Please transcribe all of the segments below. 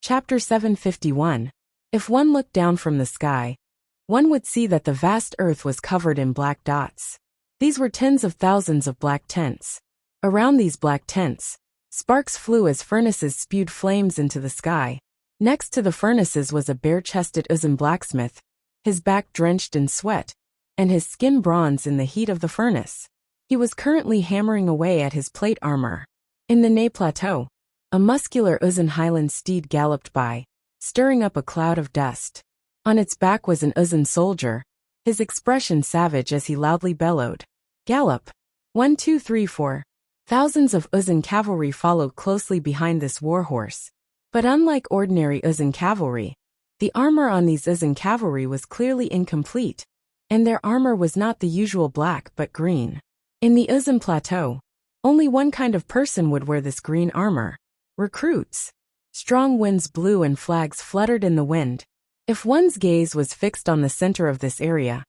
Chapter 751. If one looked down from the sky, one would see that the vast earth was covered in black dots. These were tens of thousands of black tents. Around these black tents, sparks flew as furnaces spewed flames into the sky. Next to the furnaces was a bare-chested Uzun blacksmith, his back drenched in sweat, and his skin bronze in the heat of the furnace. He was currently hammering away at his plate armor. In the Ney Plateau, a muscular Uzun highland steed galloped by, stirring up a cloud of dust. On its back was an Uzun soldier, his expression savage as he loudly bellowed, "Gallop! 1, 2, 3, 4. Thousands of Uzun cavalry followed closely behind this warhorse. But unlike ordinary Uzun cavalry, the armor on these Uzun cavalry was clearly incomplete, and their armor was not the usual black but green. In the Uzun Plateau, only one kind of person would wear this green armor: recruits. Strong winds blew and flags fluttered in the wind. If one's gaze was fixed on the center of this area,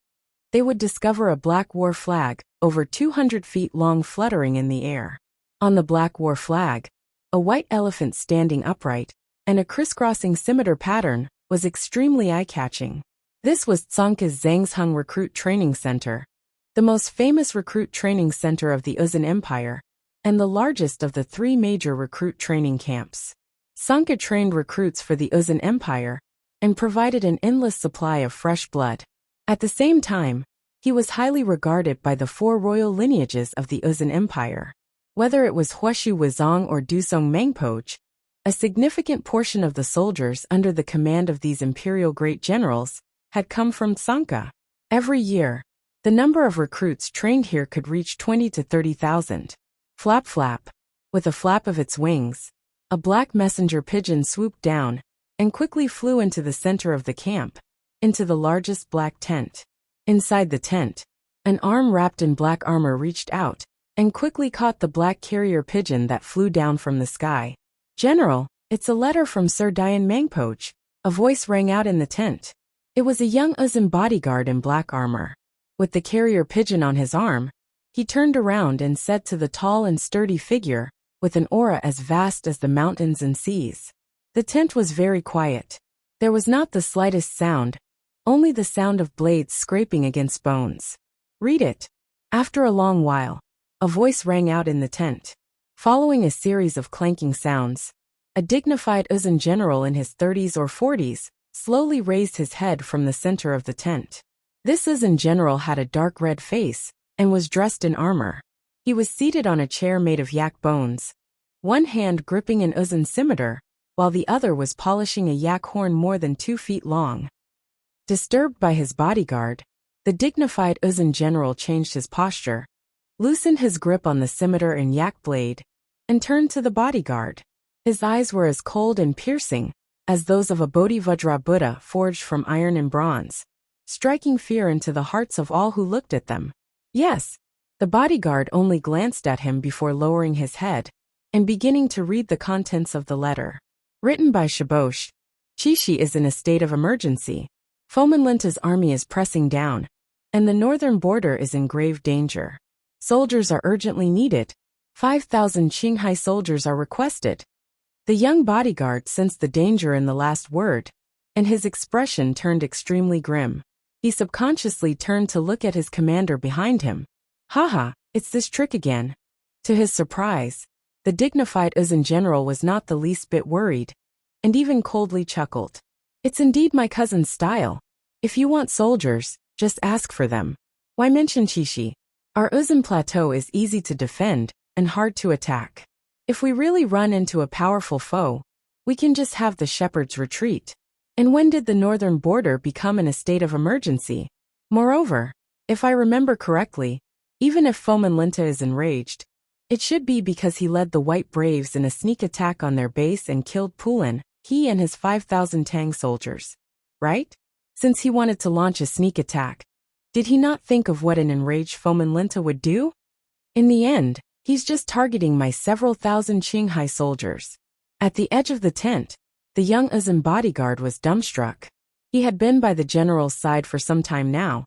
they would discover a black war flag, over 200 feet long, fluttering in the air. On the black war flag, a white elephant standing upright, and a crisscrossing scimitar pattern, was extremely eye-catching. This was Tsongkha's Zhangshung Recruit Training Center, the most famous recruit training center of the Uzun Empire, and the largest of the 3 major recruit training camps. Tsongkha trained recruits for the Uzun Empire, and provided an endless supply of fresh blood. At the same time, he was highly regarded by the 4 royal lineages of the Uzun Empire. Whether it was Huashu Wuzong or Dusong Mengpoch, a significant portion of the soldiers under the command of these imperial great generals had come from Tsongkha. Every year, the number of recruits trained here could reach 20 to 30,000. Flap flap. With a flap of its wings, a black messenger pigeon swooped down and quickly flew into the center of the camp, into the largest black tent. Inside the tent, an arm wrapped in black armor reached out and quickly caught the black carrier pigeon that flew down from the sky. "General, it's a letter from Sir Dian Mengpoch," a voice rang out in the tent. It was a young Uzun bodyguard in black armor. With the carrier pigeon on his arm, he turned around and said to the tall and sturdy figure, with an aura as vast as the mountains and seas. The tent was very quiet. There was not the slightest sound, only the sound of blades scraping against bones. "Read it." After a long while, a voice rang out in the tent. Following a series of clanking sounds, a dignified Uzun general in his 30s or 40s slowly raised his head from the center of the tent. This Uzun general had a dark red face and was dressed in armor. He was seated on a chair made of yak bones, one hand gripping an Uzun scimitar, while the other was polishing a yak horn more than 2 feet long. Disturbed by his bodyguard, the dignified Uzun general changed his posture, loosened his grip on the scimitar and yak blade, and turned to the bodyguard. His eyes were as cold and piercing as those of a Bodhivajra Buddha forged from iron and bronze, striking fear into the hearts of all who looked at them. Yes, the bodyguard only glanced at him before lowering his head and beginning to read the contents of the letter. Written by Shibosh, Chishi is in a state of emergency. Fomenlinta's army is pressing down, and the northern border is in grave danger. Soldiers are urgently needed. 5,000 Qinghai soldiers are requested. The young bodyguard sensed the danger in the last word, and his expression turned extremely grim. He subconsciously turned to look at his commander behind him. "Haha, it's this trick again." To his surprise, the dignified Uzun general was not the least bit worried, and even coldly chuckled. "It's indeed my cousin's style. If you want soldiers, just ask for them. Why mention Chishi? Our Uzun Plateau is easy to defend and hard to attack. If we really run into a powerful foe, we can just have the shepherd's retreat. And when did the northern border become in a state of emergency? Moreover, if I remember correctly, even if Fomenlinta is enraged, it should be because he led the White Braves in a sneak attack on their base and killed Pulin, he and his 5,000 Tang soldiers. Right? Since he wanted to launch a sneak attack, did he not think of what an enraged Fomenlinta would do? In the end, he's just targeting my several thousand Qinghai soldiers." At the edge of the tent, the young Uzun bodyguard was dumbstruck. He had been by the general's side for some time now,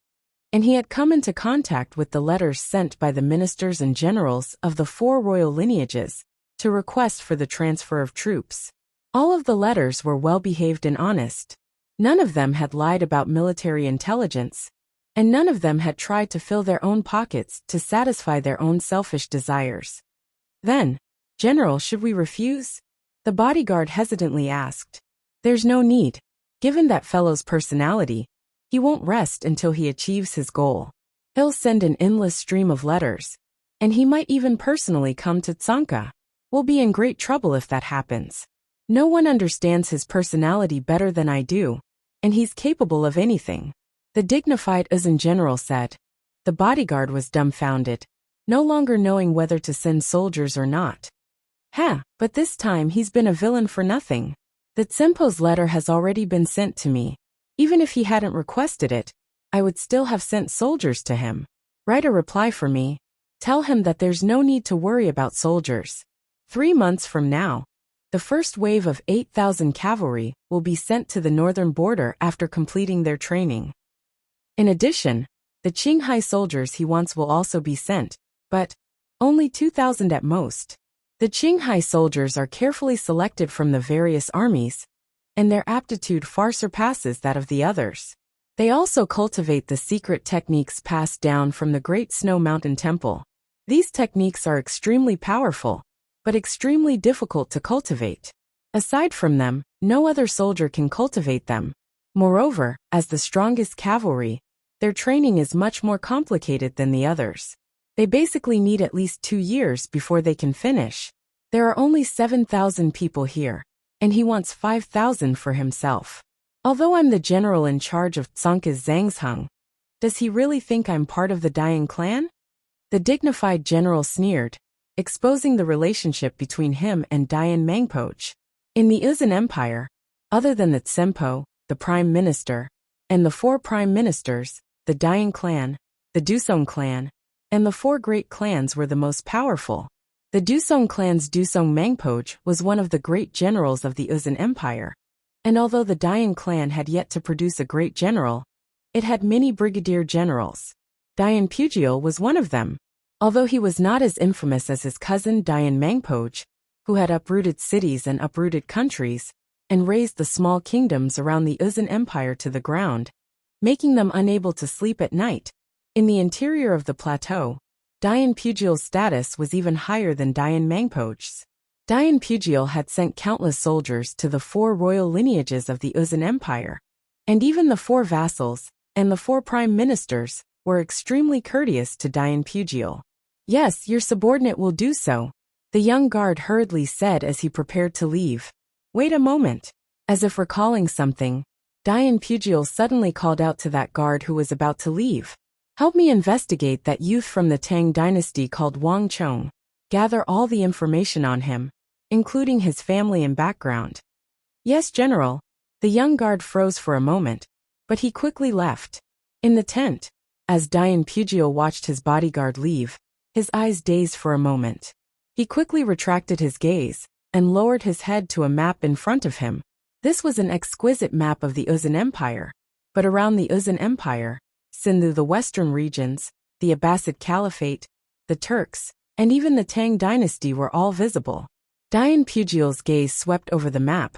and he had come into contact with the letters sent by the ministers and generals of the 4 royal lineages to request for the transfer of troops. All of the letters were well-behaved and honest. None of them had lied about military intelligence, and none of them had tried to fill their own pockets to satisfy their own selfish desires. Then, General, should we refuse? The bodyguard hesitantly asked. There's no need. Given that fellow's personality, he won't rest until he achieves his goal. He'll send an endless stream of letters, and he might even personally come to Tsanka. We'll be in great trouble if that happens. No one understands his personality better than I do, and he's capable of anything. The dignified Uzun general said. The bodyguard was dumbfounded, no longer knowing whether to send soldiers or not. But this time he's been a villain for nothing. The Tsempo's letter has already been sent to me. Even if he hadn't requested it, I would still have sent soldiers to him. Write a reply for me. Tell him that there's no need to worry about soldiers. 3 months from now, the first wave of 8,000 cavalry will be sent to the northern border after completing their training. In addition, the Qinghai soldiers he wants will also be sent, but only 2,000 at most. The Qinghai soldiers are carefully selected from the various armies, and their aptitude far surpasses that of the others. They also cultivate the secret techniques passed down from the Great Snow Mountain Temple. These techniques are extremely powerful, but extremely difficult to cultivate. Aside from them, no other soldier can cultivate them. Moreover, as the strongest cavalry, their training is much more complicated than the others. They basically need at least 2 years before they can finish. There are only 7,000 people here, and he wants 5,000 for himself. Although I'm the general in charge of Tsanka's Zhangsheng, does he really think I'm part of the Dian clan? The dignified general sneered, exposing the relationship between him and Dian Mangpoch. In the Uzun Empire, other than the Tsempo, the Prime Minister, and the 4 Prime Ministers, the Dian clan, the Dusong clan, and the 4 great clans were the most powerful. The Dusong clan's Dusong Mangpoch was one of the great generals of the Uzun Empire, and although the Dian clan had yet to produce a great general, it had many brigadier generals. Dian Pugiel was one of them. Although he was not as infamous as his cousin Dian Mangpoch, who had uprooted cities and uprooted countries, and razed the small kingdoms around the Uzun Empire to the ground, making them unable to sleep at night. In the interior of the plateau, Dian Pugiel's status was even higher than Dian Mangpoch's. Dian Pugiel had sent countless soldiers to the 4 royal lineages of the Uzun Empire, and even the 4 vassals, and the 4 prime ministers, were extremely courteous to Dian Pugiel. Yes, your subordinate will do so, the young guard hurriedly said as he prepared to leave. Wait a moment. As if recalling something, Dian Pugiel suddenly called out to that guard who was about to leave. Help me investigate that youth from the Tang dynasty called Wang Chong. Gather all the information on him, including his family and background. Yes, General. The young guard froze for a moment, but he quickly left. In the tent, as Dian Pugiel watched his bodyguard leave, his eyes dazed for a moment. He quickly retracted his gaze and lowered his head to a map in front of him. This was an exquisite map of the Uzun Empire, but around the Uzun Empire, Sindhu, the western regions, the Abbasid Caliphate, the Turks, and even the Tang dynasty were all visible. Dian Pugiel's gaze swept over the map,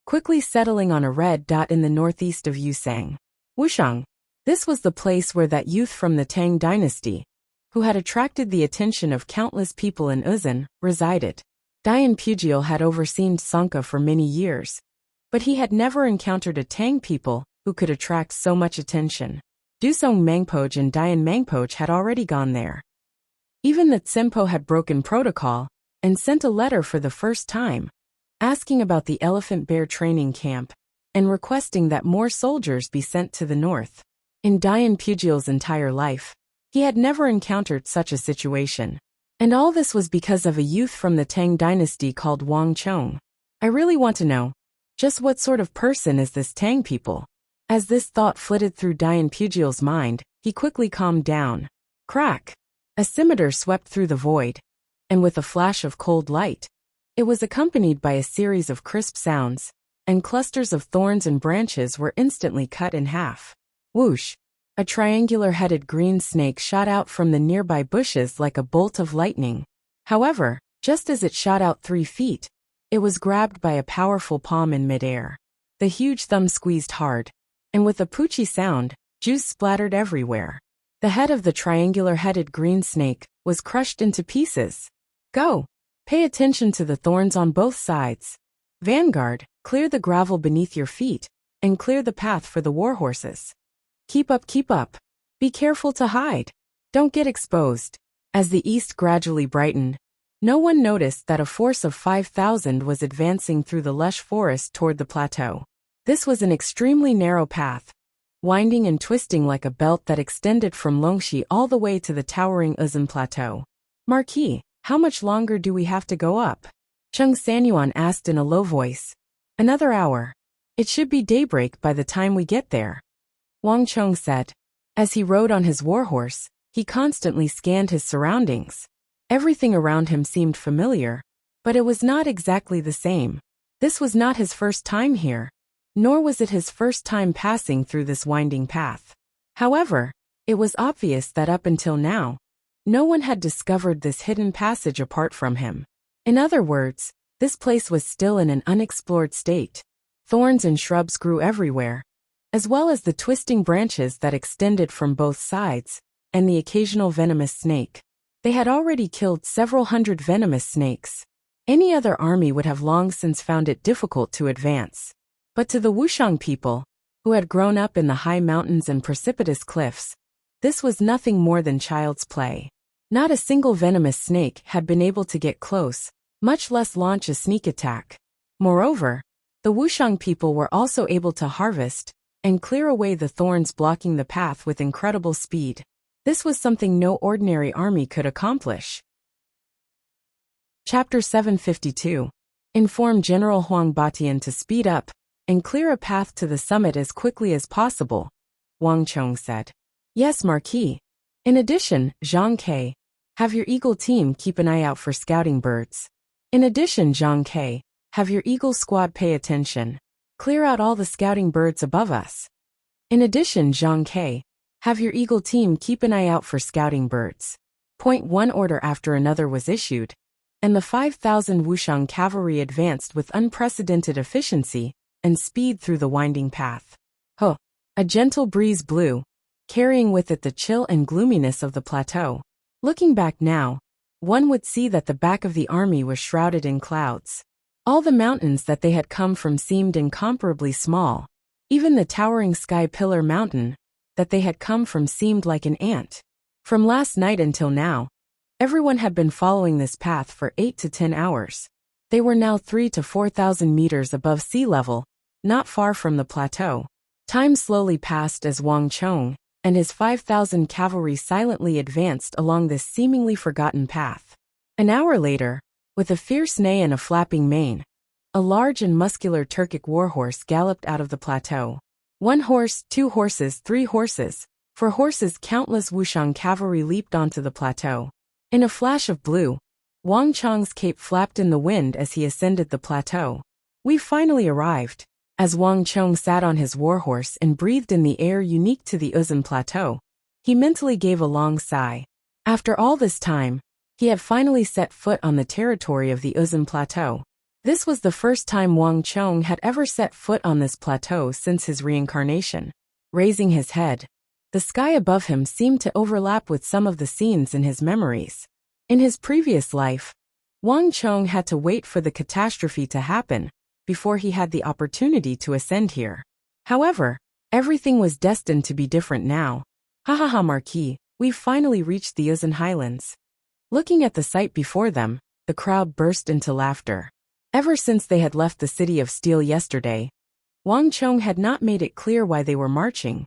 quickly settling on a red dot in the northeast of Yusang. Wushang. This was the place where that youth from the Tang dynasty, who had attracted the attention of countless people in Uzun, resided. Dian Pugiel had overseen Tsanka for many years, but he had never encountered a Tang people who could attract so much attention. Dusong Mangpoch and Dian Mangpoch had already gone there. Even the Tsempo had broken protocol and sent a letter for the first time, asking about the Elephant Bear training camp and requesting that more soldiers be sent to the north. In Dian Pugiel's entire life, he had never encountered such a situation. And all this was because of a youth from the Tang dynasty called Wang Chong. I really want to know, just what sort of person is this Tang people? As this thought flitted through Dian Pugiel's mind, he quickly calmed down. Crack! A scimitar swept through the void, and with a flash of cold light, it was accompanied by a series of crisp sounds, and clusters of thorns and branches were instantly cut in half. Whoosh! A triangular-headed green snake shot out from the nearby bushes like a bolt of lightning. However, just as it shot out 3 feet, It was grabbed by a powerful palm in midair. The huge thumb squeezed hard, and with a poochy sound, juice splattered everywhere. The head of the triangular-headed green snake was crushed into pieces. Go! Pay attention to the thorns on both sides. Vanguard, clear the gravel beneath your feet, and clear the path for the warhorses. Keep up, keep up. Be careful to hide. Don't get exposed. As the east gradually brightened, no one noticed that a force of 5,000 was advancing through the lush forest toward the plateau. This was an extremely narrow path, winding and twisting like a belt that extended from Longxi all the way to the towering Uzun Plateau. Marquis, how much longer do we have to go up? Chung Sanyuan asked in a low voice. Another hour. It should be daybreak by the time we get there. Wang Chong said. As he rode on his warhorse, he constantly scanned his surroundings. Everything around him seemed familiar, but it was not exactly the same. This was not his first time here, nor was it his first time passing through this winding path. However, it was obvious that up until now, no one had discovered this hidden passage apart from him. In other words, this place was still in an unexplored state. Thorns and shrubs grew everywhere, as well as the twisting branches that extended from both sides, and the occasional venomous snake. They had already killed several hundred venomous snakes. Any other army would have long since found it difficult to advance. But to the Wuxiang people, who had grown up in the high mountains and precipitous cliffs, this was nothing more than child's play. Not a single venomous snake had been able to get close, much less launch a sneak attack. Moreover, the Wuxiang people were also able to harvest and clear away the thorns blocking the path with incredible speed. This was something no ordinary army could accomplish. Chapter 752. Inform General Huang Batian to speed up and clear a path to the summit as quickly as possible, Wang Chong said. Yes, Marquis. In addition, Zhang Ke, have your Eagle team keep an eye out for scouting birds. In addition, Zhang Ke, have your Eagle squad pay attention. Clear out all the scouting birds above us. In addition, Zhang Ke, have your Eagle team keep an eye out for scouting birds. One order after another was issued, and the 5,000 Wuxiang cavalry advanced with unprecedented efficiency and speed through the winding path. A gentle breeze blew, carrying with it the chill and gloominess of the plateau. Looking back now, one would see that the back of the army was shrouded in clouds. All the mountains that they had come from seemed incomparably small. Even the towering Sky Pillar Mountain that they had come from seemed like an ant. From last night until now, everyone had been following this path for 8 to 10 hours. They were now 3,000 to 4,000 meters above sea level, not far from the plateau. Time slowly passed as Wang Chong and his 5,000 cavalry silently advanced along this seemingly forgotten path. An hour later, with a fierce neigh and a flapping mane, a large and muscular Turkic warhorse galloped out of the plateau. 1 horse, 2 horses, 3 horses, 4 horses, countless Wuxiang cavalry leaped onto the plateau. In a flash of blue, Wang Chong's cape flapped in the wind as he ascended the plateau. We've finally arrived. As Wang Chong sat on his warhorse and breathed in the air unique to the Uzun Plateau, he mentally gave a long sigh. After all this time, he had finally set foot on the territory of the Uzun Plateau. This was the first time Wang Chong had ever set foot on this plateau since his reincarnation. Raising his head, the sky above him seemed to overlap with some of the scenes in his memories. In his previous life, Wang Chong had to wait for the catastrophe to happen before he had the opportunity to ascend here. However, everything was destined to be different now. Ha, Marquis, we've finally reached the Uzun Highlands. Looking at the sight before them, the crowd burst into laughter. Ever since they had left the city of steel yesterday, Wang Chong had not made it clear why they were marching.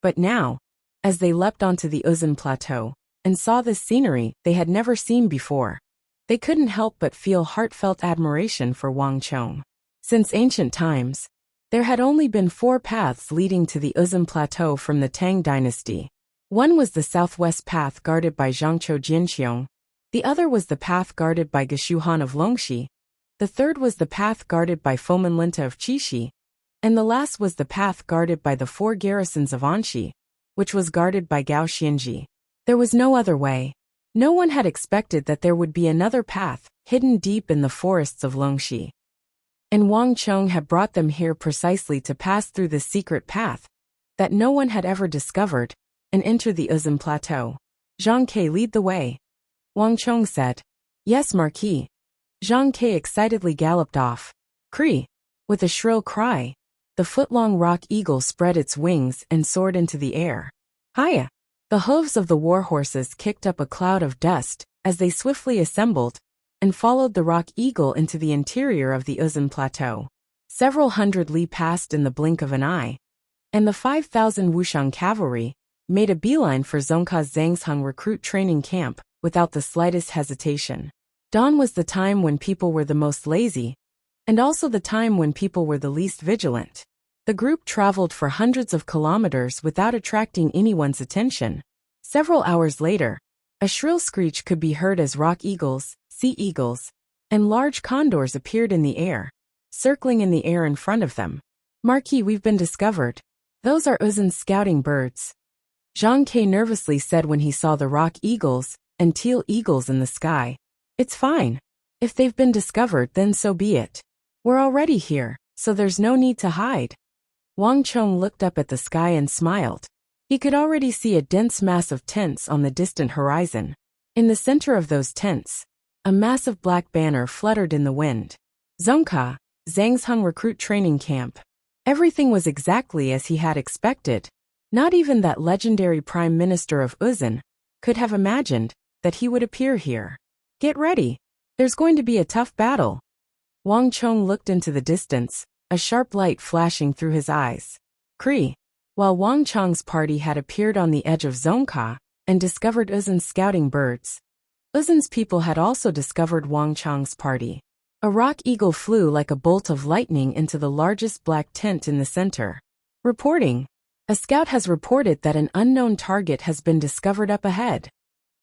But now, as they leapt onto the Uzun Plateau and saw this scenery they had never seen before, they couldn't help but feel heartfelt admiration for Wang Chong. Since ancient times, there had only been 4 paths leading to the Uzun Plateau from the Tang dynasty. One was the southwest path guarded by Zhangqiu Jinqiong, the other was the path guarded by Geshu Han of Longxi, the third was the path guarded by Fomen Linta of Qixi, and the last was the path guarded by the 4 garrisons of Anxi, which was guarded by Gao Xianji. There was no other way. No one had expected that there would be another path, hidden deep in the forests of Longxi. and Wang Chong had brought them here precisely to pass through this secret path that no one had ever discovered and enter the Uzun Plateau. Zhang Ke, lead the way, Wang Chong said. Yes, Marquis. Zhang Ke excitedly galloped off. Cree! With a shrill cry, the foot-long rock eagle spread its wings and soared into the air. Hiya! The hooves of the war horses kicked up a cloud of dust as they swiftly assembled and followed the rock eagle into the interior of the Uzun Plateau. Several hundred li passed in the blink of an eye, and the 5,000 Wuxian cavalry made a beeline for Zhongka's Zhangsheng recruit training camp without the slightest hesitation. Dawn was the time when people were the most lazy, and also the time when people were the least vigilant. The group traveled for hundreds of kilometers without attracting anyone's attention. Several hours later, a shrill screech could be heard as rock eagles, sea eagles, and large condors appeared in the air, circling in the air in front of them. Marquis, we've been discovered. Those are Uzun's scouting birds, Zhang Ke nervously said when he saw the rock eagles and teal eagles in the sky. It's fine. If they've been discovered, then so be it. We're already here, so there's no need to hide. Wang Chong looked up at the sky and smiled. He could already see a dense mass of tents on the distant horizon. In the center of those tents, a massive black banner fluttered in the wind. Zhongka, Zhangsheng Recruit Training Camp. Everything was exactly as he had expected. Not even that legendary Prime Minister of Uzun could have imagined that he would appear here. Get ready. There's going to be a tough battle. Wang Chong looked into the distance, a sharp light flashing through his eyes. Cree. While Wang Chong's party had appeared on the edge of Zhongka and discovered Uzun's scouting birds, Uzun's people had also discovered Wang Chong's party. A rock eagle flew like a bolt of lightning into the largest black tent in the center. Reporting. A scout has reported that an unknown target has been discovered up ahead.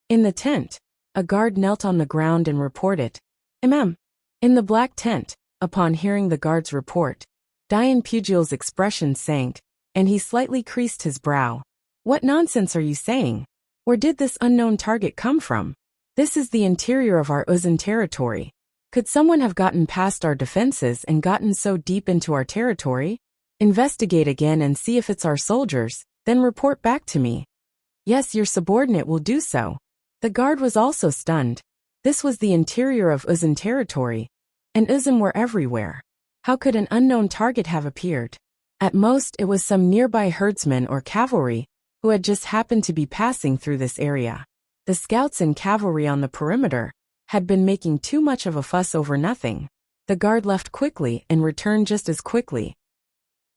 In the tent, a guard knelt on the ground and reported. In the black tent, upon hearing the guard's report, Dian Pugil's expression sank, and he slightly creased his brow. What nonsense are you saying? Where did this unknown target come from? This is the interior of our Uzun territory. Could someone have gotten past our defenses and gotten so deep into our territory? Investigate again and see if it's our soldiers, then report back to me. Yes, your subordinate will do so. The guard was also stunned. This was the interior of Uzun territory, and Uzun were everywhere. How could an unknown target have appeared? At most, it was some nearby herdsmen or cavalry who had just happened to be passing through this area. The scouts and cavalry on the perimeter had been making too much of a fuss over nothing. The guard left quickly and returned just as quickly.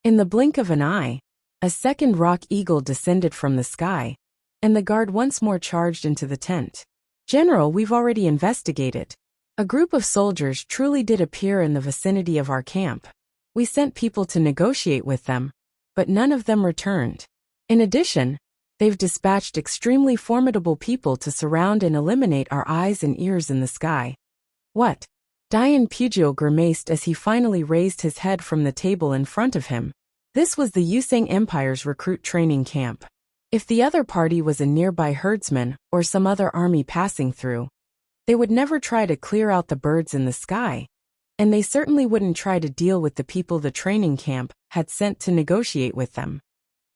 In the blink of an eye, a second rock eagle descended from the sky, and the guard once more charged into the tent. General, we've already investigated. A group of soldiers truly did appear in the vicinity of our camp. We sent people to negotiate with them, but none of them returned. In addition, they've dispatched extremely formidable people to surround and eliminate our eyes and ears in the sky. What? Dian Pugil grimaced as he finally raised his head from the table in front of him. This was the Yusang Empire's recruit training camp. If the other party was a nearby herdsman or some other army passing through, they would never try to clear out the birds in the sky, and they certainly wouldn't try to deal with the people the training camp had sent to negotiate with them.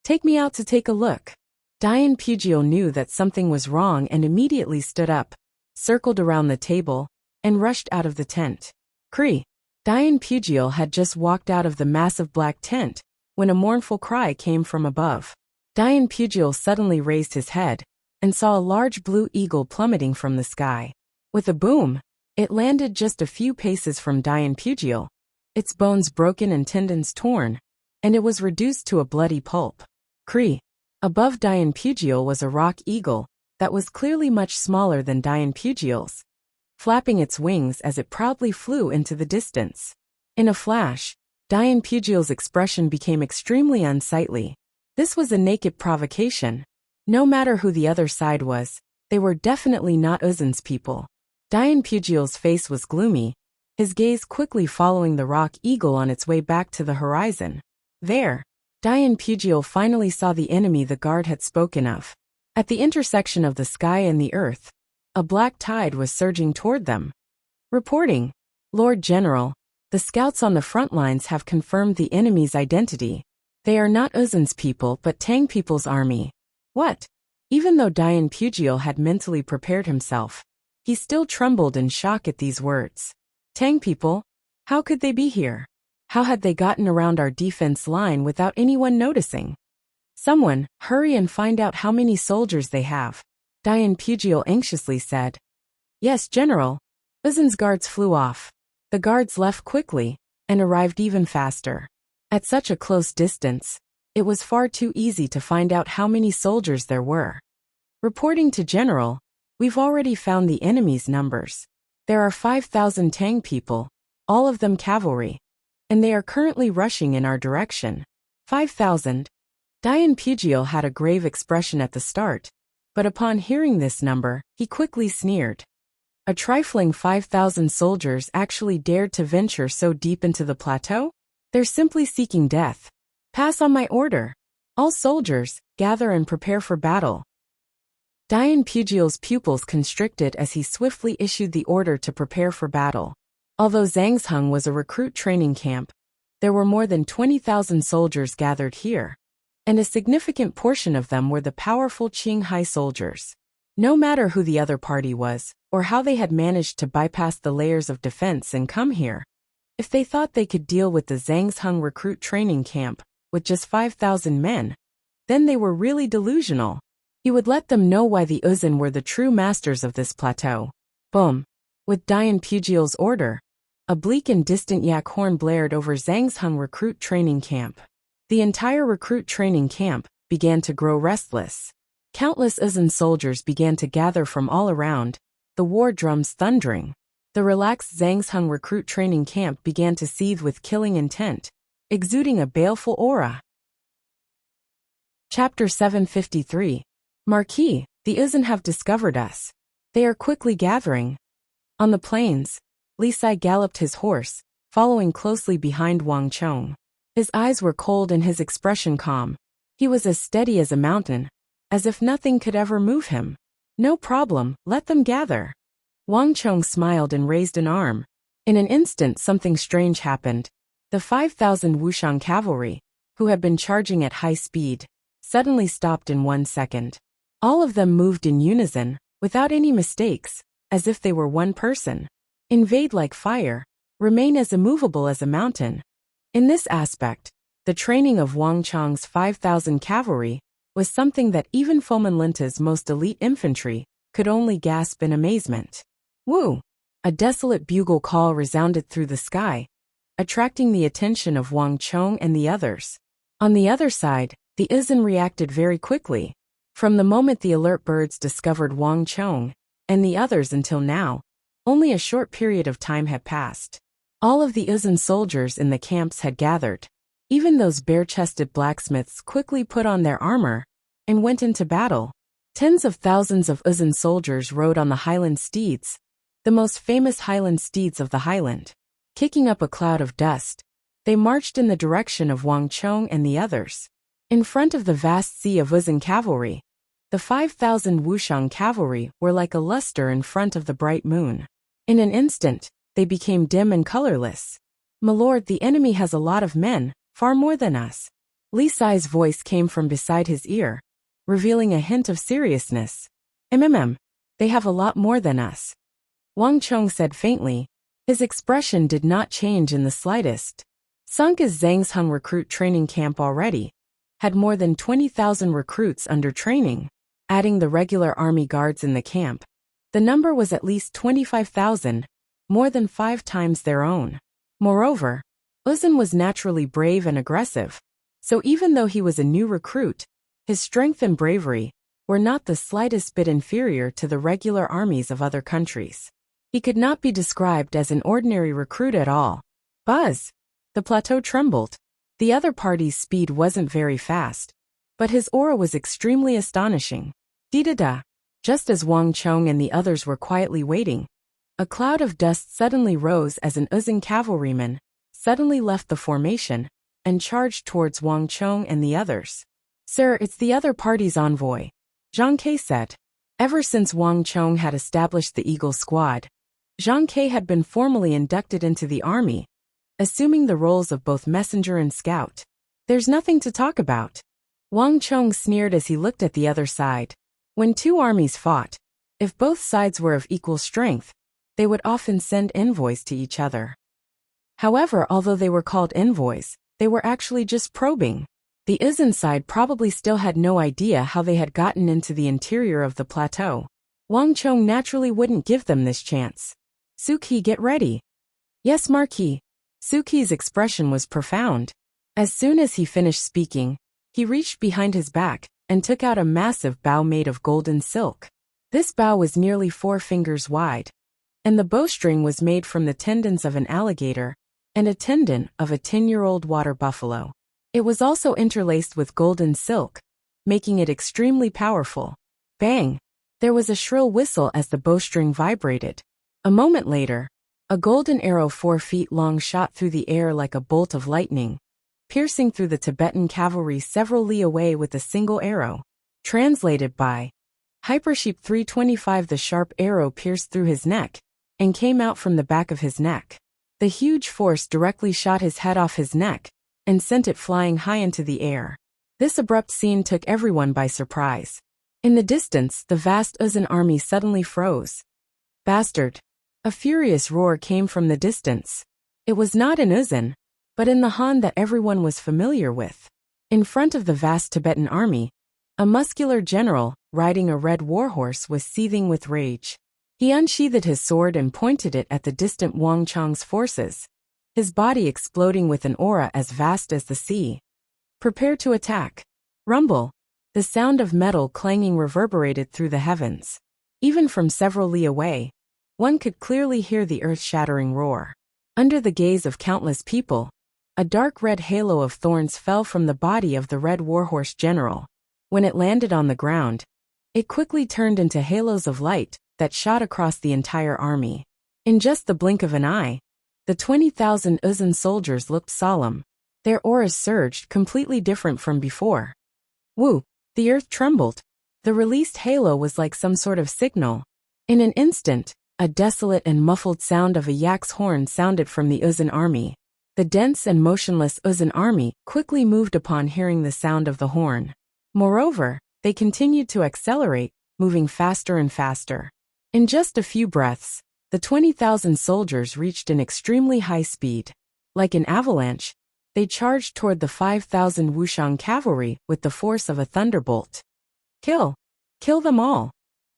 Take me out to take a look. Dian Pugil knew that something was wrong and immediately stood up, circled around the table, and rushed out of the tent. Cree. Dian Pugil had just walked out of the massive black tent when a mournful cry came from above. Dian Pugil suddenly raised his head and saw a large blue eagle plummeting from the sky. With a boom, it landed just a few paces from Dian Pugil, its bones broken and tendons torn, and it was reduced to a bloody pulp. Cree. Above Dian Pugil was a rock eagle that was clearly much smaller than Dian Pugil's, flapping its wings as it proudly flew into the distance. In a flash, Dian Pugil's expression became extremely unsightly. This was a naked provocation. No matter who the other side was, they were definitely not Uzun's people. Dian Pugil's face was gloomy, his gaze quickly following the rock eagle on its way back to the horizon. There, Dian Pugil finally saw the enemy the guard had spoken of. At the intersection of the sky and the earth, a black tide was surging toward them. Reporting. Lord General, The scouts on the front lines have confirmed the enemy's identity. They are not Uzin's people but Tang people's army. What? Even though Dian Pugiel had mentally prepared himself, he still trembled in shock at these words. Tang people? How could they be here? How had they gotten around our defense line without anyone noticing? Someone, hurry and find out how many soldiers they have, Dian Pugiel anxiously said. Yes, General. Uzin's guards flew off. The guards left quickly and arrived even faster. At such a close distance, it was far too easy to find out how many soldiers there were. Reporting to General, we've already found the enemy's numbers. There are 5,000 Tang people, all of them cavalry, and they are currently rushing in our direction. 5,000. Dian Pugiel had a grave expression at the start, but upon hearing this number, he quickly sneered. A trifling 5,000 soldiers actually dared to venture so deep into the plateau? They're simply seeking death. Pass on my order. All soldiers, gather and prepare for battle. Dian Pugiel's pupils constricted as he swiftly issued the order to prepare for battle. Although Zhangsheng was a recruit training camp, there were more than 20,000 soldiers gathered here, and a significant portion of them were the powerful Qinghai soldiers. No matter who the other party was, or how they had managed to bypass the layers of defense and come here, if they thought they could deal with the Zhangsheng recruit training camp with just 5,000 men, then they were really delusional. He would let them know why the Uzin were the true masters of this plateau. Boom! With Dian Pugiel's order, a bleak and distant yak horn blared over Zhangsheng recruit training camp. The entire recruit training camp began to grow restless. Countless Uzin soldiers began to gather from all around, the war drums thundering. The relaxed Zhangsheng recruit training camp began to seethe with killing intent, exuding a baleful aura. Chapter 753. Marquis, the Uzin have discovered us. They are quickly gathering. On the plains, Li Sai galloped his horse, following closely behind Wang Chong. His eyes were cold and his expression calm. He was as steady as a mountain, as if nothing could ever move him. No problem, let them gather. Wang Chong smiled and raised an arm. In an instant something strange happened. The 5,000 Wuxian cavalry, who had been charging at high speed, suddenly stopped in 1 second. All of them moved in unison, without any mistakes, as if they were one person. Invade like fire, remain as immovable as a mountain. In this aspect, the training of Wang Chong's 5,000 cavalry was something that even Fomin Linta's most elite infantry could only gasp in amazement. Woo! A desolate bugle call resounded through the sky, attracting the attention of Wang Chong and the others. On the other side, the Uzin reacted very quickly. From the moment the alert birds discovered Wang Chong and the others until now, only a short period of time had passed. All of the Uzin soldiers in the camps had gathered. Even those bare-chested blacksmiths quickly put on their armor and went into battle. Tens of thousands of Uzin soldiers rode on the Highland steeds, the most famous Highland steeds of the Highland. Kicking up a cloud of dust, they marched in the direction of Wang Chong and the others. In front of the vast sea of Uzin cavalry, the 5,000 Wuxian cavalry were like a luster in front of the bright moon. In an instant, they became dim and colorless. "My lord, the enemy has a lot of men, far more than us." Li Sai's voice came from beside his ear, revealing a hint of seriousness. They have a lot more than us." Wang Chong said faintly. His expression did not change in the slightest. Sunk as Zhangsheng recruit training camp already had more than 20,000 recruits under training. Adding the regular army guards in the camp, the number was at least 25,000, more than 5 times their own. Moreover, Uzin was naturally brave and aggressive, so even though he was a new recruit, his strength and bravery were not the slightest bit inferior to the regular armies of other countries. He could not be described as an ordinary recruit at all. Buzz! The plateau trembled. The other party's speed wasn't very fast, but his aura was extremely astonishing. Dee-da-da! Just as Wang Chong and the others were quietly waiting, a cloud of dust suddenly rose as an Uzin cavalryman suddenly left the formation and charged towards Wang Chong and the others. "Sir, it's the other party's envoy," Zhang Ke said. Ever since Wang Chong had established the Eagle Squad, Zhang Ke had been formally inducted into the army, assuming the roles of both messenger and scout. There's nothing to talk about. Wang Chong sneered as he looked at the other side. When two armies fought, if both sides were of equal strength, they would often send envoys to each other. However, although they were called envoys, they were actually just probing. The Izan side probably still had no idea how they had gotten into the interior of the plateau. Wang Chong naturally wouldn't give them this chance. Suki, get ready. Yes, Marquis. Suki's expression was profound. As soon as he finished speaking, he reached behind his back and took out a massive bow made of golden silk. This bow was nearly 4 fingers wide, and the bowstring was made from the tendons of an alligator and a tendon of a 10-year-old water buffalo. It was also interlaced with golden silk, making it extremely powerful. Bang! There was a shrill whistle as the bowstring vibrated. A moment later, a golden arrow 4 feet long shot through the air like a bolt of lightning, piercing through the Tibetan cavalry several li away with a single arrow. Translated by Hypersheep 325. The sharp arrow pierced through his neck and came out from the back of his neck. The huge force directly shot his head off his neck and sent it flying high into the air. This abrupt scene took everyone by surprise. In the distance, the vast Uzan army suddenly froze. Bastard! A furious roar came from the distance. It was not in Uzan, but in the Han that everyone was familiar with. In front of the vast Tibetan army, a muscular general, riding a red warhorse, was seething with rage. He unsheathed his sword and pointed it at the distant Wang Chong's forces, his body exploding with an aura as vast as the sea. Prepare to attack. Rumble. The sound of metal clanging reverberated through the heavens. Even from several li away, one could clearly hear the earth-shattering roar. Under the gaze of countless people, a dark red halo of thorns fell from the body of the red warhorse general. When it landed on the ground, it quickly turned into halos of light that shot across the entire army. In just the blink of an eye, the 20,000 Uzan soldiers looked solemn. Their auras surged, completely different from before. Woo! The earth trembled. The released halo was like some sort of signal. In an instant, a desolate and muffled sound of a yak's horn sounded from the Uzan army. The dense and motionless Uzan army quickly moved upon hearing the sound of the horn. Moreover, they continued to accelerate, moving faster and faster. In just a few breaths, the 20,000 soldiers reached an extremely high speed. Like an avalanche, they charged toward the 5,000 Wuxian cavalry with the force of a thunderbolt. Kill! Kill them all!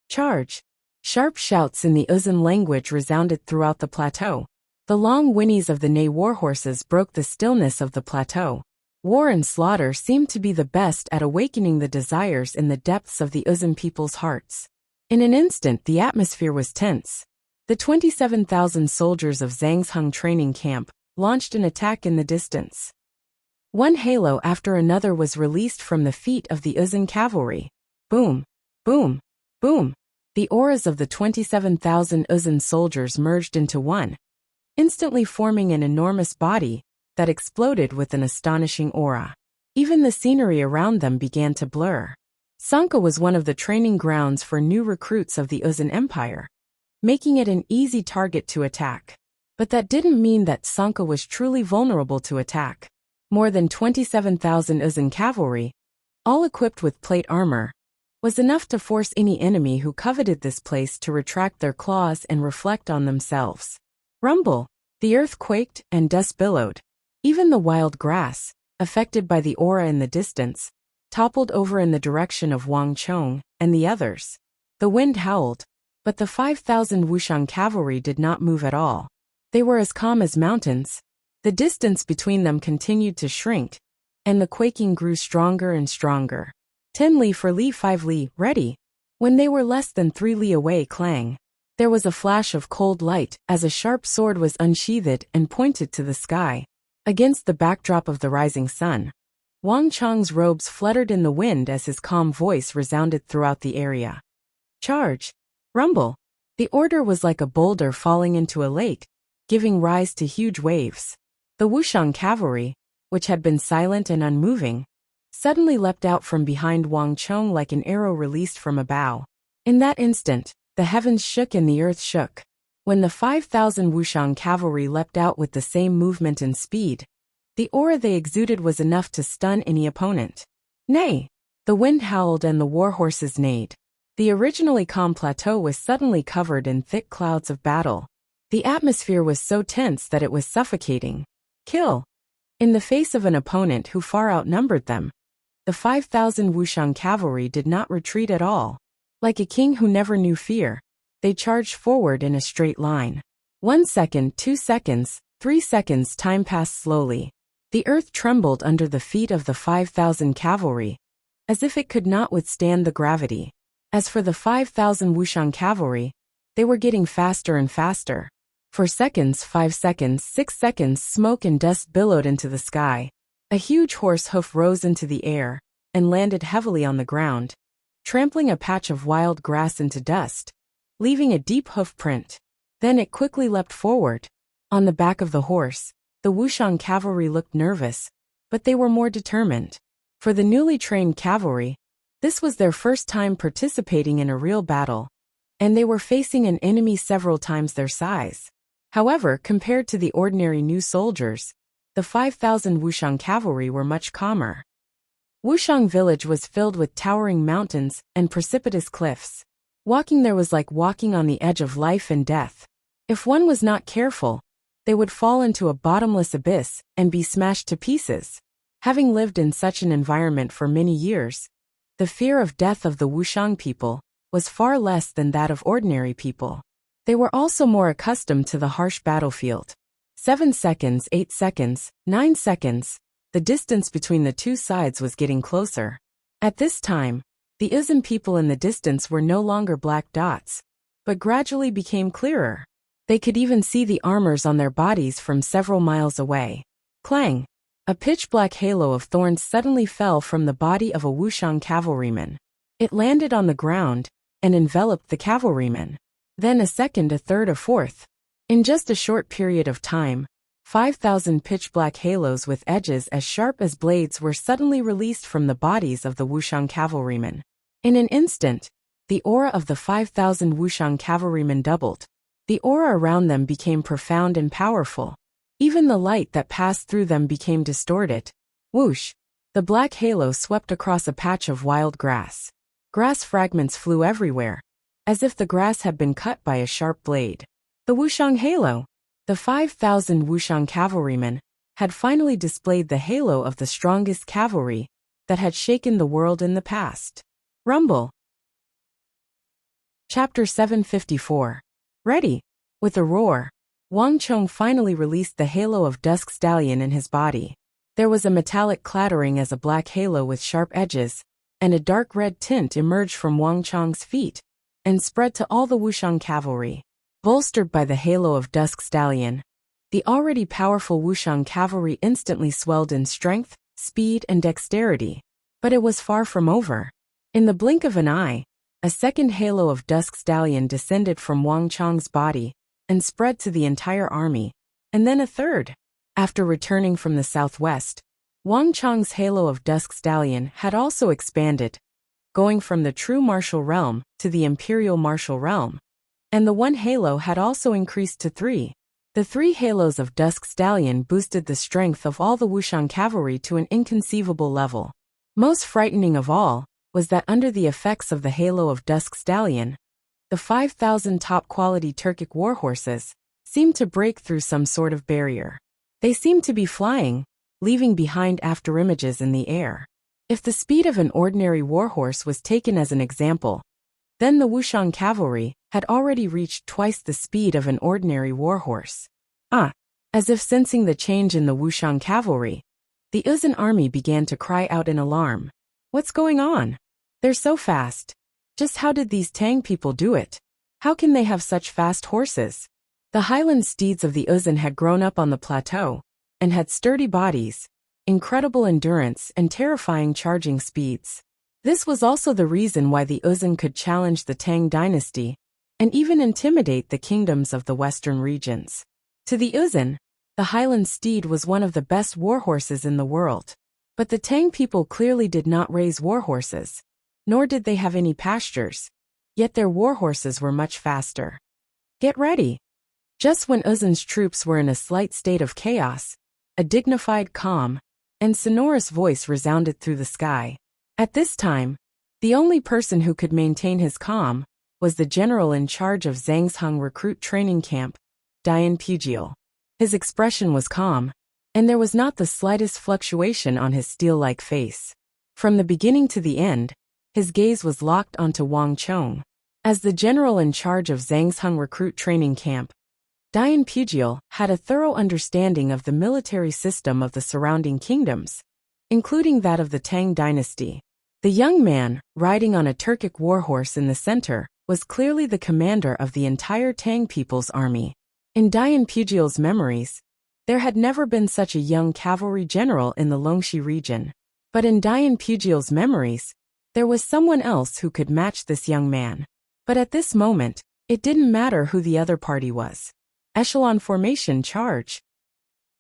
Charge! Sharp shouts in the Uzan language resounded throughout the plateau. The long whinnies of the Ney warhorses broke the stillness of the plateau. War and slaughter seemed to be the best at awakening the desires in the depths of the Uzan people's hearts. In an instant, the atmosphere was tense. The 27,000 soldiers of Zhang's Hung training camp launched an attack in the distance. One halo after another was released from the feet of the Uzan cavalry. Boom! Boom! Boom! The auras of the 27,000 Uzan soldiers merged into one, instantly forming an enormous body that exploded with an astonishing aura. Even the scenery around them began to blur. Sanka was one of the training grounds for new recruits of the Uzan Empire, making it an easy target to attack. But that didn't mean that Sanka was truly vulnerable to attack. More than 27,000 Uzan cavalry, all equipped with plate armor, was enough to force any enemy who coveted this place to retract their claws and reflect on themselves. Rumble! The earth quaked and dust billowed. Even the wild grass, affected by the aura in the distance, toppled over in the direction of Wang Chong and the others. The wind howled, but the 5,000 Wuxian cavalry did not move at all. They were as calm as mountains. The distance between them continued to shrink, and the quaking grew stronger and stronger. 10 li for li, 5 li, ready. When they were less than 3 li away, clang. There was a flash of cold light as a sharp sword was unsheathed and pointed to the sky. Against the backdrop of the rising sun, Wang Chong's robes fluttered in the wind as his calm voice resounded throughout the area. Charge! Rumble! The order was like a boulder falling into a lake, giving rise to huge waves. The Wuxian cavalry, which had been silent and unmoving, suddenly leapt out from behind Wang Chong like an arrow released from a bow. In that instant, the heavens shook and the earth shook. When the 5,000 Wuxiang cavalry leapt out with the same movement and speed, the aura they exuded was enough to stun any opponent. Nay! The wind howled and the warhorses neighed. The originally calm plateau was suddenly covered in thick clouds of battle. The atmosphere was so tense that it was suffocating. Kill! In the face of an opponent who far outnumbered them, the 5,000 Wuxiang cavalry did not retreat at all. Like a king who never knew fear, they charged forward in a straight line. 1 second, 2 seconds, 3 seconds, time passed slowly. The earth trembled under the feet of the 5,000 cavalry, as if it could not withstand the gravity. As for the 5,000 Wuxiang cavalry, they were getting faster and faster. For seconds, 5 seconds, 6 seconds, smoke and dust billowed into the sky. A huge horse hoof rose into the air and landed heavily on the ground, trampling a patch of wild grass into dust, leaving a deep hoof print. Then it quickly leapt forward. On the back of the horse, the Wuxiang cavalry looked nervous, but they were more determined. For the newly trained cavalry, this was their first time participating in a real battle, and they were facing an enemy several times their size. However, compared to the ordinary new soldiers, the 5,000 Wuxiang cavalry were much calmer. Wuxiang village was filled with towering mountains and precipitous cliffs. Walking there was like walking on the edge of life and death. If one was not careful, they would fall into a bottomless abyss and be smashed to pieces. Having lived in such an environment for many years, the fear of death of the Wuxiang people was far less than that of ordinary people. They were also more accustomed to the harsh battlefield. 7 seconds, 8 seconds, 9 seconds, the distance between the two sides was getting closer. At this time, the Uzun people in the distance were no longer black dots, but gradually became clearer. They could even see the armors on their bodies from several miles away. Clang! A pitch-black halo of thorns suddenly fell from the body of a Wuxiang cavalryman. It landed on the ground and enveloped the cavalryman. Then a second, a third, a fourth. In just a short period of time, 5,000 pitch-black halos with edges as sharp as blades were suddenly released from the bodies of the Wuxiang cavalrymen. In an instant, the aura of the 5,000 Wuxiang cavalrymen doubled. The aura around them became profound and powerful. Even the light that passed through them became distorted. Whoosh! The black halo swept across a patch of wild grass. Grass fragments flew everywhere, as if the grass had been cut by a sharp blade. The Wuxiang halo! The 5,000 Wuxiang cavalrymen had finally displayed the halo of the strongest cavalry that had shaken the world in the past. Rumble! Chapter 754. Ready! With a roar, Wang Chong finally released the halo of Dusk Stallion in his body. There was a metallic clattering as a black halo with sharp edges and a dark red tint emerged from Wang Chong's feet and spread to all the Wuxiang cavalry. Bolstered by the halo of Dusk Stallion, the already powerful Wuxiang cavalry instantly swelled in strength, speed, and dexterity. But it was far from over. In the blink of an eye, a second halo of Dusk Stallion descended from Wang Chong's body and spread to the entire army, and then a third. After returning from the southwest, Wang Chong's halo of Dusk Stallion had also expanded, going from the true martial realm to the imperial martial realm. And the one halo had also increased to 3. The 3 halos of Dusk Stallion boosted the strength of all the Wuxiang cavalry to an inconceivable level. Most frightening of all was that under the effects of the halo of Dusk Stallion, the 5,000 top-quality Turkic warhorses seemed to break through some sort of barrier. They seemed to be flying, leaving behind afterimages in the air. If the speed of an ordinary warhorse was taken as an example, then the Wuxiang cavalry had already reached twice the speed of an ordinary warhorse. As if sensing the change in the Wuxiang cavalry, the Uzun army began to cry out in alarm. What's going on? They're so fast. Just how did these Tang people do it? How can they have such fast horses? The highland steeds of the Uzun had grown up on the plateau and had sturdy bodies, incredible endurance, and terrifying charging speeds. This was also the reason why the Uzun could challenge the Tang dynasty and even intimidate the kingdoms of the western regions. To the Uzun, the highland steed was one of the best warhorses in the world. But the Tang people clearly did not raise warhorses, nor did they have any pastures, yet their warhorses were much faster. Get ready! Just when Uzun's troops were in a slight state of chaos, a dignified, calm, and sonorous voice resounded through the sky. At this time, the only person who could maintain his calm was the general in charge of Zhangsheng recruit training camp, Dian Pujiel. His expression was calm, and there was not the slightest fluctuation on his steel-like face. From the beginning to the end, his gaze was locked onto Wang Chong. As the general in charge of Zhangsheng recruit training camp, Dian Pujiel had a thorough understanding of the military system of the surrounding kingdoms, including that of the Tang dynasty. The young man, riding on a Turkic warhorse in the center, was clearly the commander of the entire Tang people's army. In Dian Pujiel's memories, there had never been such a young cavalry general in the Longxi region. But in Dian Pujiel's memories, there was someone else who could match this young man. But at this moment, it didn't matter who the other party was. Echelon formation charge.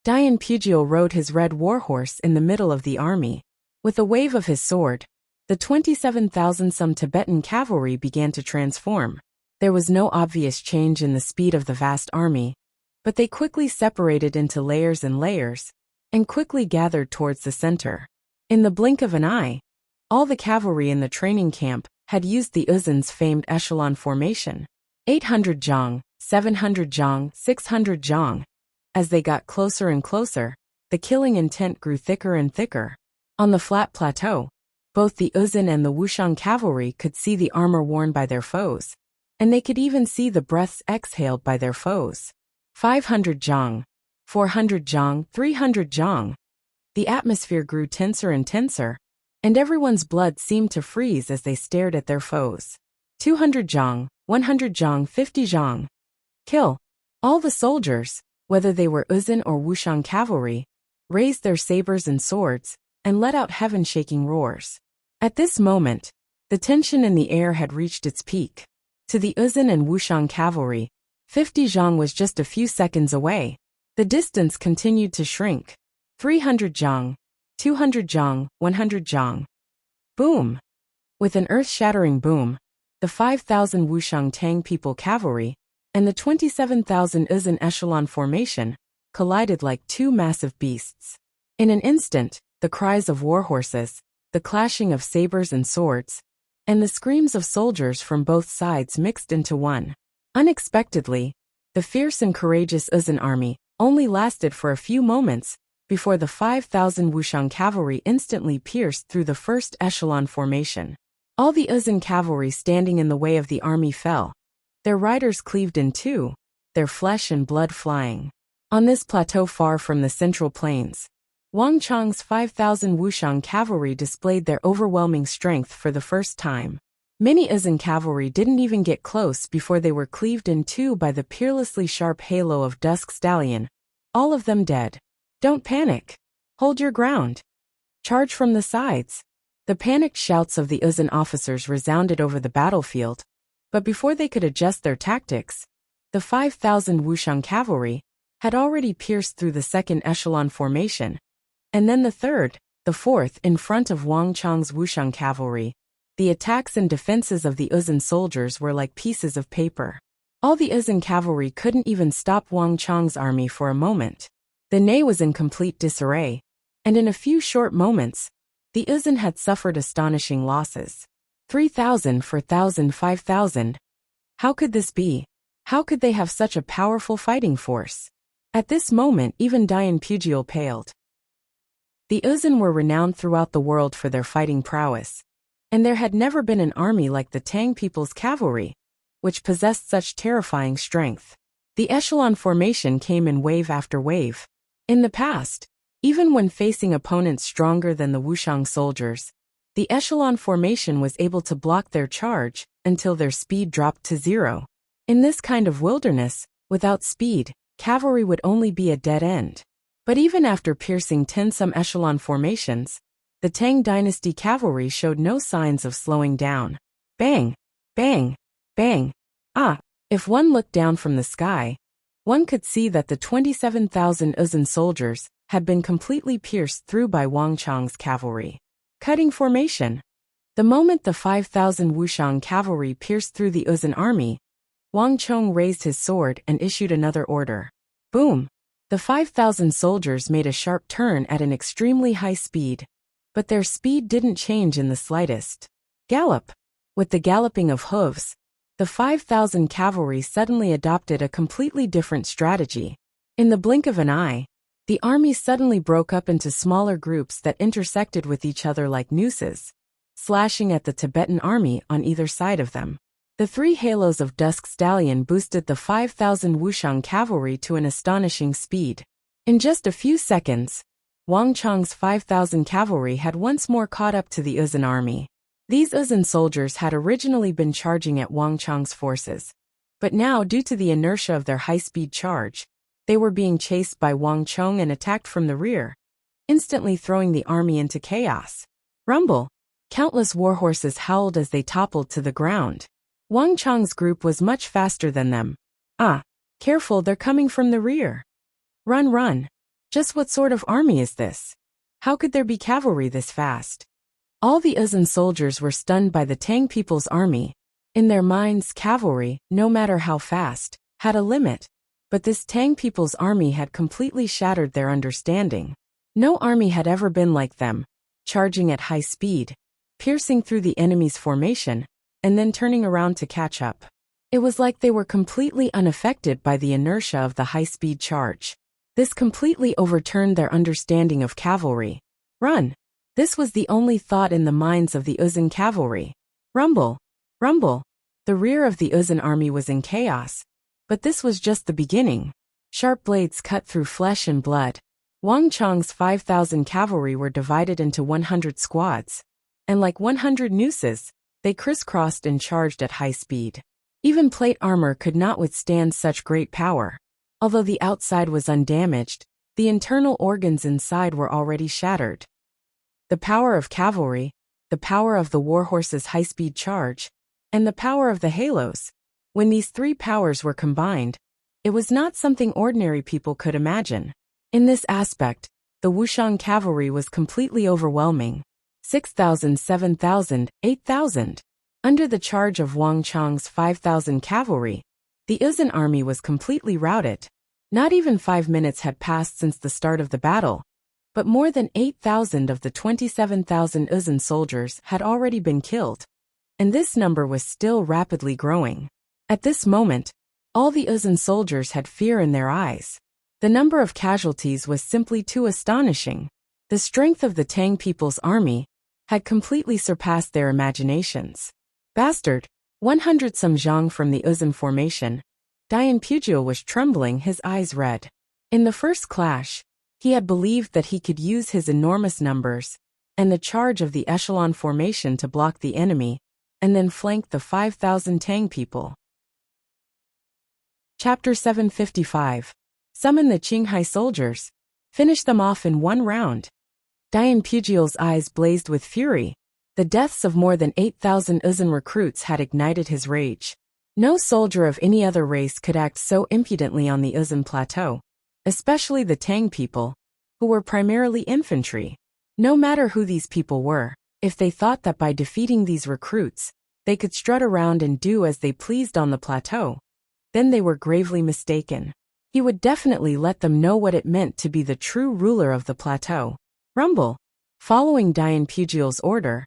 Dian Pujiel rode his red warhorse in the middle of the army. With a wave of his sword, the 27,000-some Tibetan cavalry began to transform. There was no obvious change in the speed of the vast army, but they quickly separated into layers and quickly gathered towards the center. In the blink of an eye, all the cavalry in the training camp had used the Uzun's famed echelon formation. 800 zhang, 700 zhang, 600 zhang. As they got closer and closer, the killing intent grew thicker and thicker. On the flat plateau, both the Uzun and the Wuxian cavalry could see the armor worn by their foes, and they could even see the breaths exhaled by their foes. 500 zhang, 400 zhang, 300 zhang. The atmosphere grew tenser and tenser, and everyone's blood seemed to freeze as they stared at their foes. 200 zhang, 100 zhang, 50 zhang. Kill. All the soldiers, whether they were Uzun or Wuxian cavalry, raised their sabers and swords, and let out heaven-shaking roars. At this moment, the tension in the air had reached its peak. To the Uzun and Wuxian cavalry, 50 zhang was just a few seconds away. The distance continued to shrink. 300 zhang, 200 zhang, 100 zhang. Boom! With an earth-shattering boom, the 5,000 Wuxian Tang people cavalry and the 27,000 Uzun echelon formation collided like two massive beasts. In an instant, the cries of warhorses, the clashing of sabers and swords, and the screams of soldiers from both sides mixed into one. Unexpectedly, the fierce and courageous Uzun army only lasted for a few moments before the 5,000 Wuxian cavalry instantly pierced through the first echelon formation. All the Uzun cavalry standing in the way of the army fell, their riders cleaved in two, their flesh and blood flying. On this plateau far from the central plains, Wang Chong's 5,000 Wuxian cavalry displayed their overwhelming strength for the first time. Many Uzun cavalry didn't even get close before they were cleaved in two by the peerlessly sharp halo of Dusk Stallion, all of them dead. Don't panic. Hold your ground. Charge from the sides. The panicked shouts of the Uzun officers resounded over the battlefield, but before they could adjust their tactics, the 5,000 Wuxian cavalry had already pierced through the second echelon formation, and then the third, the fourth in front of Wang Chong's Wuxian cavalry. The attacks and defenses of the Uzun soldiers were like pieces of paper. All the Uzun cavalry couldn't even stop Wang Chong's army for a moment. The Ney was in complete disarray, and in a few short moments, the Uzun had suffered astonishing losses. 3,000, 4,000, 5,000. How could this be? How could they have such a powerful fighting force? At this moment even Dian Pujiel paled. The Uzun were renowned throughout the world for their fighting prowess, and there had never been an army like the Tang people's cavalry, which possessed such terrifying strength. The echelon formation came in wave after wave. In the past, even when facing opponents stronger than the Wuxian soldiers, the echelon formation was able to block their charge until their speed dropped to zero. In this kind of wilderness, without speed, cavalry would only be a dead end. But even after piercing 10-some echelon formations, the Tang dynasty cavalry showed no signs of slowing down. Bang! Bang! Bang! Ah! If one looked down from the sky, one could see that the 27,000 Uzun soldiers had been completely pierced through by Wang Chong's cavalry. Cutting formation. The moment the 5,000 Wuxian cavalry pierced through the Uzun army, Wang Chong raised his sword and issued another order. Boom! The 5,000 soldiers made a sharp turn at an extremely high speed. But their speed didn't change in the slightest. Gallop! With the galloping of hooves, the 5,000 cavalry suddenly adopted a completely different strategy. In the blink of an eye, the army suddenly broke up into smaller groups that intersected with each other like nooses, slashing at the Tibetan army on either side of them. The 3 halos of Dusk Stallion boosted the 5,000 Wuxiang cavalry to an astonishing speed. In just a few seconds, Wang Chong's 5,000 cavalry had once more caught up to the Uzun army. These Uzun soldiers had originally been charging at Wang Chong's forces, but now, due to the inertia of their high-speed charge, they were being chased by Wang Chong and attacked from the rear, instantly throwing the army into chaos. Rumble! Countless warhorses howled as they toppled to the ground. Wang Chong's group was much faster than them. Ah! Careful, they're coming from the rear. Run, run! Just what sort of army is this? How could there be cavalry this fast? All the Uzun soldiers were stunned by the Tang people's army. In their minds, cavalry, no matter how fast, had a limit. But this Tang people's army had completely shattered their understanding. No army had ever been like them, charging at high speed, piercing through the enemy's formation, and then turning around to catch up. It was like they were completely unaffected by the inertia of the high-speed charge. This completely overturned their understanding of cavalry. Run! This was the only thought in the minds of the Uzun cavalry. Rumble! Rumble! The rear of the Uzun army was in chaos. But this was just the beginning. Sharp blades cut through flesh and blood. Wang Chong's 5,000 cavalry were divided into 100 squads. And like 100 nooses, they crisscrossed and charged at high speed. Even plate armor could not withstand such great power. Although the outside was undamaged, the internal organs inside were already shattered. The power of cavalry, the power of the warhorse's high-speed charge, and the power of the halos. When these 3 powers were combined, it was not something ordinary people could imagine. In this aspect, the Wuxiang cavalry was completely overwhelming. 6,000, 7,000, 8,000. Under the charge of Wang Chong's 5,000 cavalry, the Uzun army was completely routed. Not even 5 minutes had passed since the start of the battle, but more than 8,000 of the 27,000 Uzun soldiers had already been killed, and this number was still rapidly growing. At this moment, all the Uzun soldiers had fear in their eyes. The number of casualties was simply too astonishing. The strength of the Tang people's army had completely surpassed their imaginations. Bastard! 100 some zhang from the Uzun formation. Dian Pugil was trembling, his eyes red. In the first clash, he had believed that he could use his enormous numbers and the charge of the echelon formation to block the enemy, and then flank the 5,000 Tang people. Chapter 755. Summon the Qinghai soldiers. Finish them off in one round. Dian Pugil's eyes blazed with fury. The deaths of more than 8,000 Uzun recruits had ignited his rage. No soldier of any other race could act so impudently on the Uzun plateau, especially the Tang people, who were primarily infantry. No matter who these people were, if they thought that by defeating these recruits, they could strut around and do as they pleased on the plateau, then they were gravely mistaken. He would definitely let them know what it meant to be the true ruler of the plateau. Rumble! Following Dian Pugil's order,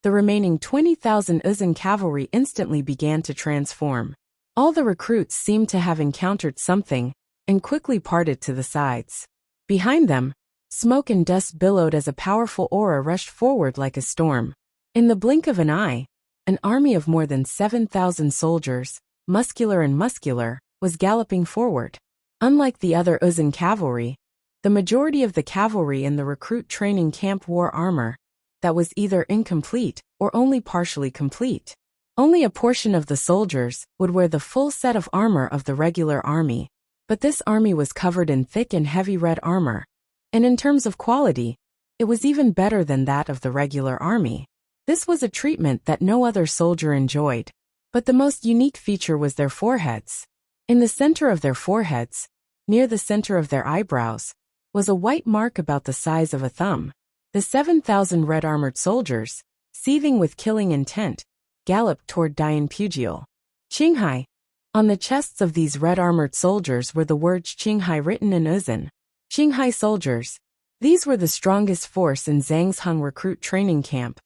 the remaining 20,000 Uzun cavalry instantly began to transform. All the recruits seemed to have encountered something, and quickly parted to the sides. Behind them, smoke and dust billowed as a powerful aura rushed forward like a storm. In the blink of an eye, an army of more than 7,000 soldiers, muscular and muscular, was galloping forward. Unlike the other Uzun cavalry, the majority of the cavalry in the recruit training camp wore armor that was either incomplete or only partially complete. Only a portion of the soldiers would wear the full set of armor of the regular army, but this army was covered in thick and heavy red armor, and in terms of quality, it was even better than that of the regular army. This was a treatment that no other soldier enjoyed, but the most unique feature was their foreheads. In the center of their foreheads, near the center of their eyebrows, was a white mark about the size of a thumb. The 7,000 red-armored soldiers, seething with killing intent, galloped toward Dian Pugil. Qinghai! On the chests of these red-armored soldiers were the words Qinghai written in Uzun. Qinghai soldiers. These were the strongest force in Zhangzheng recruit training camp.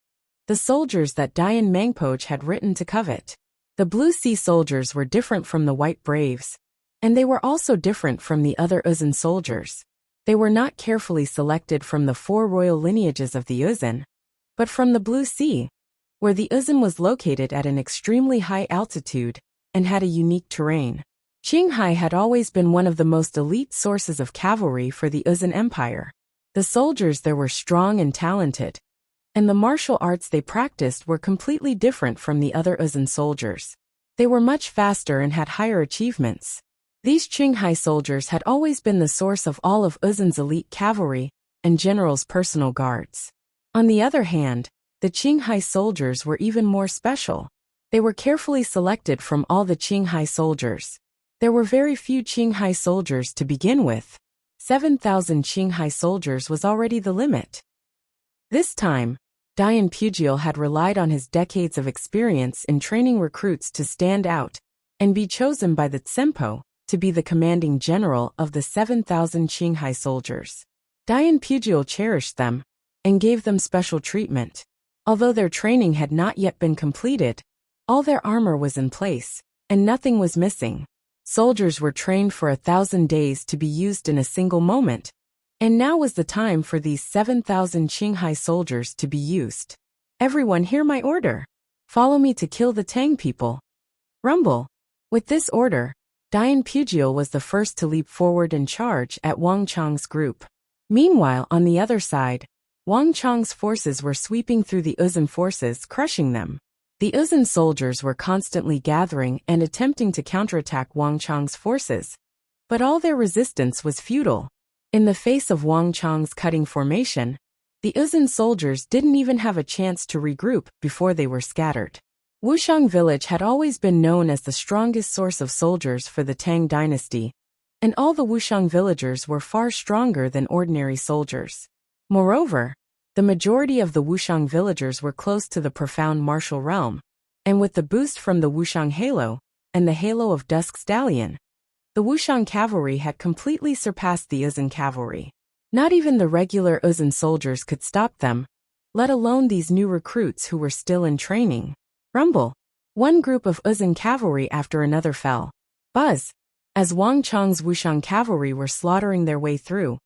The soldiers that Dian Mangpoj had written to covet. The Blue Sea soldiers were different from the White Braves. And they were also different from the other Uzun soldiers. They were not carefully selected from the 4 royal lineages of the Uzun, but from the Blue Sea, where the Uzun was located at an extremely high altitude and had a unique terrain. Qinghai had always been one of the most elite sources of cavalry for the Uzun Empire. The soldiers there were strong and talented, and the martial arts they practiced were completely different from the other Uzun soldiers. They were much faster and had higher achievements. These Qinghai soldiers had always been the source of all of Uzun's elite cavalry and generals' personal guards. On the other hand, the Qinghai soldiers were even more special. They were carefully selected from all the Qinghai soldiers. There were very few Qinghai soldiers to begin with. 7,000 Qinghai soldiers was already the limit. This time, Dian Pugil had relied on his decades of experience in training recruits to stand out and be chosen by the Tsempo to be the commanding general of the 7,000 Qinghai soldiers. Dian Pugil cherished them and gave them special treatment. Although their training had not yet been completed, all their armor was in place, and nothing was missing. Soldiers were trained for 1,000 days to be used in a single moment, and now was the time for these 7,000 Qinghai soldiers to be used. Everyone hear my order. Follow me to kill the Tang people. Rumble. With this order, Dian Pugil was the first to leap forward and charge at Wang Chong's group. Meanwhile, on the other side, Wang Chong's forces were sweeping through the Uzun forces, crushing them. The Uzun soldiers were constantly gathering and attempting to counterattack Wang Chong's forces, but all their resistance was futile. In the face of Wang Chong's cutting formation, the Uzun soldiers didn't even have a chance to regroup before they were scattered. Wuxiang village had always been known as the strongest source of soldiers for the Tang dynasty, and all the Wuxiang villagers were far stronger than ordinary soldiers. Moreover, the majority of the Wuxiang villagers were close to the profound martial realm, and with the boost from the Wuxiang halo and the halo of Dusk Stallion, the Wuxiang cavalry had completely surpassed the Uzun cavalry. Not even the regular Uzun soldiers could stop them, let alone these new recruits who were still in training. Rumble. One group of Uzun cavalry after another fell. Buzz. As Wang Chong's Wuxiang cavalry were slaughtering their way through,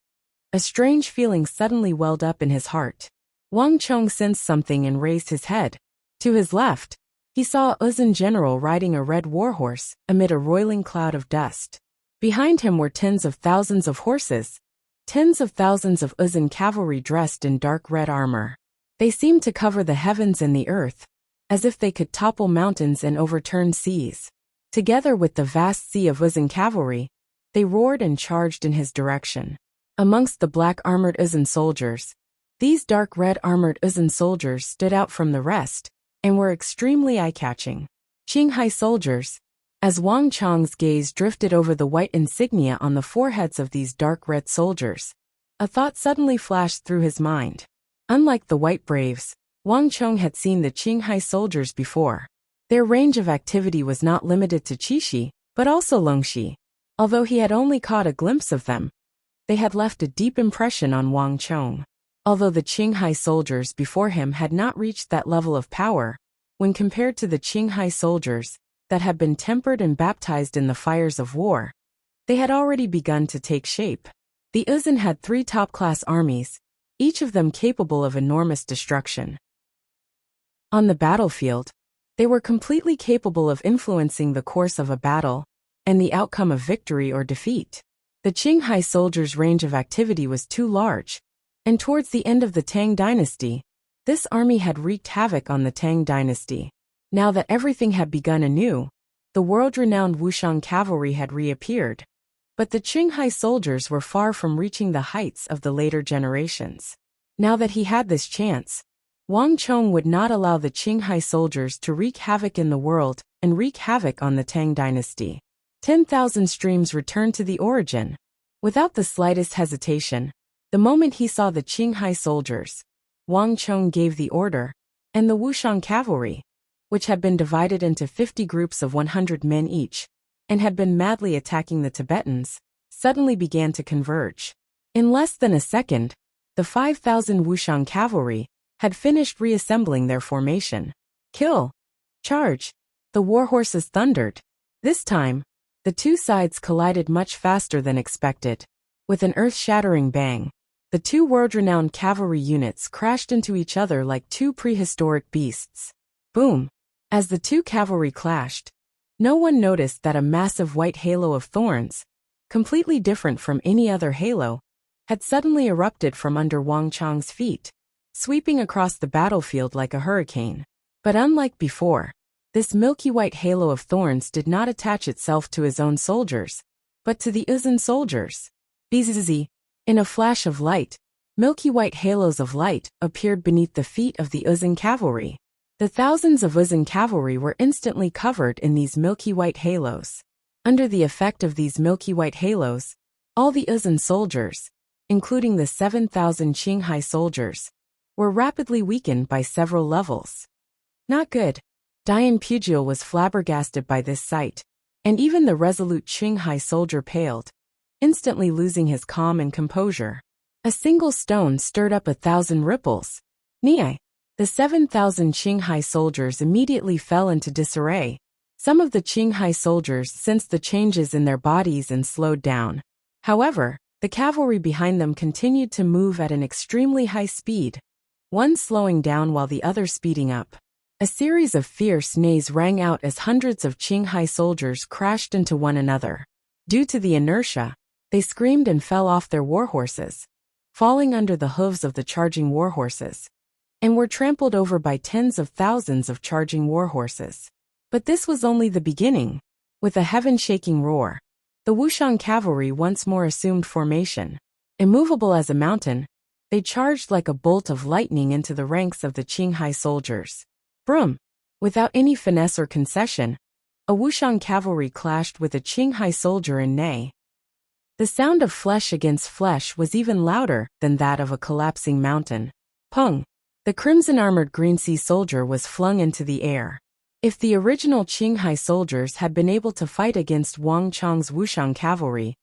a strange feeling suddenly welled up in his heart. Wang Chong sensed something and raised his head. To his left, he saw a Uzun general riding a red warhorse amid a roiling cloud of dust. Behind him were tens of thousands of horses, tens of thousands of Uzun cavalry dressed in dark red armor. They seemed to cover the heavens and the earth, as if they could topple mountains and overturn seas. Together with the vast sea of Uzun cavalry, they roared and charged in his direction. Amongst the black-armored Uzun soldiers, these dark red-armored Uzun soldiers stood out from the rest and were extremely eye-catching. Qinghai soldiers. As Wang Chong's gaze drifted over the white insignia on the foreheads of these dark red soldiers, a thought suddenly flashed through his mind. Unlike the White Braves, Wang Chong had seen the Qinghai soldiers before. Their range of activity was not limited to Qixi, but also Longxi. Although he had only caught a glimpse of them, they had left a deep impression on Wang Chong. Although the Qinghai soldiers before him had not reached that level of power, when compared to the Qinghai soldiers that had been tempered and baptized in the fires of war, they had already begun to take shape. The Uzun had 3 top-class armies, each of them capable of enormous destruction. On the battlefield, they were completely capable of influencing the course of a battle and the outcome of victory or defeat. The Qinghai soldiers' range of activity was too large, and towards the end of the Tang dynasty, this army had wreaked havoc on the Tang dynasty. Now that everything had begun anew, the world-renowned Wuxiang cavalry had reappeared, but the Qinghai soldiers were far from reaching the heights of the later generations. Now that he had this chance, Wang Chong would not allow the Qinghai soldiers to wreak havoc in the world and wreak havoc on the Tang dynasty. 10,000 streams returned to the origin. Without the slightest hesitation, the moment he saw the Qinghai soldiers, Wang Chong gave the order, and the Wuxiang cavalry, which had been divided into 50 groups of 100 men each, and had been madly attacking the Tibetans, suddenly began to converge. In less than a second, the 5,000 Wuxiang cavalry had finished reassembling their formation. Kill! Charge! The warhorses thundered. This time, the two sides collided much faster than expected. With an earth-shattering bang, the two world-renowned cavalry units crashed into each other like two prehistoric beasts. Boom! As the two cavalry clashed, no one noticed that a massive white halo of thorns, completely different from any other halo, had suddenly erupted from under Wang Chang's feet, sweeping across the battlefield like a hurricane. But unlike before, this milky white halo of thorns did not attach itself to his own soldiers, but to the Uzun soldiers. Bzzz. In a flash of light, milky white halos of light appeared beneath the feet of the Uzun cavalry. The thousands of Uzun cavalry were instantly covered in these milky white halos. Under the effect of these milky white halos, all the Uzun soldiers, including the 7,000 Qinghai soldiers, were rapidly weakened by several levels. Not good. Dian Pugil was flabbergasted by this sight, and even the resolute Qinghai soldier paled, instantly losing his calm and composure. A single stone stirred up 1,000 ripples. Niai! The 7,000 Qinghai soldiers immediately fell into disarray. Some of the Qinghai soldiers sensed the changes in their bodies and slowed down. However, the cavalry behind them continued to move at an extremely high speed, one slowing down while the other speeding up. A series of fierce neighs rang out as hundreds of Qinghai soldiers crashed into one another. Due to the inertia, they screamed and fell off their warhorses, falling under the hooves of the charging warhorses, and were trampled over by tens of thousands of charging warhorses. But this was only the beginning. With a heaven-shaking roar, the Wuxiang cavalry once more assumed formation. Immovable as a mountain, they charged like a bolt of lightning into the ranks of the Qinghai soldiers. Brum! Without any finesse or concession, a Wuxiang cavalry clashed with a Qinghai soldier in Ney. The sound of flesh against flesh was even louder than that of a collapsing mountain. Pung! The crimson-armored Green Sea soldier was flung into the air. If the original Qinghai soldiers had been able to fight against Wang Chang's Wuxiang cavalry,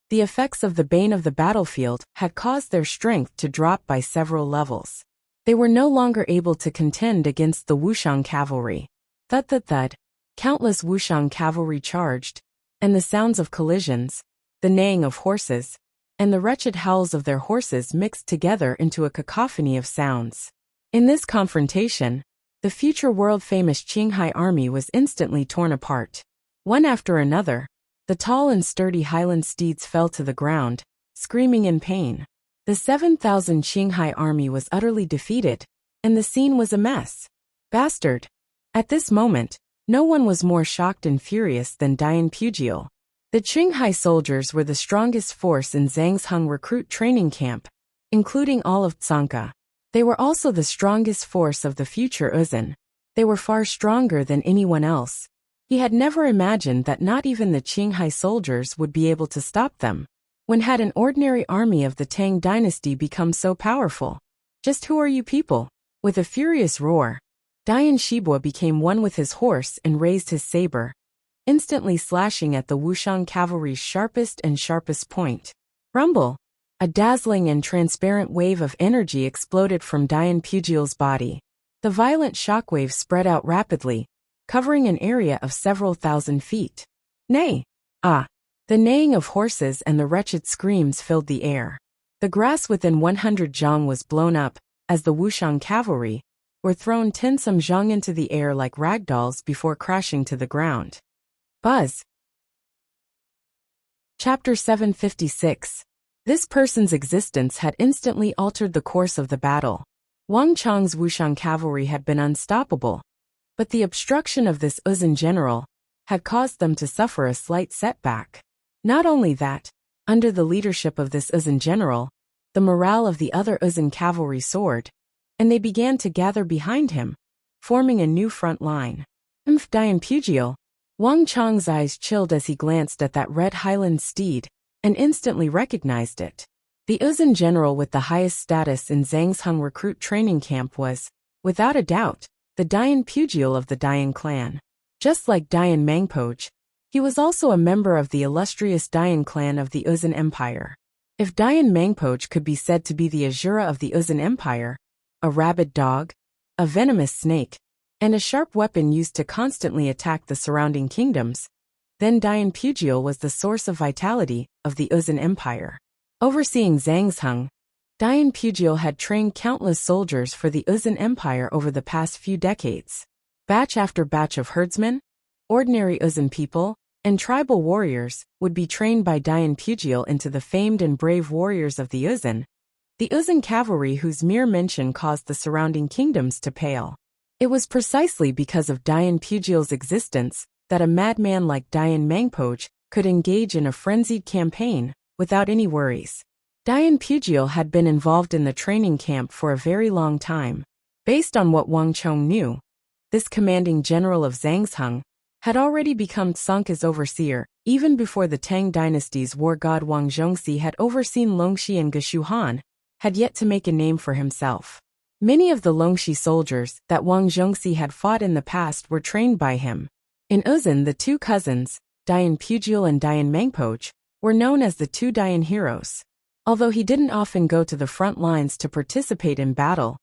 the effects of the bane of the battlefield had caused their strength to drop by several levels. They were no longer able to contend against the Wuxiang cavalry. Thud thud thud. Countless Wuxiang cavalry charged, and the sounds of collisions, the neighing of horses, and the wretched howls of their horses mixed together into a cacophony of sounds. In this confrontation, the future world-famous Qinghai army was instantly torn apart. One after another, the tall and sturdy Highland steeds fell to the ground, screaming in pain. The 7,000 Qinghai army was utterly defeated, and the scene was a mess. Bastard! At this moment, no one was more shocked and furious than Dian Pugil. The Qinghai soldiers were the strongest force in Zhang's recruit training camp, including all of Tsanka. They were also the strongest force of the future Uzun. They were far stronger than anyone else. He had never imagined that not even the Qinghai soldiers would be able to stop them. When had an ordinary army of the Tang dynasty become so powerful? Just who are you people? With a furious roar, Dian Shibua became one with his horse and raised his saber, instantly slashing at the Wuxiang cavalry's sharpest point. Rumble! A dazzling and transparent wave of energy exploded from Dian Pugil's body. The violent shockwave spread out rapidly, covering an area of several thousand feet. Nay! Ah! The neighing of horses and the wretched screams filled the air. The grass within 100 zhang was blown up, as the Wuxiang cavalry were thrown 10 some zhang into the air like ragdolls before crashing to the ground. Buzz! Chapter 756. This person's existence had instantly altered the course of the battle. Wang Chang's Wuxiang cavalry had been unstoppable, but the obstruction of this Uzun general had caused them to suffer a slight setback. Not only that, under the leadership of this Uzun general, the morale of the other Uzun cavalry soared, and they began to gather behind him, forming a new front line. Dian Pugil! Wang Chang's eyes chilled as he glanced at that red Highland steed, and instantly recognized it. The Uzun general with the highest status in Zhang's recruit training camp was, without a doubt, the Dian Pugil of the Dian clan. Just like Dian Mangpoj, He was also a member of the illustrious Dayan clan of the Uzun Empire. If Dayan Mangpoj could be said to be the Azura of the Uzun Empire, a rabid dog, a venomous snake, and a sharp weapon used to constantly attack the surrounding kingdoms, then Dayan Pujiel was the source of vitality of the Uzun Empire. Overseeing Zhangzhung, Dayan Pujiel had trained countless soldiers for the Uzun Empire over the past few decades. Batch after batch of herdsmen, ordinary Uzun people, and tribal warriors would be trained by Dayan Pujiel into the famed and brave warriors of the Uzun cavalry whose mere mention caused the surrounding kingdoms to pale. It was precisely because of Dayan Pujiel's existence that a madman like Dayan Mangpoj could engage in a frenzied campaign without any worries. Dayan Pujiel had been involved in the training camp for a very long time. Based on what Wang Chong knew, this commanding general of Zhangzhung had already become Songke's overseer, even before the Tang dynasty's war god Wang Zhongxi had overseen Longxi and Geshu Han, had yet to make a name for himself. Many of the Longxi soldiers that Wang Zhongxi had fought in the past were trained by him. In Uzun, the two cousins, Dayan Pujiel and Dayan Mangpoj, were known as the two Dayan heroes. Although he didn't often go to the front lines to participate in battle,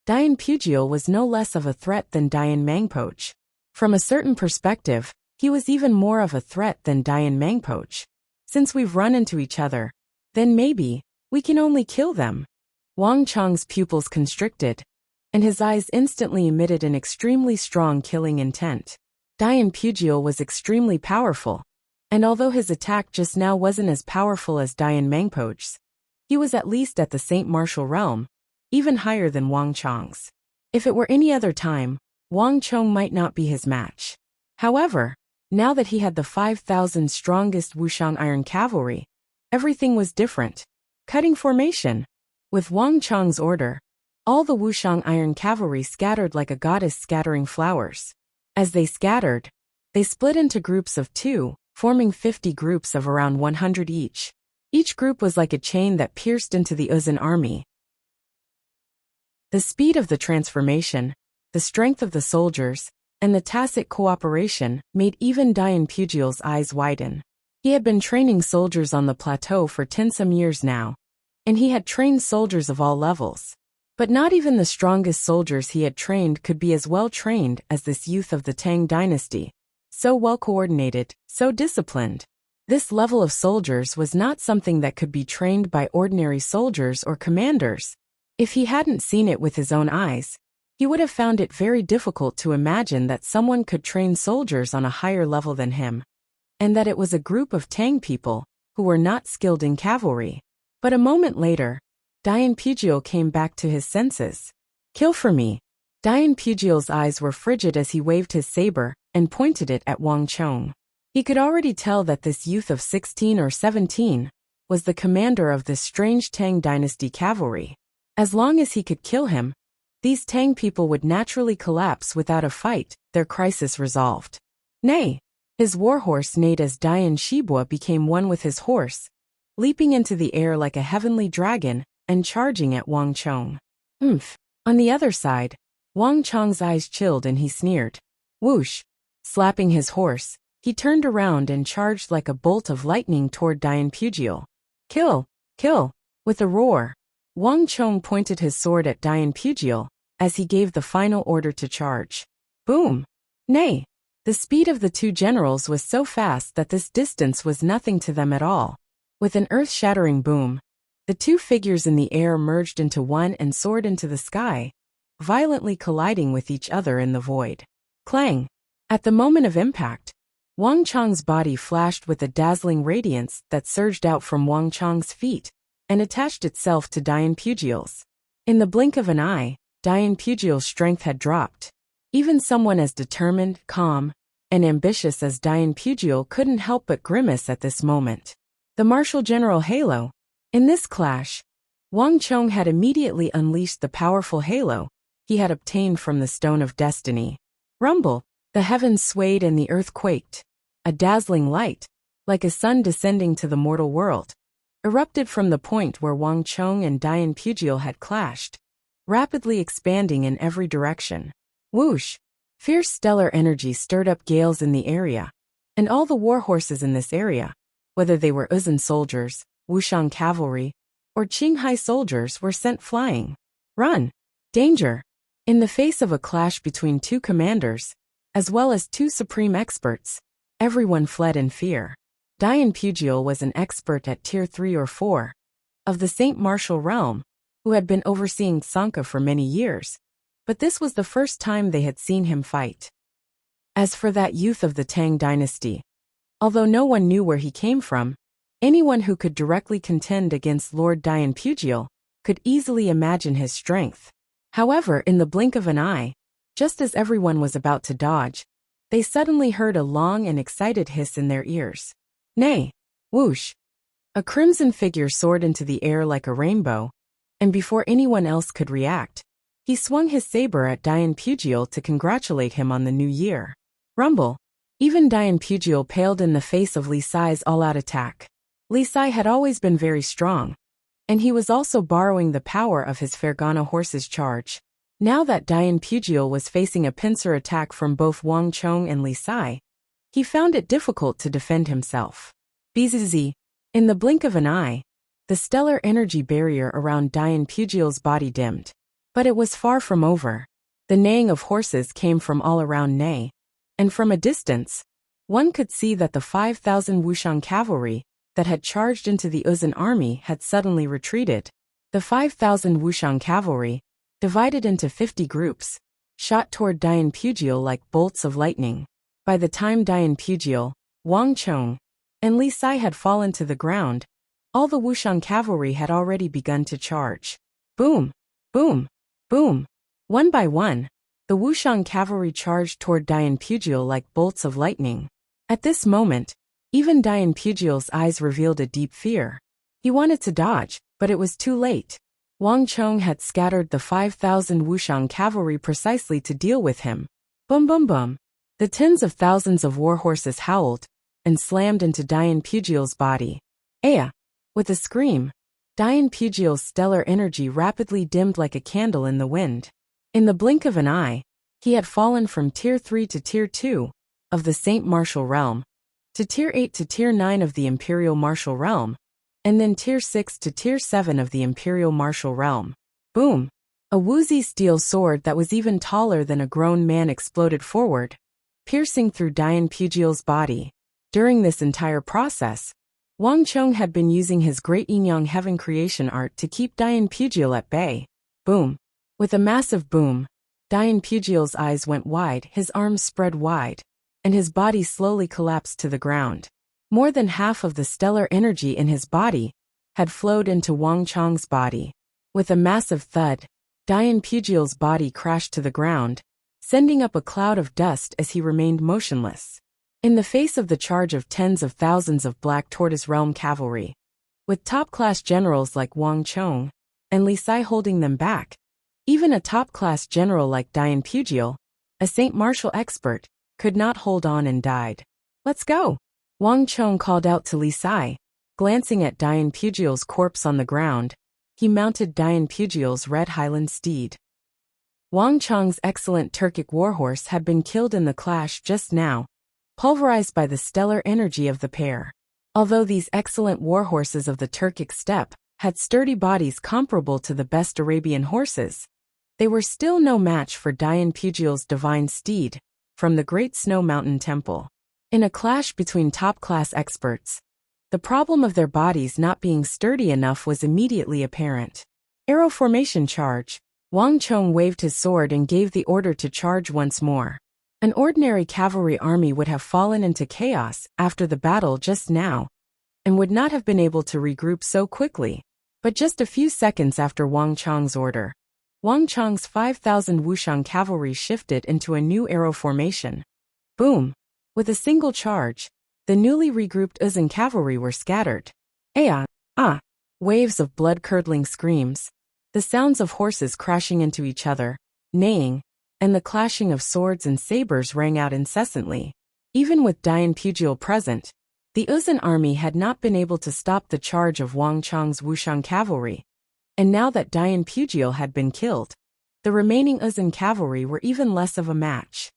Dayan Pujiel was no less of a threat than Dayan Mangpoj. From a certain perspective, he was even more of a threat than Dayan Mangpoj. Since we've run into each other, then maybe we can only kill them. Wang Chong's pupils constricted, and his eyes instantly emitted an extremely strong killing intent. Dayan Pujiel was extremely powerful, and although his attack just now wasn't as powerful as Dayan Mangpoj's, he was at least at the Saint Martial realm, even higher than Wang Chong's. If it were any other time, Wang Chong might not be his match. However, now that he had the 5,000 strongest Wuxiang iron cavalry, everything was different. Cutting formation. With Wang Chong's order, all the Wuxiang iron cavalry scattered like a goddess scattering flowers. As they scattered, they split into groups of 2, forming 50 groups of around 100 each. Each group was like a chain that pierced into the Uzun army. The speed of the transformation, the strength of the soldiers, and the tacit cooperation made even Dayan Pujiel's eyes widen. He had been training soldiers on the plateau for 10-some years now, and he had trained soldiers of all levels. But not even the strongest soldiers he had trained could be as well trained as this youth of the Tang dynasty. So well coordinated, so disciplined. This level of soldiers was not something that could be trained by ordinary soldiers or commanders. If he hadn't seen it with his own eyes, he would have found it very difficult to imagine that someone could train soldiers on a higher level than him, and that it was a group of Tang people who were not skilled in cavalry. But a moment later, Dayan Pujiel came back to his senses. "Kill for me." Dayan Pujiel's eyes were frigid as he waved his saber and pointed it at Wang Chong. He could already tell that this youth of 16 or 17 was the commander of this strange Tang dynasty cavalry. As long as he could kill him, these Tang people would naturally collapse without a fight, their crisis resolved. Nay! His warhorse neighed as Dayan Shibua became one with his horse, leaping into the air like a heavenly dragon and charging at Wang Chong. "Umph." On the other side, Wang Chong's eyes chilled and he sneered. Whoosh! Slapping his horse, he turned around and charged like a bolt of lightning toward Dayan Pujiel. "Kill! Kill!" With a roar, Wang Chong pointed his sword at Dayan Pujiel as he gave the final order to charge. Boom! Nay! The speed of the two generals was so fast that this distance was nothing to them at all. With an earth-shattering boom, the two figures in the air merged into one and soared into the sky, violently colliding with each other in the void. Clang! At the moment of impact, Wang Chong's body flashed with a dazzling radiance that surged out from Wang Chong's feet and attached itself to Dayan Pujiel's. In the blink of an eye, Dayan Pujiel's strength had dropped. Even someone as determined, calm, and ambitious as Dayan Pujiel couldn't help but grimace at this moment. The martial general halo. In this clash, Wang Chong had immediately unleashed the powerful halo he had obtained from the Stone of Destiny. Rumble! The heavens swayed and the earth quaked. A dazzling light, like a sun descending to the mortal world, erupted from the point where Wang Chong and Dayan Pujiel had clashed, rapidly expanding in every direction. Whoosh! Fierce stellar energy stirred up gales in the area, And all the war horses in this area, whether they were Uzun soldiers, Wuxian cavalry, or Qinghai soldiers, were sent flying. Run! Danger! In the face of a clash between two commanders, as well as two supreme experts, everyone fled in fear. Dian Pugil was an expert at Tier 3 or 4 of the Saint Martial realm, who had been overseeing Sanka for many years, but this was the first time they had seen him fight. As for that youth of the Tang dynasty, although no one knew where he came from, anyone who could directly contend against Lord Dian Pugil could easily imagine his strength. However, in the blink of an eye, just as everyone was about to dodge, they suddenly heard a long and excited hiss in their ears. Nay! Whoosh! A crimson figure soared into the air like a rainbow, and before anyone else could react, he swung his saber at Dian Pugil to congratulate him on the new year. Rumble! Even Dian Pugil paled in the face of Li Sai's all-out attack. Li Sai had always been very strong, and he was also borrowing the power of his Fergana horse's charge. Now that Dian Pugil was facing a pincer attack from both Wang Chong and Li Sai, he found it difficult to defend himself. Bzz. In the blink of an eye, the stellar energy barrier around Dian Pugil's body dimmed. But it was far from over. The neighing of horses came from all around Ney, and from a distance, one could see that the 5,000 Wuxian cavalry that had charged into the Uzun army had suddenly retreated. The 5,000 Wuxian cavalry, divided into 50 groups, shot toward Dian Pugil like bolts of lightning. By the time Dian Pugil, Wang Chong, and Li Sai had fallen to the ground, all the Wuxian cavalry had already begun to charge. Boom! Boom! Boom! One by one, the Wuxian cavalry charged toward Dian Pugil like bolts of lightning. At this moment, even Dian Pugil's eyes revealed a deep fear. He wanted to dodge, but it was too late. Wang Chong had scattered the 5,000 Wuxian cavalry precisely to deal with him. Boom boom boom! The tens of thousands of war horses howled and slammed into Dian Pugil's body. Aya! With a scream, Dian Pugil's stellar energy rapidly dimmed like a candle in the wind. In the blink of an eye, he had fallen from Tier 3 to Tier 2 of the Saint Martial realm, to Tier 8 to Tier 9 of the Imperial Martial realm, and then Tier 6 to Tier 7 of the Imperial Martial realm. Boom! A woozy steel sword that was even taller than a grown man exploded forward, piercing through Dian Pugil's body. During this entire process, Wang Chong had been using his great Yin-Yang Heaven creation art to keep Dian Pugil at bay. Boom! With a massive boom, Dian Pugil's eyes went wide, his arms spread wide, and his body slowly collapsed to the ground. More than half of the stellar energy in his body had flowed into Wang Chong's body. With a massive thud, Dian Pugil's body crashed to the ground, sending up a cloud of dust as he remained motionless. In the face of the charge of tens of thousands of Black Tortoise Realm cavalry, with top-class generals like Wang Chong and Li Sai holding them back, even a top-class general like Dian Pugil, a Saint Martial expert, could not hold on and died. Let's go! Wang Chong called out to Li Sai. Glancing at Dian Pugil's corpse on the ground, he mounted Dian Pugil's red Highland steed. Wang Chong's excellent Turkic warhorse had been killed in the clash just now, pulverized by the stellar energy of the pair. Although these excellent warhorses of the Turkic steppe had sturdy bodies comparable to the best Arabian horses, they were still no match for Dian Pugil's divine steed from the Great Snow Mountain Temple. In a clash between top-class experts, the problem of their bodies not being sturdy enough was immediately apparent. Arrow formation charge. Wang Chong waved his sword and gave the order to charge once more. An ordinary cavalry army would have fallen into chaos after the battle just now, and would not have been able to regroup so quickly. But just a few seconds after Wang Chong's order, Wang Chong's 5,000 Wuxian cavalry shifted into a new arrow formation. Boom! With a single charge, the newly regrouped Uzun cavalry were scattered. Aya! Ah! Waves of blood-curdling screams, the sounds of horses crashing into each other, neighing, and the clashing of swords and sabers rang out incessantly. Even with Dian Pugil present, the Uzun army had not been able to stop the charge of Wang Chong's Wuxian cavalry, and now that Dian Pugil had been killed, the remaining Uzun cavalry were even less of a match.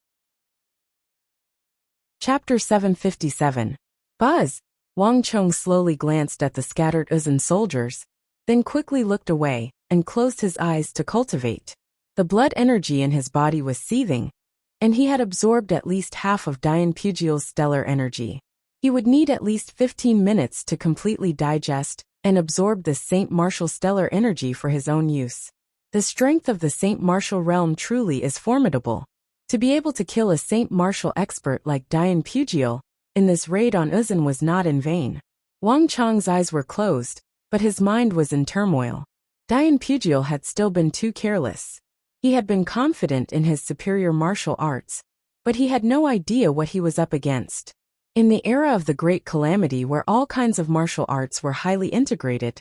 Chapter 757. Buzz! Wang Chong slowly glanced at the scattered Uzun soldiers, then quickly looked away and closed his eyes to cultivate. The blood energy in his body was seething, and he had absorbed at least half of Dian Pugiel's stellar energy. He would need at least 15 minutes to completely digest and absorb this Saint Martial stellar energy for his own use. The strength of the Saint Martial realm truly is formidable. To be able to kill a Saint Martial expert like Dian Pugiel in this raid on Uzun was not in vain. Wang Chong's eyes were closed, but his mind was in turmoil. Dian Pugiel had still been too careless. He had been confident in his superior martial arts, but he had no idea what he was up against. In the era of the Great Calamity where all kinds of martial arts were highly integrated,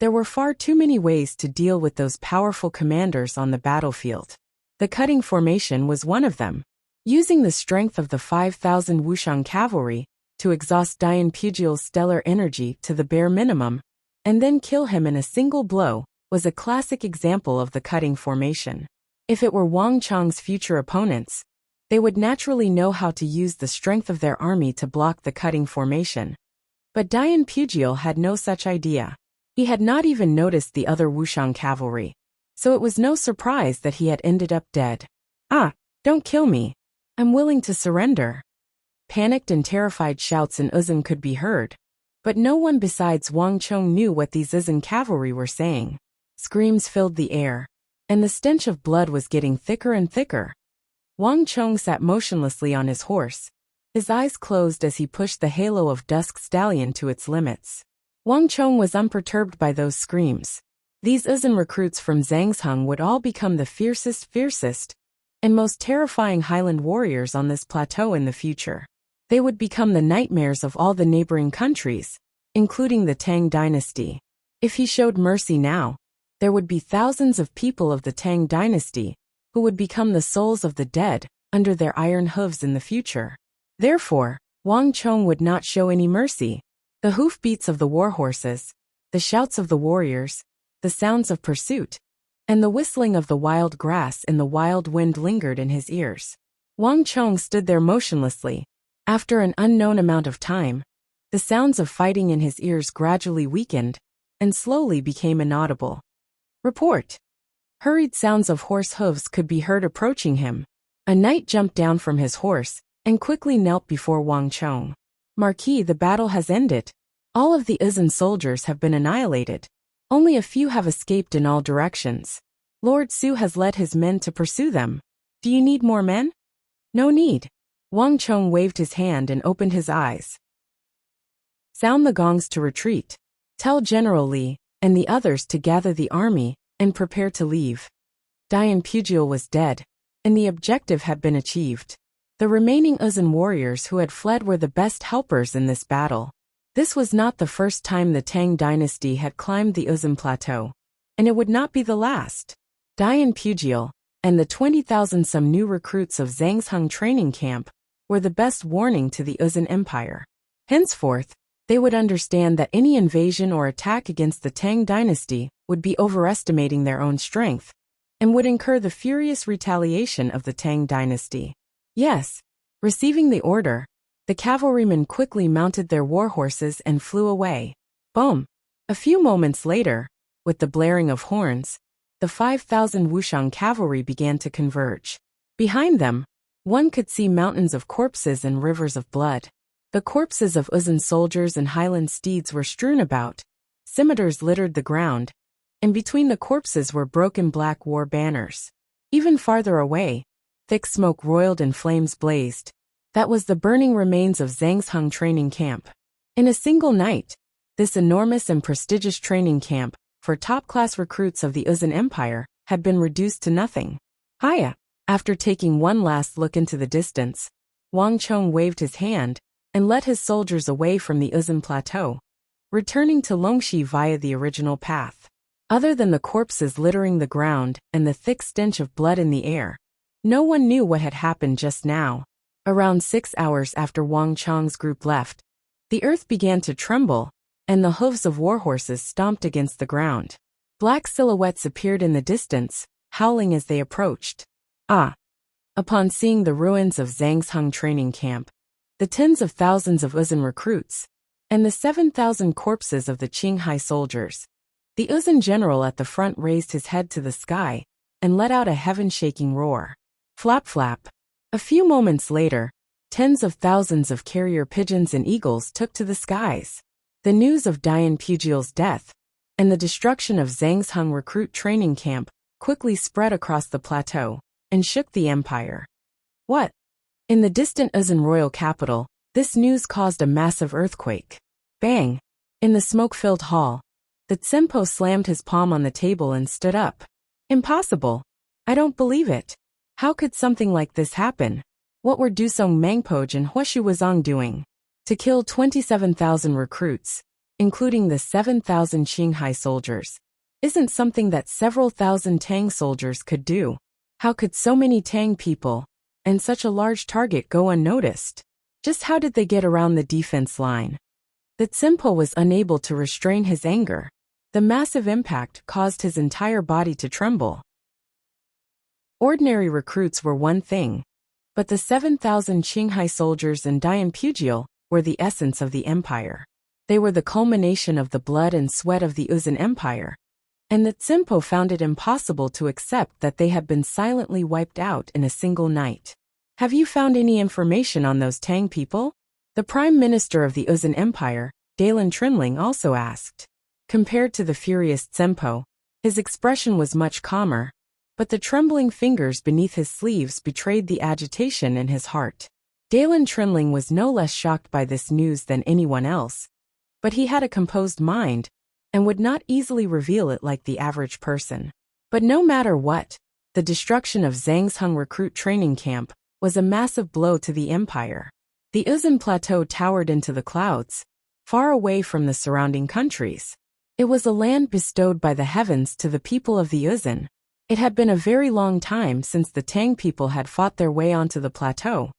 there were far too many ways to deal with those powerful commanders on the battlefield. The cutting formation was one of them. Using the strength of the 5,000 Wuxian cavalry to exhaust Dian Pugiel's stellar energy to the bare minimum, and then kill him in a single blow, was a classic example of the cutting formation. If it were Wang Chong's future opponents, they would naturally know how to use the strength of their army to block the cutting formation. But Dian Pugiel had no such idea. He had not even noticed the other Wuxian cavalry, so it was no surprise that he had ended up dead. "Ah, don't kill me. I'm willing to surrender." Panicked and terrified shouts in Uzun could be heard, but no one besides Wang Chong knew what these Uzun cavalry were saying. Screams filled the air, and the stench of blood was getting thicker and thicker. Wang Chong sat motionlessly on his horse, his eyes closed as he pushed the halo of Dusk Stallion to its limits. Wang Chong was unperturbed by those screams. These Uzun recruits from Zhangsheng would all become the fiercest, and most terrifying highland warriors on this plateau in the future. They would become the nightmares of all the neighboring countries, including the Tang dynasty. If he showed mercy now, there would be thousands of people of the Tang dynasty who would become the souls of the dead under their iron hooves in the future. Therefore, Wang Chong would not show any mercy. The hoofbeats of the war horses, the shouts of the warriors, the sounds of pursuit, and the whistling of the wild grass in the wild wind lingered in his ears. Wang Chong stood there motionlessly. After an unknown amount of time, the sounds of fighting in his ears gradually weakened and slowly became inaudible. Report! Hurried sounds of horse hooves could be heard approaching him. A knight jumped down from his horse and quickly knelt before Wang Chong. "Marquis, the battle has ended. All of the Uzun soldiers have been annihilated. Only a few have escaped in all directions. Lord Su has led his men to pursue them. Do you need more men?" "No need." Wang Chong waved his hand and opened his eyes. "Sound the gongs to retreat. Tell General Li and the others to gather the army and prepare to leave." Dian Pugiel was dead, and the objective had been achieved. The remaining Uzun warriors who had fled were the best helpers in this battle. This was not the first time the Tang dynasty had climbed the Uzun plateau, and it would not be the last. Dian Pugiel and the 20,000 some new recruits of Zhangsheng training camp were the best warning to the Uzun Empire. Henceforth, they would understand that any invasion or attack against the Tang dynasty would be overestimating their own strength, and would incur the furious retaliation of the Tang dynasty. Yes, receiving the order, the cavalrymen quickly mounted their war horses and flew away. Boom! A few moments later, with the blaring of horns, the 5,000 Wuxian cavalry began to converge. Behind them, one could see mountains of corpses and rivers of blood. The corpses of Uzun soldiers and highland steeds were strewn about, scimitars littered the ground, and between the corpses were broken black war banners. Even farther away, thick smoke roiled and flames blazed. That was the burning remains of Zhangsheng training camp. In a single night, this enormous and prestigious training camp for top-class recruits of the Uzun Empire had been reduced to nothing. Hiya! After taking one last look into the distance, Wang Chong waved his hand and led his soldiers away from the Uzun plateau, returning to Longxi via the original path. Other than the corpses littering the ground and the thick stench of blood in the air, no one knew what had happened just now. Around 6 hours after Wang Chong's group left, the earth began to tremble, and the hooves of warhorses stomped against the ground. Black silhouettes appeared in the distance, howling as they approached. Ah! Upon seeing the ruins of Zhangsheng training camp, the tens of thousands of Uzun recruits, and the 7,000 corpses of the Qinghai soldiers. The Uzun general at the front raised his head to the sky and let out a heaven-shaking roar. Flap flap. A few moments later, tens of thousands of carrier pigeons and eagles took to the skies. The news of Dian Pujiel's death and the destruction of Zhang's Hung recruit training camp quickly spread across the plateau and shook the empire. What? In the distant Uzun royal capital, this news caused a massive earthquake. Bang! In the smoke-filled hall, the Tsimpo slammed his palm on the table and stood up. Impossible! I don't believe it. How could something like this happen? What were Dusong Mangpoj and Huashu Wazong doing? To kill 27,000 recruits, including the 7,000 Qinghai soldiers, isn't something that several thousand Tang soldiers could do. How could so many Tang people and such a large target go unnoticed? Just how did they get around the defense line? The Tsimpo was unable to restrain his anger. The massive impact caused his entire body to tremble. Ordinary recruits were one thing, but the 7,000 Qinghai soldiers and Dian Pujiel were the essence of the empire. They were the culmination of the blood and sweat of the Uzun Empire, and the Tsimpo found it impossible to accept that they had been silently wiped out in a single night. Have you found any information on those Tang people? The Prime Minister of the Uzun Empire, Dalen Trinling, also asked. Compared to the furious Tsimpo, his expression was much calmer, but the trembling fingers beneath his sleeves betrayed the agitation in his heart. Dalen Trinling was no less shocked by this news than anyone else, but he had a composed mind and would not easily reveal it like the average person. But no matter what, the destruction of Zhang's Hung recruit training camp was a massive blow to the empire. The Uzun Plateau towered into the clouds, far away from the surrounding countries. It was a land bestowed by the heavens to the people of the Uzun. It had been a very long time since the Tang people had fought their way onto the plateau,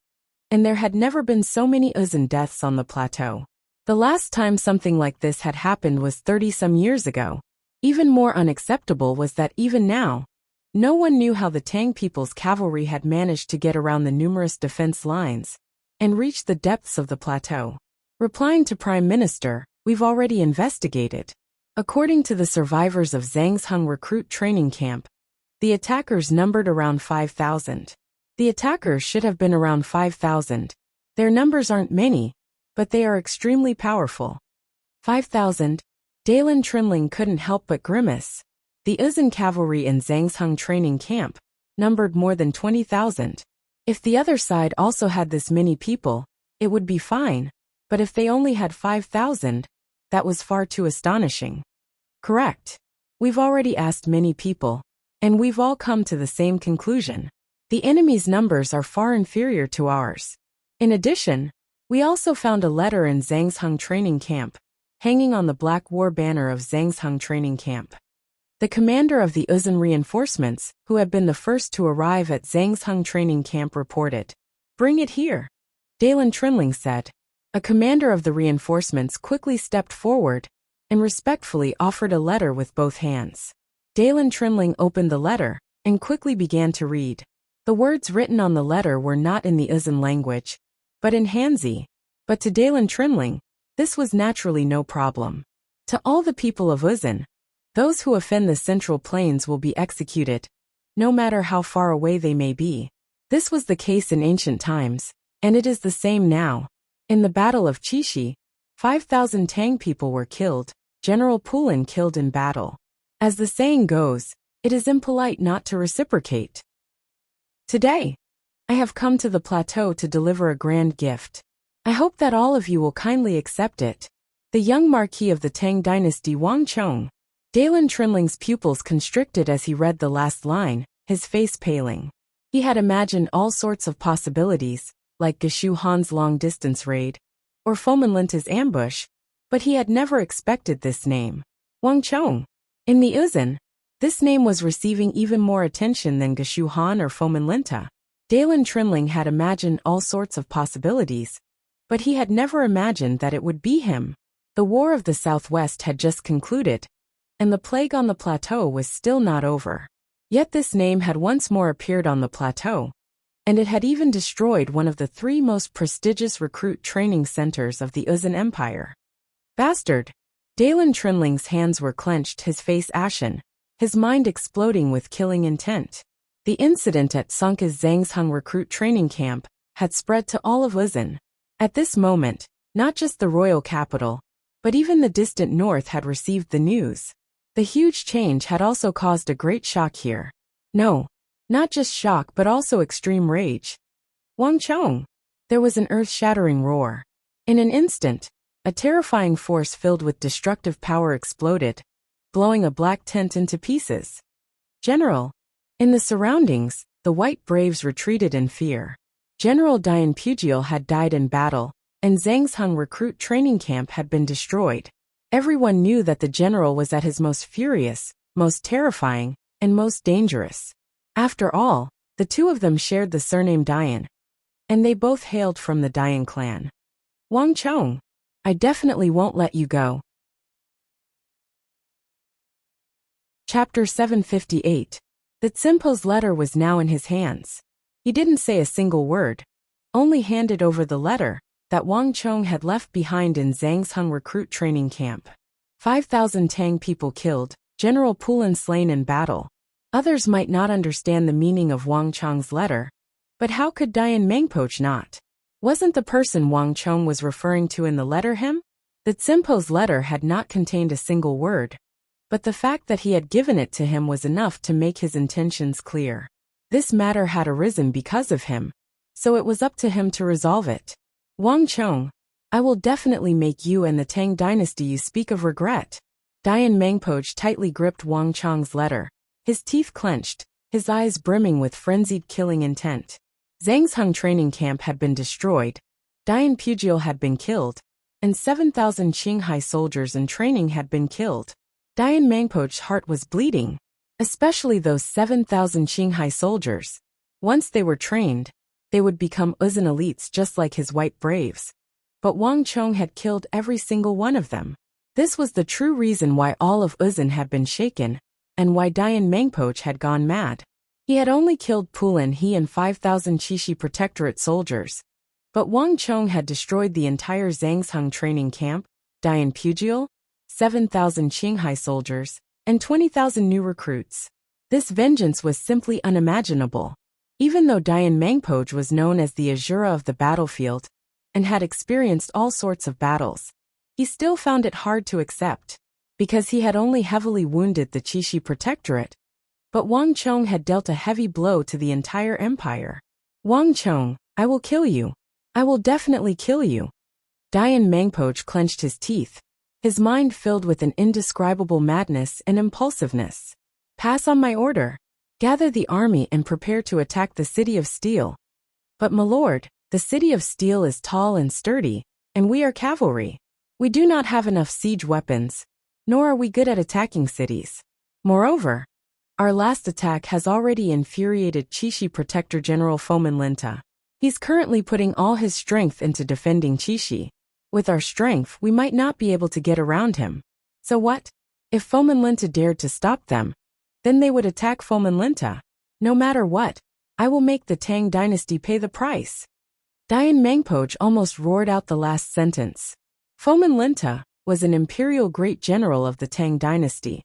and there had never been so many Uzun deaths on the plateau. The last time something like this had happened was 30-some years ago. Even more unacceptable was that even now, no one knew how the Tang people's cavalry had managed to get around the numerous defense lines and reach the depths of the plateau. Replying to Prime Minister, we've already investigated. According to the survivors of Zhang's Hung recruit training camp, the attackers numbered around 5,000. The attackers should have been around 5,000. Their numbers aren't many, but they are extremely powerful. 5,000? Dalen Trinling couldn't help but grimace. The Uzun cavalry in Zhang's Hung training camp numbered more than 20,000. If the other side also had this many people, it would be fine, but if they only had 5,000, that was far too astonishing. Correct. We've already asked many people, and we've all come to the same conclusion. The enemy's numbers are far inferior to ours. In addition, we also found a letter in Zhang's Hung training camp, hanging on the black war banner of Zhang's Hung training camp. The commander of the Uzun reinforcements, who had been the first to arrive at Zhang's Hung training camp, reported. Bring it here, Dalen Trinling said. A commander of the reinforcements quickly stepped forward and respectfully offered a letter with both hands. Dalen Trinling opened the letter and quickly began to read. The words written on the letter were not in the Uzun language, but in Hanzi. But to Dalen Trinling, this was naturally no problem. To all the people of Uzun, those who offend the Central Plains will be executed, no matter how far away they may be. This was the case in ancient times, and it is the same now. In the Battle of Chishi, 5,000 Tang people were killed, General Pulin killed in battle. As the saying goes, it is impolite not to reciprocate. Today, I have come to the plateau to deliver a grand gift. I hope that all of you will kindly accept it. The young Marquis of the Tang Dynasty, Wang Chong. Dalen Trinling's pupils constricted as he read the last line, his face paling. He had imagined all sorts of possibilities, like Geshu Han's long-distance raid, or Fomenlinta's ambush, but he had never expected this name. Wang Chong. In the Uzun, this name was receiving even more attention than Geshu Han or Fomenlinta. Dalen Trinling had imagined all sorts of possibilities, but he had never imagined that it would be him. The War of the Southwest had just concluded, and the plague on the plateau was still not over. Yet this name had once more appeared on the plateau, and it had even destroyed one of the 3 most prestigious recruit training centers of the Uzan Empire. Bastard! Dalen Trinling's hands were clenched, his face ashen, his mind exploding with killing intent. The incident at Songke's Zhangsheng recruit training camp had spread to all of Uzan. At this moment, not just the royal capital, but even the distant north had received the news. The huge change had also caused a great shock here. No, not just shock but also extreme rage. Wang Chong! There was an earth-shattering roar. In an instant, a terrifying force filled with destructive power exploded, blowing a black tent into pieces. General! In the surroundings, the white braves retreated in fear. General Dian Pugiel had died in battle, and Zhangsheng recruit training camp had been destroyed. Everyone knew that the general was at his most furious, most terrifying, and most dangerous. After all, the 2 of them shared the surname Dian, and they both hailed from the Dian clan. Wang Chong! I definitely won't let you go. Chapter 758. The Tsimpo's letter was now in his hands. He didn't say a single word, only handed over the letter that Wang Chong had left behind in Zhangsheng recruit training camp. 5,000 Tang people killed, General Pulin slain in battle. Others might not understand the meaning of Wang Chong's letter, but how could Dian Mengpoch not? Wasn't the person Wang Chong was referring to in the letter him? The Tsimpo's letter had not contained a single word, but the fact that he had given it to him was enough to make his intentions clear. This matter had arisen because of him, so it was up to him to resolve it. Wang Chong, I will definitely make you and the Tang dynasty you speak of regret. Dian Mengpoch tightly gripped Wang Chong's letter, his teeth clenched, his eyes brimming with frenzied killing intent. Zhangsheng training camp had been destroyed, Dian Pugiel had been killed, and 7,000 Qinghai soldiers in training had been killed. Dian Mengpoch's heart was bleeding, especially those 7,000 Qinghai soldiers. Once they were trained, they would become Uzan elites just like his white braves. But Wang Chong had killed every single one of them. This was the true reason why all of Uzan had been shaken, and why Dian Mengpoch had gone mad. He had only killed Pulin he and 5,000 Qixi Protectorate soldiers. But Wang Chong had destroyed the entire Zhangsheng training camp, Dian Pugiel, 7,000 Qinghai soldiers, and 20,000 new recruits. This vengeance was simply unimaginable. Even though Dian Mengpoch was known as the Azura of the battlefield, and had experienced all sorts of battles, he still found it hard to accept, because he had only heavily wounded the Qixi Protectorate. But Wang Chong had dealt a heavy blow to the entire empire. Wang Chong, I will kill you. I will definitely kill you. Dian Mengpoch clenched his teeth, his mind filled with an indescribable madness and impulsiveness. Pass on my order. Gather the army and prepare to attack the city of steel. But my lord, the city of steel is tall and sturdy, and we are cavalry. We do not have enough siege weapons, nor are we good at attacking cities. Moreover, our last attack has already infuriated Qixi Protector General Fomin Linta. He's currently putting all his strength into defending Qixi. With our strength, we might not be able to get around him. So what? If Fomin Linta dared to stop them, then they would attack Fomin Linta. No matter what, I will make the Tang dynasty pay the price. Dian Mengpoch almost roared out the last sentence. Fomin Linta was an imperial great general of the Tang dynasty,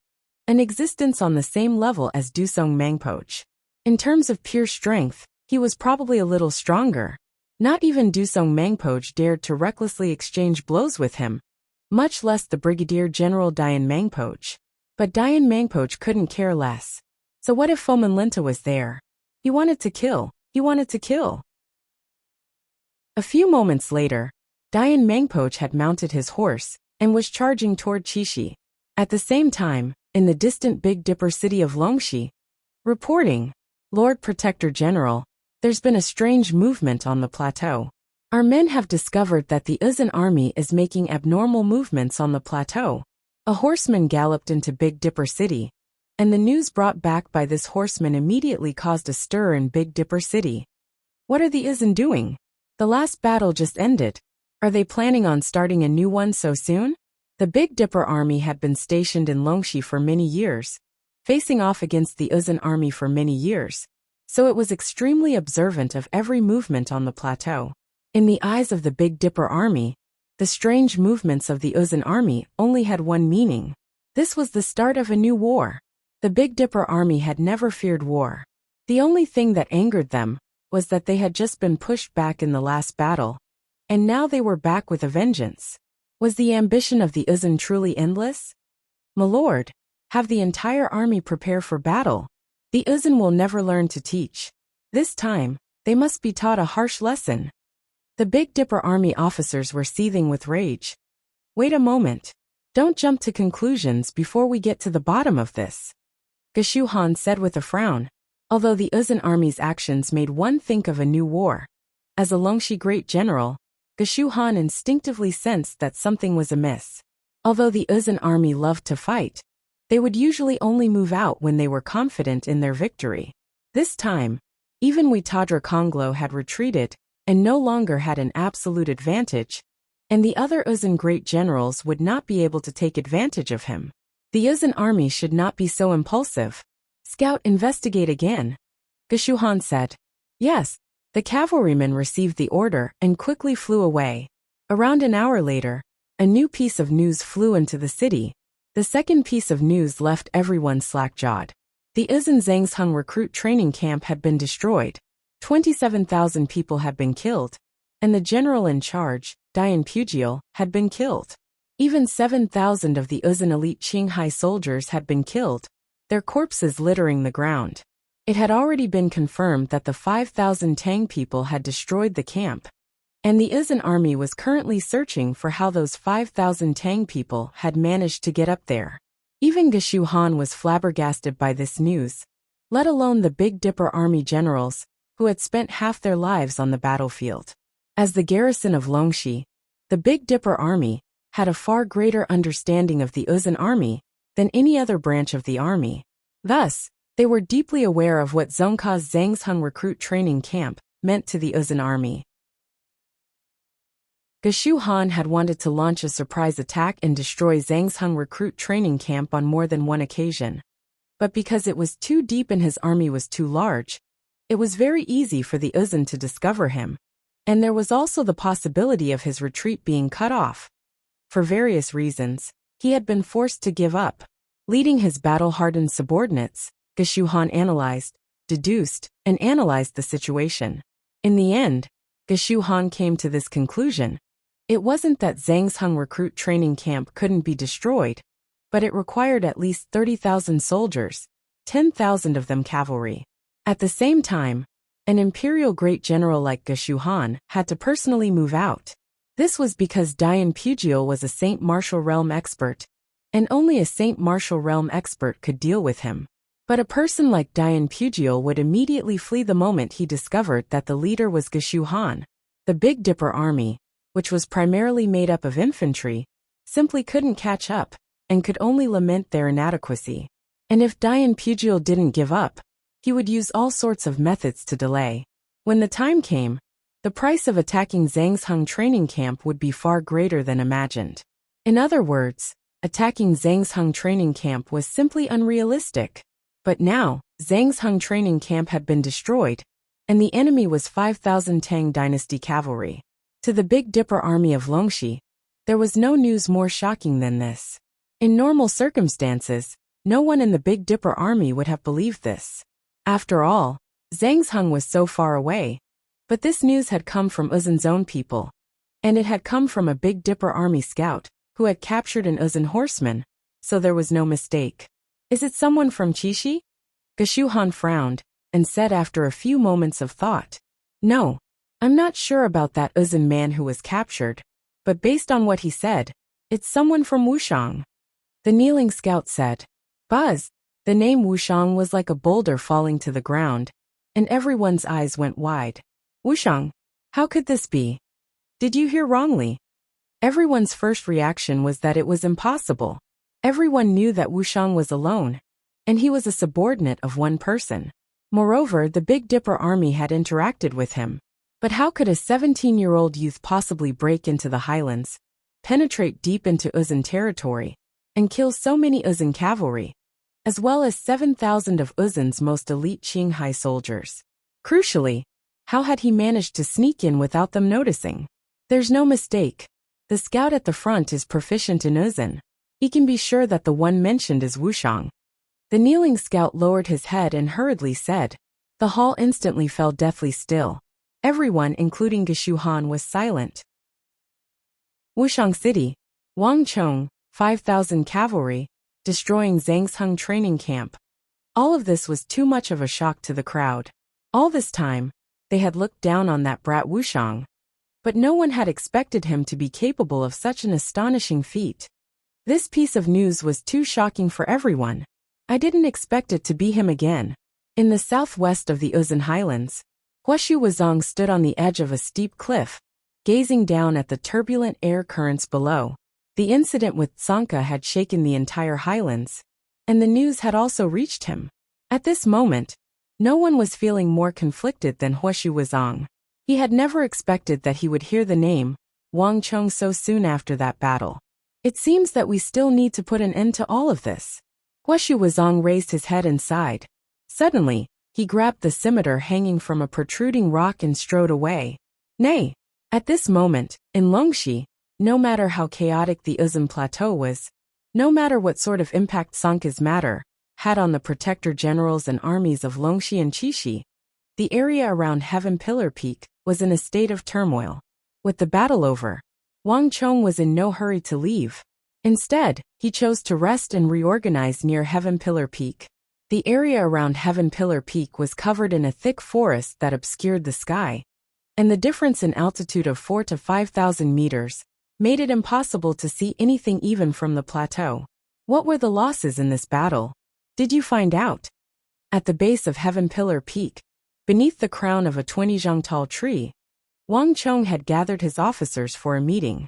an existence on the same level as Dusong Mengpoch. In terms of pure strength, he was probably a little stronger. Not even Dusong Mengpoch dared to recklessly exchange blows with him, much less the Brigadier General Dian Mengpoch. But Dian Mengpoch couldn't care less. So what if Fomin Linta was there? He wanted to kill. He wanted to kill. A few moments later, Dian Mengpoch had mounted his horse and was charging toward Qixi. At the same time, in the distant Big Dipper city of Longxi, reporting, Lord Protector General, there's been a strange movement on the plateau. Our men have discovered that the Uzan army is making abnormal movements on the plateau. A horseman galloped into Big Dipper city, and the news brought back by this horseman immediately caused a stir in Big Dipper city. What are the Uzan doing? The last battle just ended. Are they planning on starting a new one so soon? The Big Dipper army had been stationed in Longxi for many years, facing off against the Uzan army for many years, so it was extremely observant of every movement on the plateau. In the eyes of the Big Dipper army, the strange movements of the Uzun army only had one meaning. This was the start of a new war. The Big Dipper army had never feared war. The only thing that angered them was that they had just been pushed back in the last battle, and now they were back with a vengeance. Was the ambition of the Uzun truly endless? My lord, have the entire army prepare for battle. The Uzun will never learn to teach. This time, they must be taught a harsh lesson. The Big Dipper army officers were seething with rage. Wait a moment. Don't jump to conclusions before we get to the bottom of this, Geshu Han said with a frown. Although the Uzun army's actions made one think of a new war, as a Longxi great general, Geshu Han instinctively sensed that something was amiss. Although the Uzun army loved to fight, they would usually only move out when they were confident in their victory. This time, even Huitadra Konglo had retreated and no longer had an absolute advantage, and the other Uzun great generals would not be able to take advantage of him. The Uzun army should not be so impulsive. Scout, investigate again, Geshu Han said. Yes, the cavalrymen received the order and quickly flew away. Around an hour later, a new piece of news flew into the city. The second piece of news left everyone slack-jawed. The Uzun Zhangsheng recruit training camp had been destroyed. 27,000 people had been killed, and the general in charge, Dian Pugiel, had been killed. Even 7,000 of the Uzun elite Qinghai soldiers had been killed, their corpses littering the ground. It had already been confirmed that the 5,000 Tang people had destroyed the camp, and the Uzun army was currently searching for how those 5,000 Tang people had managed to get up there. Even Geshu Han was flabbergasted by this news, let alone the Big Dipper army generals, who had spent half their lives on the battlefield. As the garrison of Longxi, the Big Dipper army had a far greater understanding of the Uzun army than any other branch of the army. Thus, they were deeply aware of what Zhongka's Zhangsheng recruit training camp meant to the Uzun army. Geshu Han had wanted to launch a surprise attack and destroy Zhangsheng recruit training camp on more than one occasion. But because it was too deep and his army was too large, it was very easy for the Uzun to discover him, and there was also the possibility of his retreat being cut off. For various reasons, he had been forced to give up. Leading his battle-hardened subordinates, Geshu Han analyzed, deduced, and analyzed the situation. In the end, Geshu Han came to this conclusion. It wasn't that Zhangsheng recruit training camp couldn't be destroyed, but it required at least 30,000 soldiers, 10,000 of them cavalry. At the same time, an imperial great general like Geshu Han had to personally move out. This was because Dian Pugiel was a Saint Martial Realm expert, and only a Saint Martial Realm expert could deal with him. But a person like Dian Pugiel would immediately flee the moment he discovered that the leader was Geshu Han. The Big Dipper army, which was primarily made up of infantry, simply couldn't catch up, and could only lament their inadequacy. And if Dian Pugiel didn't give up, he would use all sorts of methods to delay. When the time came, the price of attacking Zhangsheng training camp would be far greater than imagined. In other words, attacking Zhangsheng training camp was simply unrealistic. But now, Zhangsheng training camp had been destroyed, and the enemy was 5,000 Tang dynasty cavalry. To the Big Dipper army of Longxi, there was no news more shocking than this. In normal circumstances, no one in the Big Dipper army would have believed this. After all, Zhangsheng was so far away. But this news had come from Uzun's own people, and it had come from a Big Dipper army scout, who had captured an Uzun horseman, so there was no mistake. Is it someone from Qixi? Geshu Han frowned, and said after a few moments of thought. No, I'm not sure about that Uzun man who was captured, but based on what he said, it's someone from Wuxiang. The kneeling scout said. Buzz! The name Wuxiang was like a boulder falling to the ground, and everyone's eyes went wide. Wuxiang, how could this be? Did you hear wrongly? Everyone's first reaction was that it was impossible. Everyone knew that Wuxiang was alone, and he was a subordinate of one person. Moreover, the Big Dipper army had interacted with him. But how could a 17-year-old youth possibly break into the highlands, penetrate deep into Uzun territory, and kill so many Uzun cavalry? as well as 7,000 of Uzun's most elite Qinghai soldiers. Crucially, how had he managed to sneak in without them noticing? There's no mistake. The scout at the front is proficient in Uzun. He can be sure that the one mentioned is Wuxiang. The kneeling scout lowered his head and hurriedly said. The hall instantly fell deathly still. Everyone, including Geshu Han, was silent. Wuxiang City. Wang Chong, 5,000 cavalry, destroying Zhangsheng training camp. All of this was too much of a shock to the crowd. All this time, they had looked down on that brat Wuxiang. But no one had expected him to be capable of such an astonishing feat. This piece of news was too shocking for everyone. I didn't expect it to be him again. In the southwest of the Uzun Highlands, Huashu Wuzong stood on the edge of a steep cliff, gazing down at the turbulent air currents below. The incident with Tsonka had shaken the entire highlands, and the news had also reached him. At this moment, no one was feeling more conflicted than Huashu Wuzong. He had never expected that he would hear the name, Wang Chong, so soon after that battle. It seems that we still need to put an end to all of this. Huashu Wuzong raised his head and sighed. Suddenly, he grabbed the scimitar hanging from a protruding rock and strode away. Nay! At this moment, in Longxi, no matter how chaotic the Uzun Plateau was, no matter what sort of impact Tsonka's matter had on the protector generals and armies of Longxi and Qixi, the area around Heaven Pillar Peak was in a state of turmoil. With the battle over, Wang Chong was in no hurry to leave. Instead, he chose to rest and reorganize near Heaven Pillar Peak. The area around Heaven Pillar Peak was covered in a thick forest that obscured the sky, and the difference in altitude of 4,000 to 5,000 meters made it impossible to see anything even from the plateau. What were the losses in this battle? Did you find out? At the base of Heaven Pillar Peak, beneath the crown of a 20-zhang tall tree, Wang Chong had gathered his officers for a meeting.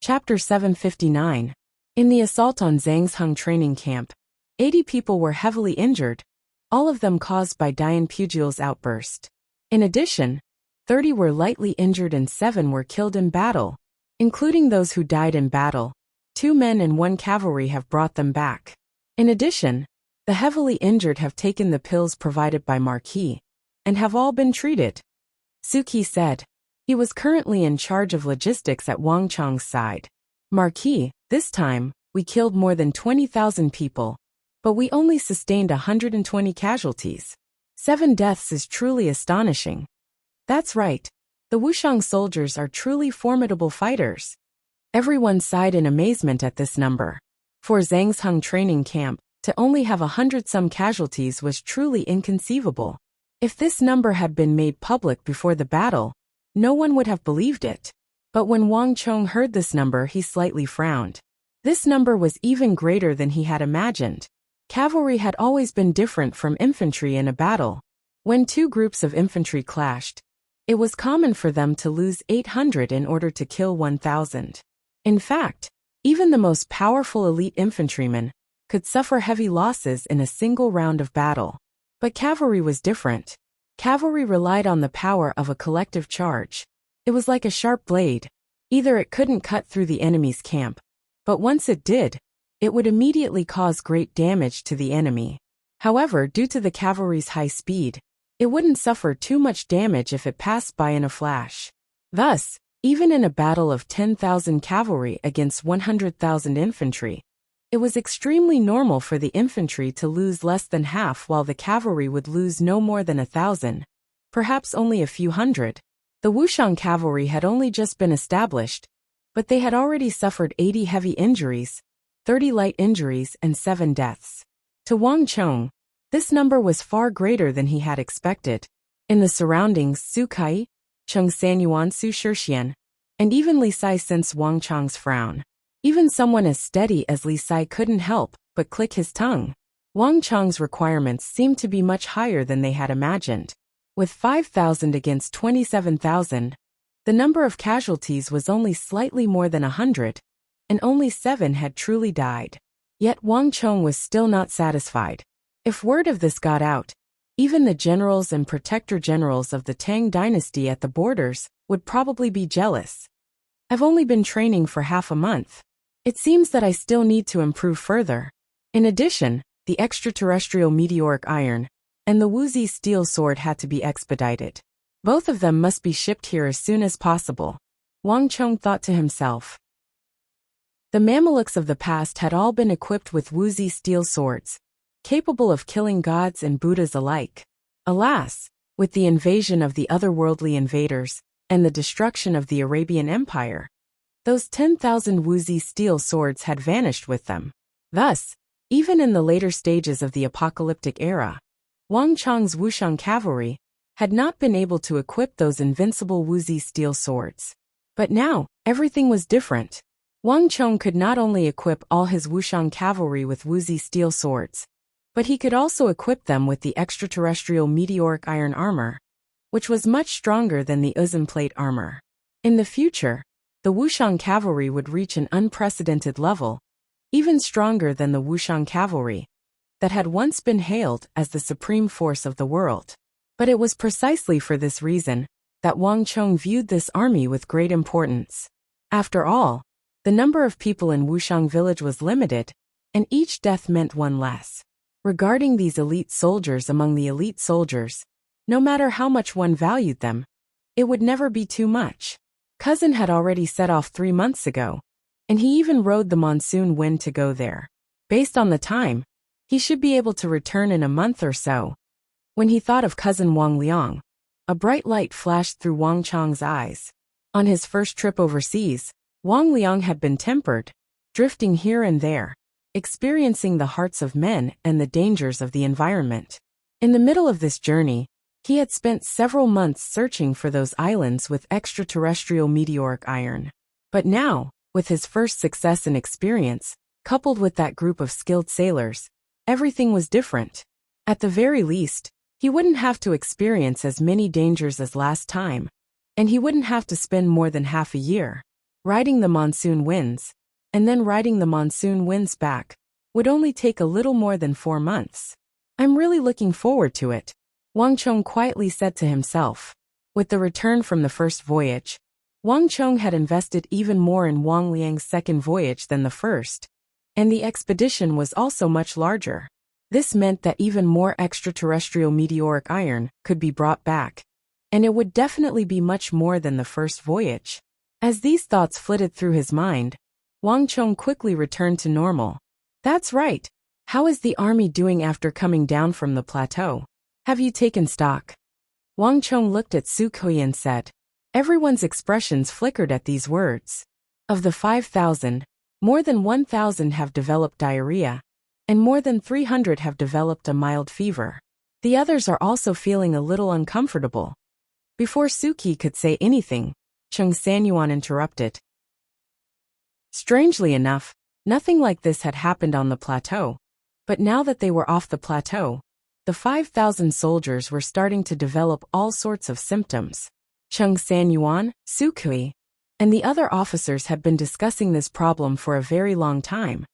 Chapter 759. In the assault on Zhangsheng training camp, 80 people were heavily injured, all of them caused by Dian Pugil's outburst. In addition, 30 were lightly injured and 7 were killed in battle. Including those who died in battle, 2 men and 1 cavalry have brought them back. In addition, the heavily injured have taken the pills provided by Marquis, and have all been treated. Suki said. He was currently in charge of logistics at Wang Chong's side. Marquis, this time, we killed more than 20,000 people, but we only sustained 120 casualties. 7 deaths is truly astonishing. That's right. The Wuxiang soldiers are truly formidable fighters. Everyone sighed in amazement at this number. For Zhangsheng training camp, to only have 100-some casualties was truly inconceivable. If this number had been made public before the battle, no one would have believed it. But when Wang Chong heard this number, he slightly frowned. This number was even greater than he had imagined. Cavalry had always been different from infantry in a battle. When 2 groups of infantry clashed, it was common for them to lose 800 in order to kill 1,000. In fact, even the most powerful elite infantrymen could suffer heavy losses in a single round of battle. But cavalry was different. Cavalry relied on the power of a collective charge. It was like a sharp blade. Either it couldn't cut through the enemy's camp, but once it did, it would immediately cause great damage to the enemy. However, due to the cavalry's high speed, it wouldn't suffer too much damage if it passed by in a flash. Thus, even in a battle of 10,000 cavalry against 100,000 infantry, it was extremely normal for the infantry to lose less than half while the cavalry would lose no more than 1,000, perhaps only a few hundred. The Wuxiang cavalry had only just been established, but they had already suffered 80 heavy injuries, 30 light injuries and 7 deaths. To Wang Chong, this number was far greater than he had expected. In the surroundings, Su Kai, Cheng Sanyuan Su Shixian, and even Li Sai sensed Wang Chong's frown. Even someone as steady as Li Sai couldn't help but click his tongue. Wang Chong's requirements seemed to be much higher than they had imagined. With 5,000 against 27,000, the number of casualties was only slightly more than 100, and only 7 had truly died. Yet Wang Chong was still not satisfied. If word of this got out, even the generals and protector generals of the Tang dynasty at the borders would probably be jealous. I've only been training for half a month. It seems that I still need to improve further. In addition, the extraterrestrial meteoric iron and the Wuxia steel sword had to be expedited. Both of them must be shipped here as soon as possible, Wang Chong thought to himself. The Mamelukes of the past had all been equipped with Wuxia steel swords, capable of killing gods and Buddhas alike. Alas, with the invasion of the otherworldly invaders and the destruction of the Arabian Empire, those 10,000 Wuxia steel swords had vanished with them. Thus, even in the later stages of the apocalyptic era, Wang Chong's Wuxian cavalry had not been able to equip those invincible Wuxia steel swords. But now, everything was different. Wang Chong could not only equip all his Wuxian cavalry with Wuxia steel swords, but he could also equip them with the extraterrestrial meteoric iron armor, which was much stronger than the Uzun plate armor. In the future, the Wuxian cavalry would reach an unprecedented level, even stronger than the Wuxian cavalry that had once been hailed as the supreme force of the world. But it was precisely for this reason that Wang Chong viewed this army with great importance. After all, the number of people in Wuxian village was limited, and each death meant one less. Regarding these elite soldiers among the elite soldiers, no matter how much one valued them, it would never be too much. Cousin had already set off 3 months ago, and he even rode the monsoon wind to go there. Based on the time, he should be able to return in a month or so. When he thought of cousin Wang Liang, a bright light flashed through Wang Chong's eyes. On his first trip overseas, Wang Liang had been tempered, drifting here and there, experiencing the hearts of men and the dangers of the environment. In the middle of this journey, he had spent several months searching for those islands with extraterrestrial meteoric iron. But now, with his first success and experience, coupled with that group of skilled sailors, everything was different. At the very least, he wouldn't have to experience as many dangers as last time, and he wouldn't have to spend more than half a year riding the monsoon winds, and then riding the monsoon winds back would only take a little more than 4 months. I'm really looking forward to it, Wang Chong quietly said to himself. With the return from the first voyage, Wang Chong had invested even more in Wang Liang's second voyage than the first, and the expedition was also much larger. This meant that even more extraterrestrial meteoric iron could be brought back, and it would definitely be much more than the first voyage. As these thoughts flitted through his mind, Wang Chong quickly returned to normal. That's right. How is the army doing after coming down from the plateau? Have you taken stock? Wang Chong looked at Su Kui and said. Everyone's expressions flickered at these words. Of the 5,000, more than 1,000 have developed diarrhea, and more than 300 have developed a mild fever. The others are also feeling a little uncomfortable. Before Suki could say anything, Chung Sanyuan interrupted. Strangely enough, nothing like this had happened on the plateau, but now that they were off the plateau, the 5,000 soldiers were starting to develop all sorts of symptoms. Chung Sanyuan, Su Kui, and the other officers had been discussing this problem for a very long time,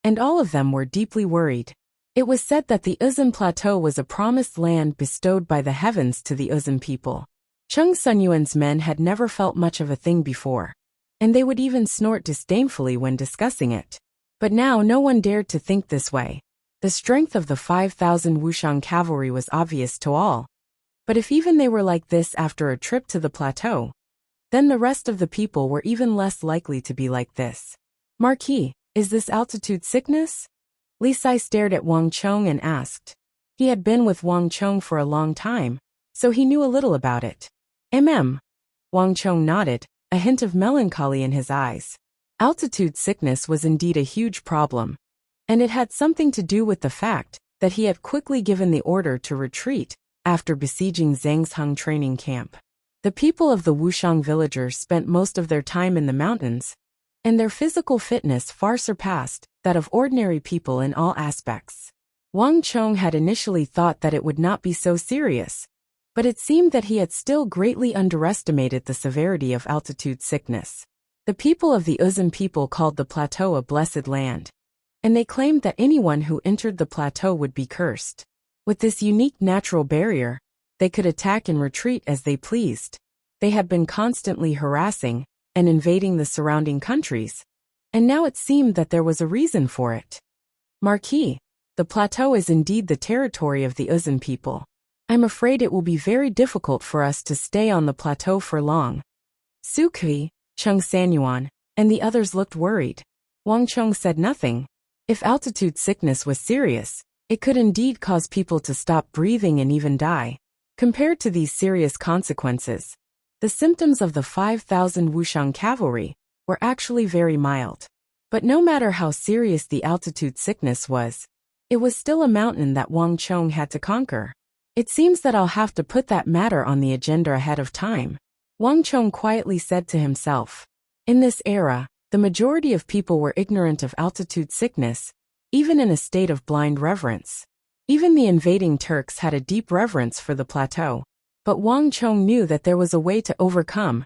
and all of them were deeply worried. It was said that the Uzun Plateau was a promised land bestowed by the heavens to the Uzun people. Chung Sunyuan's men had never felt much of a thing before, and they would even snort disdainfully when discussing it. But now no one dared to think this way. The strength of the 5,000 Wuxian cavalry was obvious to all. But if even they were like this after a trip to the plateau, then the rest of the people were even less likely to be like this. Marquis, is this altitude sickness? Li Sai stared at Wang Chong and asked. He had been with Wang Chong for a long time, so he knew a little about it. Wang Chong nodded, a hint of melancholy in his eyes. Altitude sickness was indeed a huge problem, and it had something to do with the fact that he had quickly given the order to retreat after besieging Zhang's Hung training camp. The people of the Wuxian villagers spent most of their time in the mountains, and their physical fitness far surpassed that of ordinary people in all aspects. Wang Chong had initially thought that it would not be so serious, but it seemed that he had still greatly underestimated the severity of altitude sickness. The people of the Uzun people called the plateau a blessed land, and they claimed that anyone who entered the plateau would be cursed. With this unique natural barrier, they could attack and retreat as they pleased. They had been constantly harassing and invading the surrounding countries, and now it seemed that there was a reason for it. Marquis, the plateau is indeed the territory of the Uzun people. I'm afraid it will be very difficult for us to stay on the plateau for long. Su Kui, Chung Sanyuan, and the others looked worried. Wang Chong said nothing. If altitude sickness was serious, it could indeed cause people to stop breathing and even die. Compared to these serious consequences, the symptoms of the 5,000 Wuxian cavalry were actually very mild. But no matter how serious the altitude sickness was, it was still a mountain that Wang Chong had to conquer. It seems that I'll have to put that matter on the agenda ahead of time, Wang Chong quietly said to himself. In this era, the majority of people were ignorant of altitude sickness, even in a state of blind reverence. Even the invading Turks had a deep reverence for the plateau. But Wang Chong knew that there was a way to overcome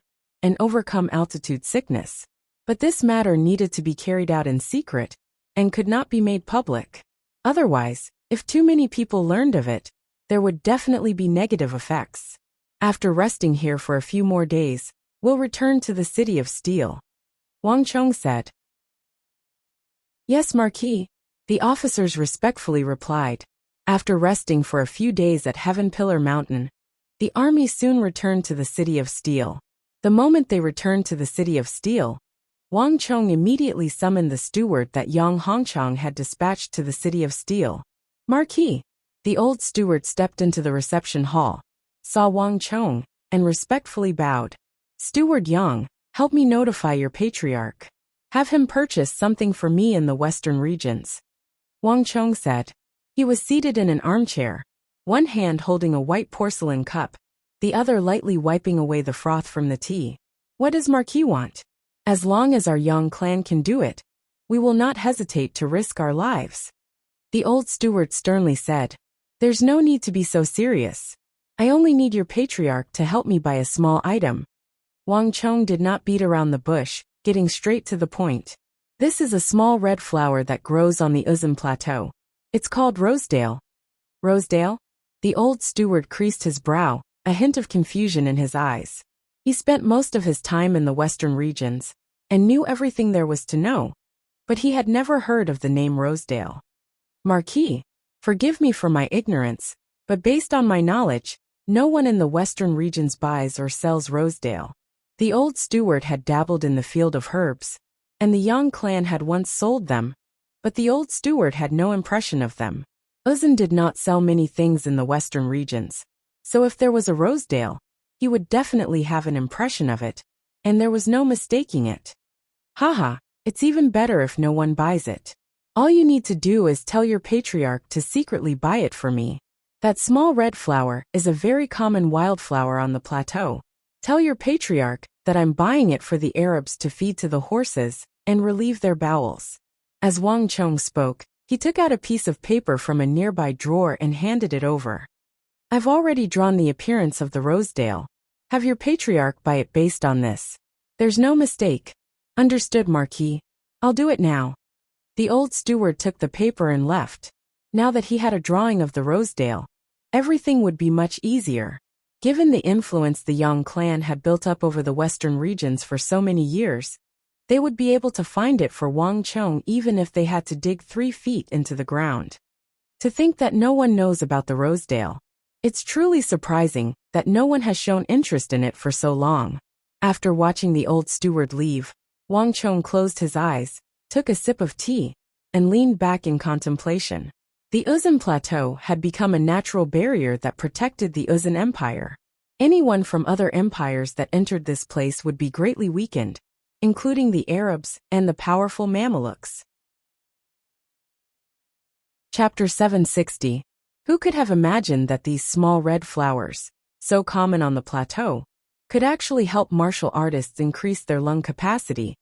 altitude sickness. But this matter needed to be carried out in secret, and could not be made public. Otherwise, if too many people learned of it, there would definitely be negative effects. After resting here for a few more days, we'll return to the City of Steel, Wang Chong said. Yes, Marquis, the officers respectfully replied. After resting for a few days at Heaven Pillar Mountain, the army soon returned to the City of Steel. The moment they returned to the City of Steel, Wang Chong immediately summoned the steward that Yang Hongchang had dispatched to the City of Steel. Marquis, the old steward stepped into the reception hall, saw Wang Chong, and respectfully bowed. Steward Yang, help me notify your patriarch. Have him purchase something for me in the western regions, Wang Chong said. He was seated in an armchair, one hand holding a white porcelain cup, the other lightly wiping away the froth from the tea. What does Marquis want? As long as our Yang clan can do it, we will not hesitate to risk our lives, the old steward sternly said. There's no need to be so serious. I only need your patriarch to help me buy a small item. Wang Chong did not beat around the bush, getting straight to the point. This is a small red flower that grows on the Uzun Plateau. It's called Rosedale. Rosedale? The old steward creased his brow, a hint of confusion in his eyes. He spent most of his time in the western regions, and knew everything there was to know, but he had never heard of the name Rosedale. Marquis, forgive me for my ignorance, but based on my knowledge, no one in the western regions buys or sells Rosedale. The old steward had dabbled in the field of herbs, and the Yang clan had once sold them, but the old steward had no impression of them. Uzun did not sell many things in the western regions, so if there was a Rosedale, he would definitely have an impression of it, and there was no mistaking it. Haha, it's even better if no one buys it. All you need to do is tell your patriarch to secretly buy it for me. That small red flower is a very common wildflower on the plateau. Tell your patriarch that I'm buying it for the Arabs to feed to the horses and relieve their bowels. As Wang Chong spoke, he took out a piece of paper from a nearby drawer and handed it over. I've already drawn the appearance of the Rosedale. Have your patriarch buy it based on this. There's no mistake. Understood, Marquis. I'll do it now. The old steward took the paper and left. Now that he had a drawing of the Rosedale, everything would be much easier. Given the influence the Yang clan had built up over the western regions for so many years, they would be able to find it for Wang Chong even if they had to dig 3 feet into the ground. To think that no one knows about the Rosedale. It's truly surprising that no one has shown interest in it for so long. After watching the old steward leave, Wang Chong closed his eyes, took a sip of tea, and leaned back in contemplation. The Uzun Plateau had become a natural barrier that protected the Uzun Empire. Anyone from other empires that entered this place would be greatly weakened, including the Arabs and the powerful Mamelukes. Chapter 760. Who could have imagined that these small red flowers, so common on the plateau, could actually help martial artists increase their lung capacity,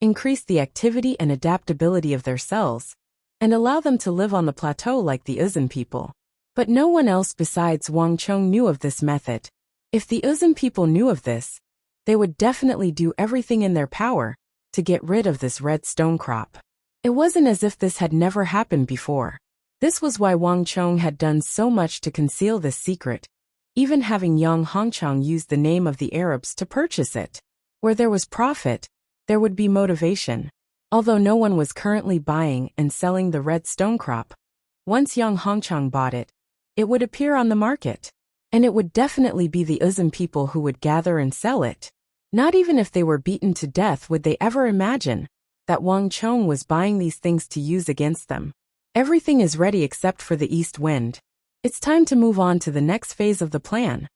increase the activity and adaptability of their cells, and allow them to live on the plateau like the Uzun people? But no one else besides Wang Chong knew of this method. If the Uzun people knew of this, they would definitely do everything in their power to get rid of this red stone crop. It wasn't as if this had never happened before. This was why Wang Chong had done so much to conceal this secret, even having Yang Hongchang use the name of the Arabs to purchase it. Where there was profit, there would be motivation. Although no one was currently buying and selling the red stone crop, once Yang Hongchang bought it, it would appear on the market. And it would definitely be the Uzun people who would gather and sell it. Not even if they were beaten to death would they ever imagine that Wang Chong was buying these things to use against them. Everything is ready except for the east wind. It's time to move on to the next phase of the plan.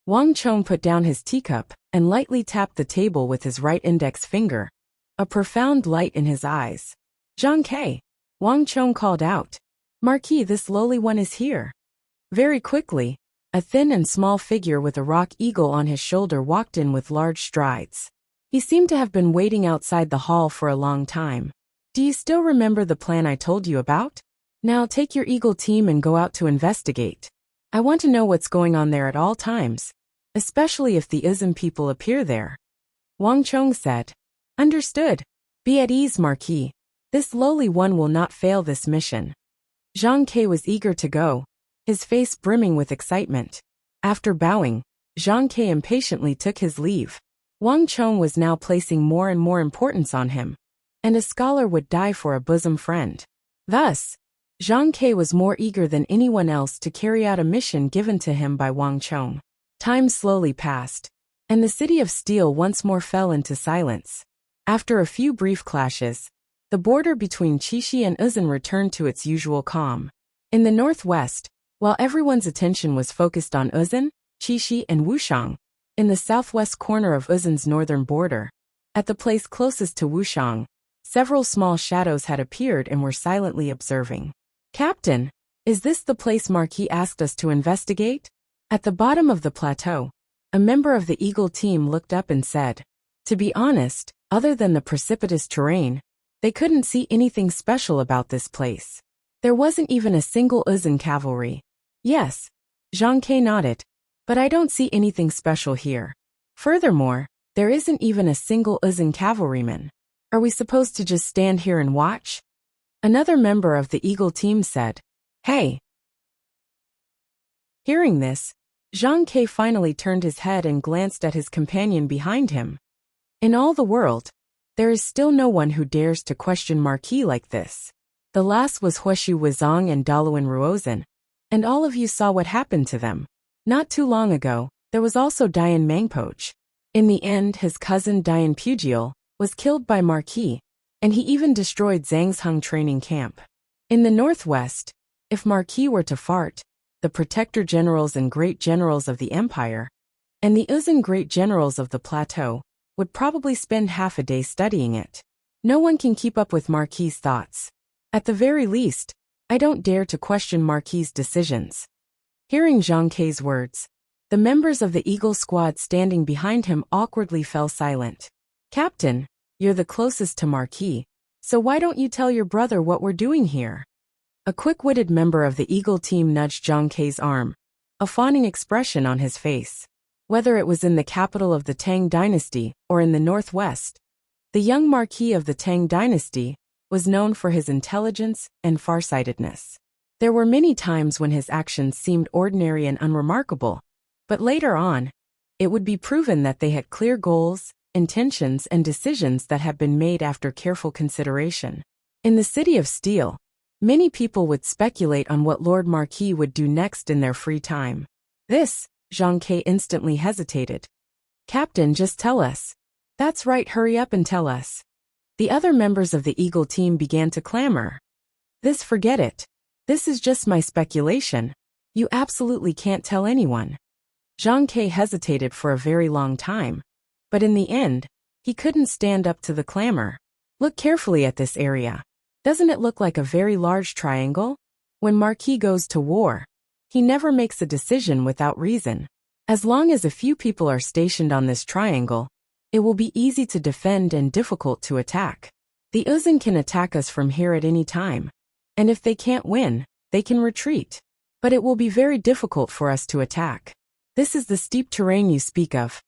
Wang Chong put down his teacup and lightly tapped the table with his right index finger, a profound light in his eyes. "Zhang Ke," Wang Chong called out. "Marquis, this lowly one is here." Very quickly, a thin and small figure with a rock eagle on his shoulder walked in with large strides. He seemed to have been waiting outside the hall for a long time. "Do you still remember the plan I told you about? Now take your eagle team and go out to investigate. I want to know what's going on there at all times, especially if the Uzun people appear there." Wang Chong said. "Understood. Be at ease, Marquis. This lowly one will not fail this mission." Zhang Ke was eager to go, his face brimming with excitement. After bowing, Zhang Ke impatiently took his leave. Wang Chong was now placing more and more importance on him, and a scholar would die for a bosom friend. Thus, Zhang Ke was more eager than anyone else to carry out a mission given to him by Wang Chong. Time slowly passed, and the city of Steel once more fell into silence. After a few brief clashes, the border between Qixi and Uzun returned to its usual calm. In the northwest, while everyone's attention was focused on Uzun, Qixi, and Wuxiang, in the southwest corner of Uzun's northern border, at the place closest to Wuxiang, several small shadows had appeared and were silently observing. "Captain, is this the place Marquis asked us to investigate?" At the bottom of the plateau, a member of the Eagle team looked up and said, "To be honest, other than the precipitous terrain, they couldn't see anything special about this place. There wasn't even a single Uzun cavalry." "Yes," Zhang Ke nodded, "but I don't see anything special here. Furthermore, there isn't even a single Uzun cavalryman. Are we supposed to just stand here and watch?" Another member of the Eagle team said, "Hey." Hearing this, Zhang Ke finally turned his head and glanced at his companion behind him. In all the world, there is still no one who dares to question Marquis like this. The last was Huishu Wuzong and Daluan Ruozhen, and all of you saw what happened to them. Not too long ago, there was also Dian Mangpoch. In the end, his cousin Dian Pugiel was killed by Marquis, and he even destroyed Zhang's Hung training camp. In the northwest, if Marquis were to fart, the protector generals and great generals of the empire, and the Uzun great generals of the plateau, would probably spend half a day studying it. No one can keep up with Marquis's thoughts. At the very least, I don't dare to question Marquis's decisions. Hearing Zhang Ke's words, the members of the Eagle squad standing behind him awkwardly fell silent. "Captain, you're the closest to Marquis, so why don't you tell your brother what we're doing here?" A quick-witted member of the Eagle team nudged Zhang Ke's arm, a fawning expression on his face. Whether it was in the capital of the Tang dynasty or in the northwest, the young Marquis of the Tang dynasty was known for his intelligence and farsightedness. There were many times when his actions seemed ordinary and unremarkable, but later on, it would be proven that they had clear goals, intentions, and decisions that had been made after careful consideration. In the city of Steel, many people would speculate on what Lord Marquis would do next in their free time. This, Zhang Ke instantly hesitated. "Captain, just tell us." "That's right, hurry up and tell us." The other members of the Eagle team began to clamor. Forget it. This is just my speculation. You absolutely can't tell anyone." Zhang Ke hesitated for a very long time, but in the end, he couldn't stand up to the clamor. "Look carefully at this area. Doesn't it look like a very large triangle? When Marquis goes to war, he never makes a decision without reason. As long as a few people are stationed on this triangle, it will be easy to defend and difficult to attack. The Uzun can attack us from here at any time, and if they can't win, they can retreat. But it will be very difficult for us to attack. This is the steep terrain you speak of."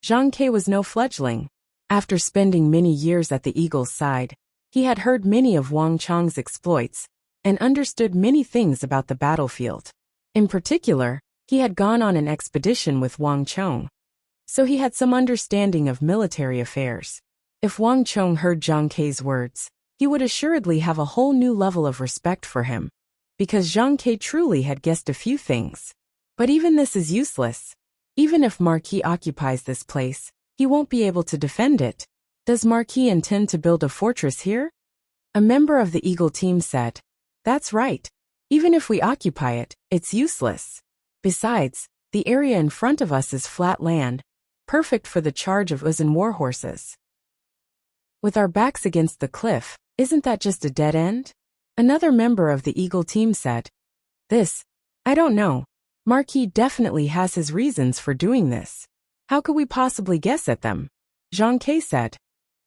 Zhang Ke was no fledgling. After spending many years at the Eagle's side, he had heard many of Wang Chong's exploits and understood many things about the battlefield. In particular, he had gone on an expedition with Wang Chong, so he had some understanding of military affairs. If Wang Chong heard Zhang Ke's words, he would assuredly have a whole new level of respect for him, because Zhang Ke truly had guessed a few things. But even this is useless. Even if Marquis occupies this place, he won't be able to defend it. Does Marquis intend to build a fortress here? A member of the Eagle team said. That's right. Even if we occupy it, it's useless. Besides, the area in front of us is flat land, perfect for the charge of Uzun warhorses. With our backs against the cliff, isn't that just a dead end? Another member of the Eagle team said. I don't know. Marquis definitely has his reasons for doing this. How could we possibly guess at them? Zhang Ke said.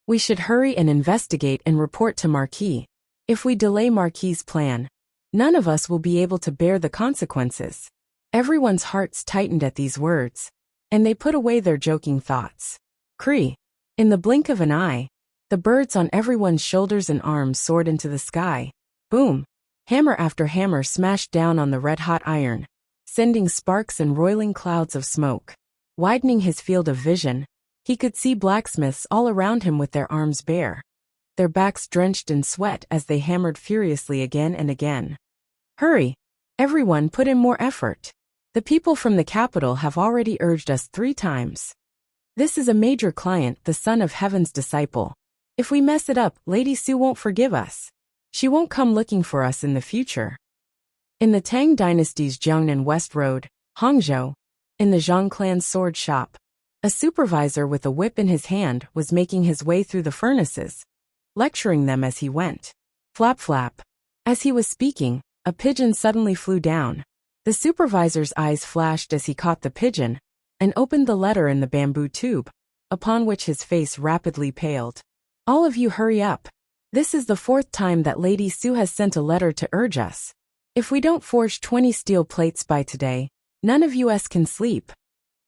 We should hurry and investigate and report to Marquis. If we delay Marquis's plan, none of us will be able to bear the consequences. Everyone's hearts tightened at these words, and they put away their joking thoughts. Cree. In the blink of an eye, the birds on everyone's shoulders and arms soared into the sky. Boom! Hammer after hammer smashed down on the red-hot iron, sending sparks and roiling clouds of smoke. Widening his field of vision, he could see blacksmiths all around him with their arms bare, their backs drenched in sweat as they hammered furiously again and again. Hurry! Everyone put in more effort. The people from the capital have already urged us 3 times. This is a major client, the son of Heaven's disciple. If we mess it up, Lady Su won't forgive us. She won't come looking for us in the future. In the Tang Dynasty's Jiangnan West Road, Hangzhou, in the Zhang clan's sword shop, a supervisor with a whip in his hand was making his way through the furnaces, lecturing them as he went. Flap flap. As he was speaking, a pigeon suddenly flew down. The supervisor's eyes flashed as he caught the pigeon and opened the letter in the bamboo tube, upon which his face rapidly paled. All of you hurry up. This is the 4th time that Lady Su has sent a letter to urge us. If we don't forge 20 steel plates by today, none of us can sleep.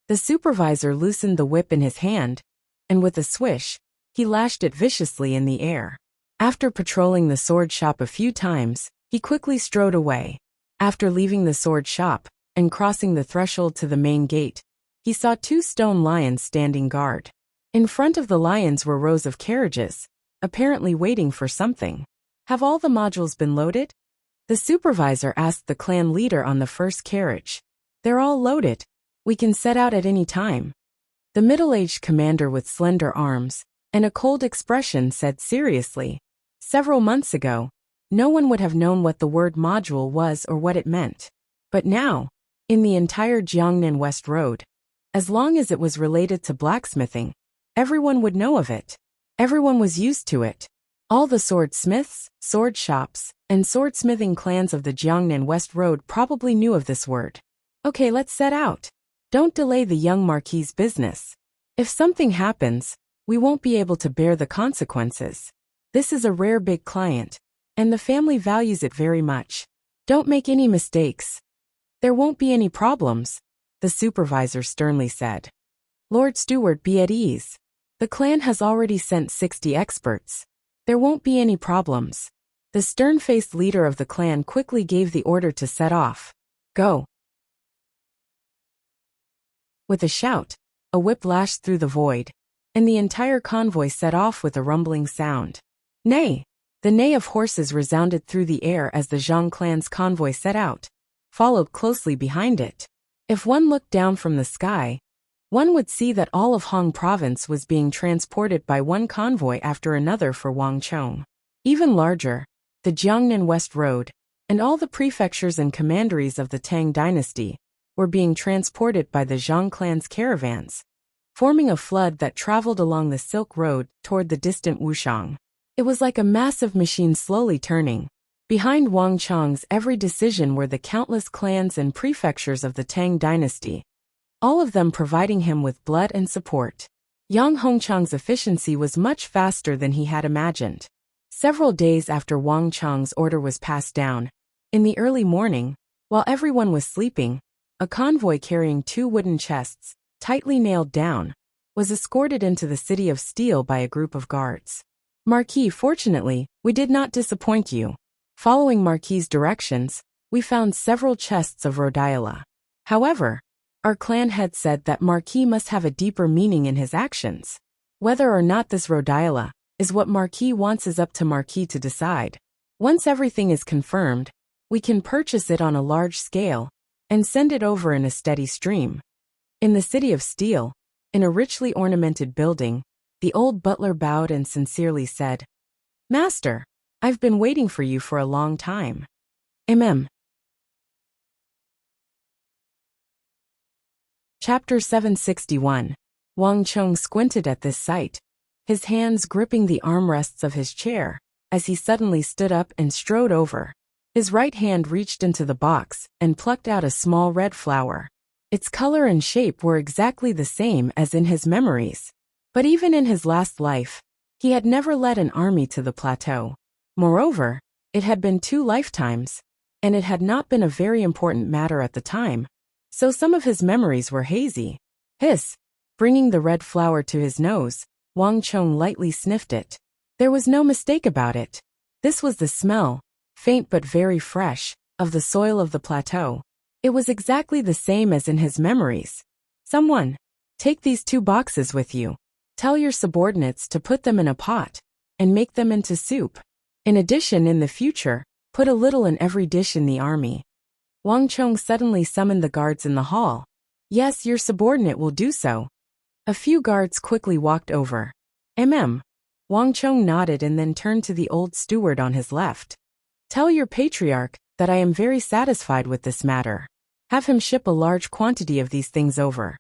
The supervisor loosened the whip in his hand, and with a swish, he lashed it viciously in the air. After patrolling the sword shop a few times, he quickly strode away. After leaving the sword shop and crossing the threshold to the main gate, he saw 2 stone lions standing guard. In front of the lions were rows of carriages, apparently waiting for something. Have all the modules been loaded? The supervisor asked the clan leader on the first carriage. They're all loaded. We can set out at any time. The middle-aged commander with slender arms and a cold expression said seriously. Several months ago, no one would have known what the word module was or what it meant. But now, in the entire Jiangnan West Road, as long as it was related to blacksmithing, everyone would know of it. Everyone was used to it. All the swordsmiths, sword shops, and swordsmithing clans of the Jiangnan West Road probably knew of this word. Okay, let's set out. Don't delay the young Marquis's business. If something happens, we won't be able to bear the consequences. This is a rare big client, and the family values it very much. Don't make any mistakes. There won't be any problems, the supervisor sternly said. Lord Steward, be at ease. The clan has already sent 60 experts. There won't be any problems. The stern-faced leader of the clan quickly gave the order to set off. Go. With a shout, a whip lashed through the void, and the entire convoy set off with a rumbling sound. Neigh! The neigh of horses resounded through the air as the Zhang clan's convoy set out, followed closely behind it. If one looked down from the sky, one would see that all of Hong province was being transported by one convoy after another for Wangchong. Even larger, the Jiangnan West Road, and all the prefectures and commanderies of the Tang dynasty, were being transported by the Zhang clan's caravans, forming a flood that traveled along the Silk Road toward the distant Wuxiang. It was like a massive machine slowly turning. Behind Wangchong's every decision were the countless clans and prefectures of the Tang dynasty, all of them providing him with blood and support. Yang Hongchang's efficiency was much faster than he had imagined. Several days after Wangchong's order was passed down, in the early morning, while everyone was sleeping, a convoy carrying 2 wooden chests, tightly nailed down, was escorted into the city of Steel by a group of guards. Marquis, fortunately, we did not disappoint you. Following Marquis's directions, we found several chests of rhodiola. However, our clan head said that Marquis must have a deeper meaning in his actions. Whether or not this Rhodiola is what Marquis wants is up to Marquis to decide. Once everything is confirmed, we can purchase it on a large scale and send it over in a steady stream. In the City of Steel, in a richly ornamented building, the old butler bowed and sincerely said, "Master, I've been waiting for you for a long time." Chapter 761. Wang Chong squinted at this sight, his hands gripping the armrests of his chair, as he suddenly stood up and strode over. His right hand reached into the box and plucked out a small red flower. Its color and shape were exactly the same as in his memories. But even in his last life, he had never led an army to the plateau. Moreover, it had been 2 lifetimes, and it had not been a very important matter at the time, so some of his memories were hazy. Hiss! Bringing the red flower to his nose, Wang Chong lightly sniffed it. There was no mistake about it. This was the smell, faint but very fresh, of the soil of the plateau. It was exactly the same as in his memories. "Someone, take these 2 boxes with you. Tell your subordinates to put them in a pot and make them into soup. In addition, in the future, put a little in every dish in the army." Wang Chong suddenly summoned the guards in the hall. "Yes, your subordinate will do so." A few guards quickly walked over. Wang Chong nodded and then turned to the old steward on his left. "Tell your patriarch that I am very satisfied with this matter. Have him ship a large quantity of these things over."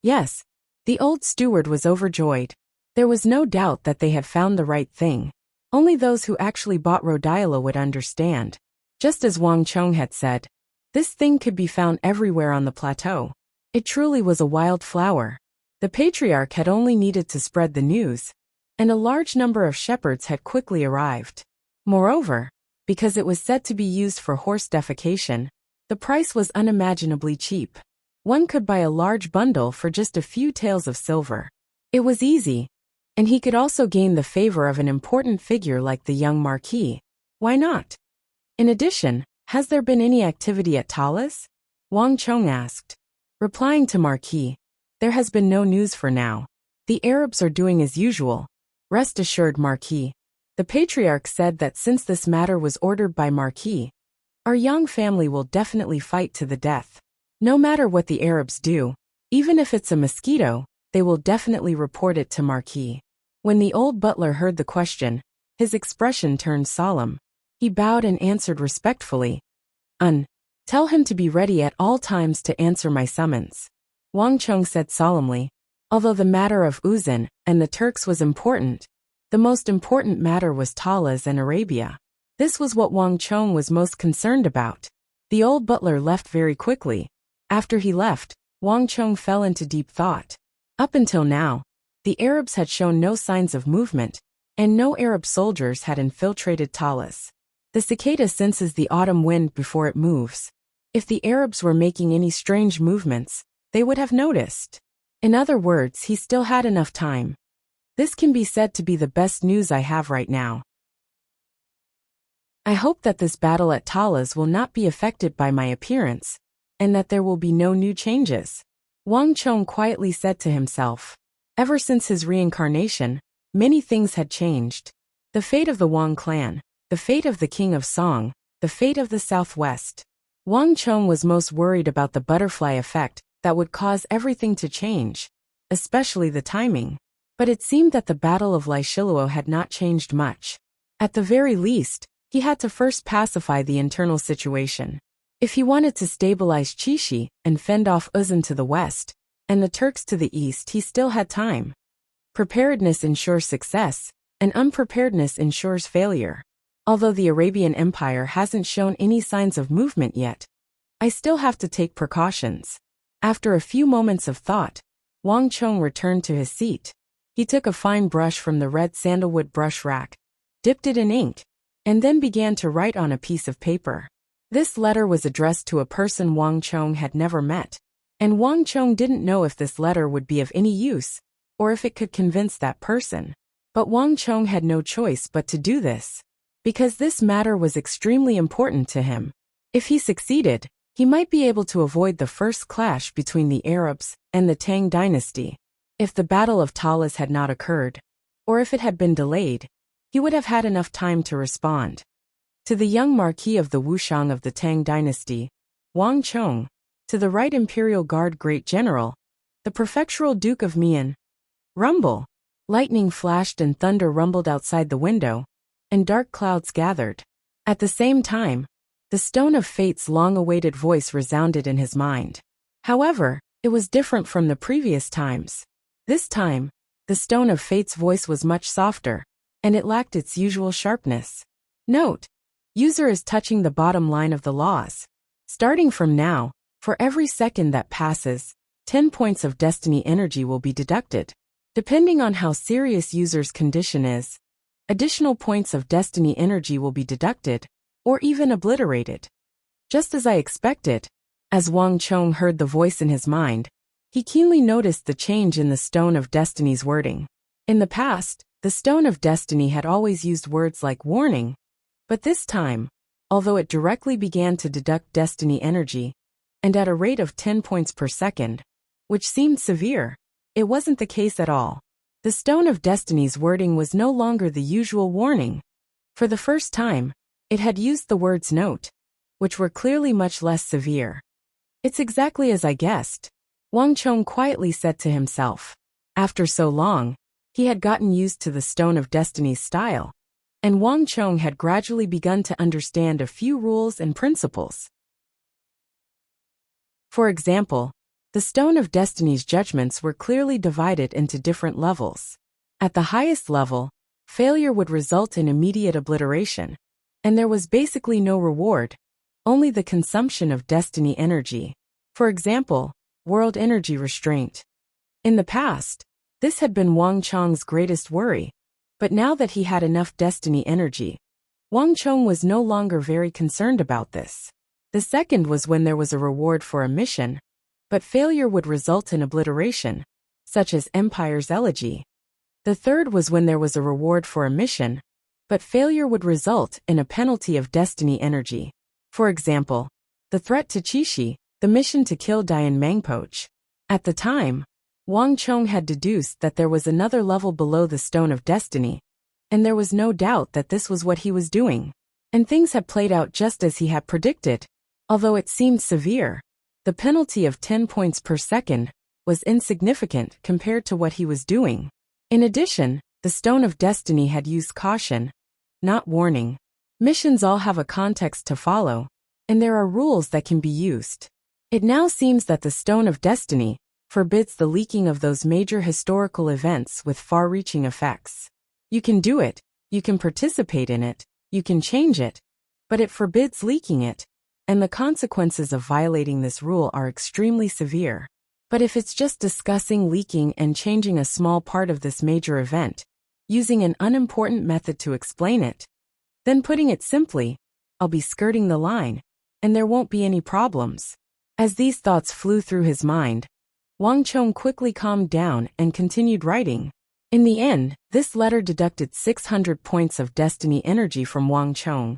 Yes. The old steward was overjoyed. There was no doubt that they had found the right thing. Only those who actually bought Rhodiola would understand. Just as Wang Chong had said, this thing could be found everywhere on the plateau. It truly was a wild flower. The patriarch had only needed to spread the news, and a large number of shepherds had quickly arrived. Moreover, because it was said to be used for horse defecation, the price was unimaginably cheap. One could buy a large bundle for just a few taels of silver. It was easy, and he could also gain the favor of an important figure like the young Marquis. Why not? In addition, has there been any activity at Talis? Wang Chong asked. Replying to Marquis, there has been no news for now. The Arabs are doing as usual. Rest assured, Marquis. The patriarch said that since this matter was ordered by Marquis, our young family will definitely fight to the death. No matter what the Arabs do, even if it's a mosquito, they will definitely report it to Marquis. When the old butler heard the question, his expression turned solemn. He bowed and answered respectfully. Tell him to be ready at all times to answer my summons. Wang Chong said solemnly. Although the matter of Uzan and the Turks was important, the most important matter was Talis and Arabia. This was what Wang Chong was most concerned about. The old butler left very quickly. After he left, Wang Chong fell into deep thought. Up until now, the Arabs had shown no signs of movement, and no Arab soldiers had infiltrated Talis. The cicada senses the autumn wind before it moves. If the Arabs were making any strange movements, they would have noticed. In other words, he still had enough time. This can be said to be the best news I have right now. I hope that this battle at Talis will not be affected by my appearance, and that there will be no new changes. Wang Chong quietly said to himself. Ever since his reincarnation, many things had changed. The fate of the Wang clan, the fate of the King of Song, the fate of the Southwest. Wang Chong was most worried about the butterfly effect that would cause everything to change, especially the timing. But it seemed that the Battle of Lishiluo had not changed much. At the very least, he had to first pacify the internal situation. If he wanted to stabilize Chishi and fend off Uzan to the west, and the Turks to the east, he still had time. Preparedness ensures success, and unpreparedness ensures failure. Although the Arabian Empire hasn't shown any signs of movement yet, I still have to take precautions. After a few moments of thought, Wang Chong returned to his seat. He took a fine brush from the red sandalwood brush rack, dipped it in ink, and then began to write on a piece of paper. This letter was addressed to a person Wang Chong had never met, and Wang Chong didn't know if this letter would be of any use, or if it could convince that person. But Wang Chong had no choice but to do this, because this matter was extremely important to him. If he succeeded, he might be able to avoid the first clash between the Arabs and the Tang dynasty. If the Battle of Talas had not occurred, or if it had been delayed, he would have had enough time to respond. To the young Marquis of the Wuxiang of the Tang Dynasty, Wang Chong, to the Right Imperial Guard Great General, the Prefectural Duke of Mian. Rumble! Lightning flashed and thunder rumbled outside the window, and dark clouds gathered. At the same time, the Stone of Fate's long-awaited voice resounded in his mind. However, it was different from the previous times. This time, the Stone of Fate's voice was much softer, and it lacked its usual sharpness. Note: user is touching the bottom line of the laws. Starting from now, for every second that passes, 10 points of destiny energy will be deducted. Depending on how serious user's condition is, additional points of destiny energy will be deducted, or even obliterated. Just as I expected, as Wang Chong heard the voice in his mind, he keenly noticed the change in the Stone of Destiny's wording. In the past, the Stone of Destiny had always used words like warning, but this time, although it directly began to deduct destiny energy, and at a rate of 10 points per second, which seemed severe, it wasn't the case at all. The Stone of Destiny's wording was no longer the usual warning. For the first time, it had used the words note, which were clearly much less severe. It's exactly as I guessed, Wang Chong quietly said to himself. After so long, he had gotten used to the Stone of Destiny's style, and Wang Chong had gradually begun to understand a few rules and principles. For example, the Stone of Destiny's judgments were clearly divided into different levels. At the highest level, failure would result in immediate obliteration, and there was basically no reward, only the consumption of destiny energy. For example, world energy restraint. In the past, this had been Wang Chong's greatest worry, but now that he had enough destiny energy, Wang Chong was no longer very concerned about this. The second was when there was a reward for a mission, but failure would result in obliteration, such as Empire's Elegy. The third was when there was a reward for a mission, but failure would result in a penalty of destiny energy. For example, the threat to Qixi, the mission to kill Dian Mangpoch. At the time, Wang Chong had deduced that there was another level below the Stone of Destiny, and there was no doubt that this was what he was doing. And things had played out just as he had predicted. Although it seemed severe, the penalty of 10 points per second was insignificant compared to what he was doing. In addition, the Stone of Destiny had used caution, not warning. Missions all have a context to follow, and there are rules that can be used. It now seems that the Stone of Destiny forbids the leaking of those major historical events with far-reaching effects. You can do it, you can participate in it, you can change it, but it forbids leaking it, and the consequences of violating this rule are extremely severe. But if it's just discussing leaking and changing a small part of this major event, using an unimportant method to explain it, then putting it simply, I'll be skirting the line, and there won't be any problems. As these thoughts flew through his mind, Wang Chong quickly calmed down and continued writing. In the end, this letter deducted 600 points of destiny energy from Wang Chong.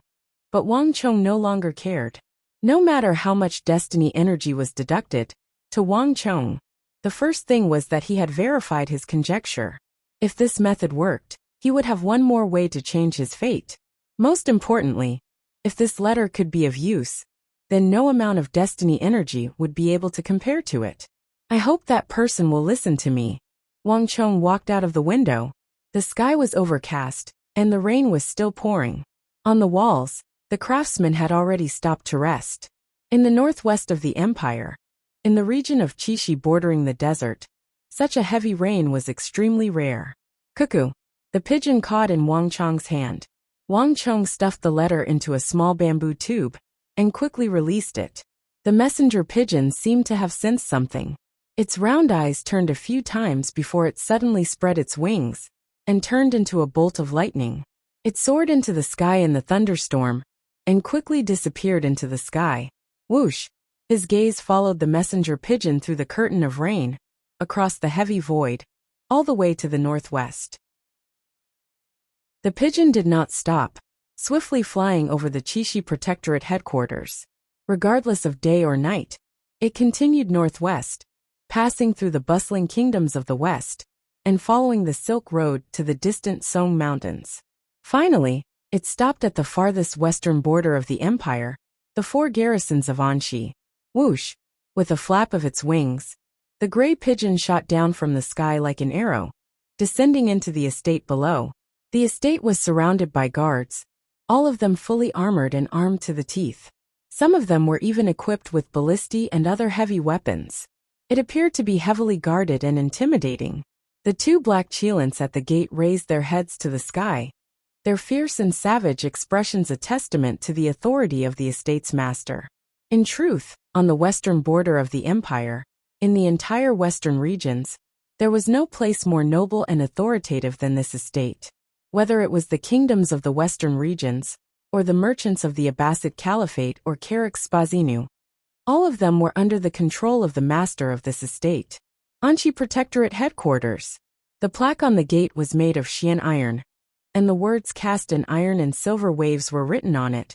But Wang Chong no longer cared. No matter how much destiny energy was deducted, to Wang Chong, the first thing was that he had verified his conjecture. If this method worked, he would have one more way to change his fate. Most importantly, if this letter could be of use, then no amount of destiny energy would be able to compare to it. I hope that person will listen to me. Wang Chong walked out of the window. The sky was overcast, and the rain was still pouring. On the walls, the craftsmen had already stopped to rest. In the northwest of the empire, in the region of Qixi bordering the desert, such a heavy rain was extremely rare. Cuckoo! The pigeon caught in Wang Chong's hand. Wang Chong stuffed the letter into a small bamboo tube, and quickly released it. The messenger pigeon seemed to have sensed something. Its round eyes turned a few times before it suddenly spread its wings, and turned into a bolt of lightning. It soared into the sky in the thunderstorm, and quickly disappeared into the sky. Whoosh! His gaze followed the messenger pigeon through the curtain of rain, across the heavy void, all the way to the northwest. The pigeon did not stop, swiftly flying over the Qixi Protectorate headquarters. Regardless of day or night, it continued northwest, passing through the bustling kingdoms of the west, and following the Silk Road to the distant Song Mountains. Finally, it stopped at the farthest western border of the empire, the 4 garrisons of Anxi. Whoosh! With a flap of its wings, the gray pigeon shot down from the sky like an arrow, descending into the estate below. The estate was surrounded by guards, all of them fully armored and armed to the teeth. Some of them were even equipped with ballistae and other heavy weapons. It appeared to be heavily guarded and intimidating. The 2 black cheilants at the gate raised their heads to the sky, their fierce and savage expressions a testament to the authority of the estate's master. In truth, on the western border of the empire, in the entire western regions, there was no place more noble and authoritative than this estate. Whether it was the kingdoms of the western regions, or the merchants of the Abbasid Caliphate or Karak Spazinu, all of them were under the control of the master of this estate. Anxi Protectorate Headquarters. The plaque on the gate was made of Xian iron, and the words cast in iron and silver waves were written on it,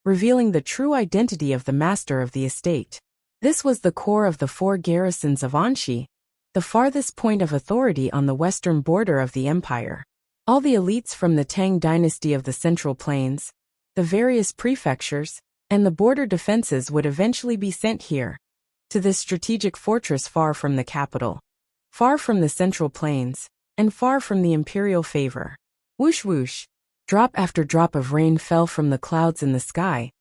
revealing the true identity of the master of the estate. This was the core of the 4 garrisons of Anxi, the farthest point of authority on the western border of the empire. All the elites from the Tang dynasty of the Central Plains, the various prefectures, and the border defenses would eventually be sent here, to this strategic fortress far from the capital, far from the Central Plains, and far from the imperial favor. Whoosh whoosh! Drop after drop of rain fell from the clouds in the sky,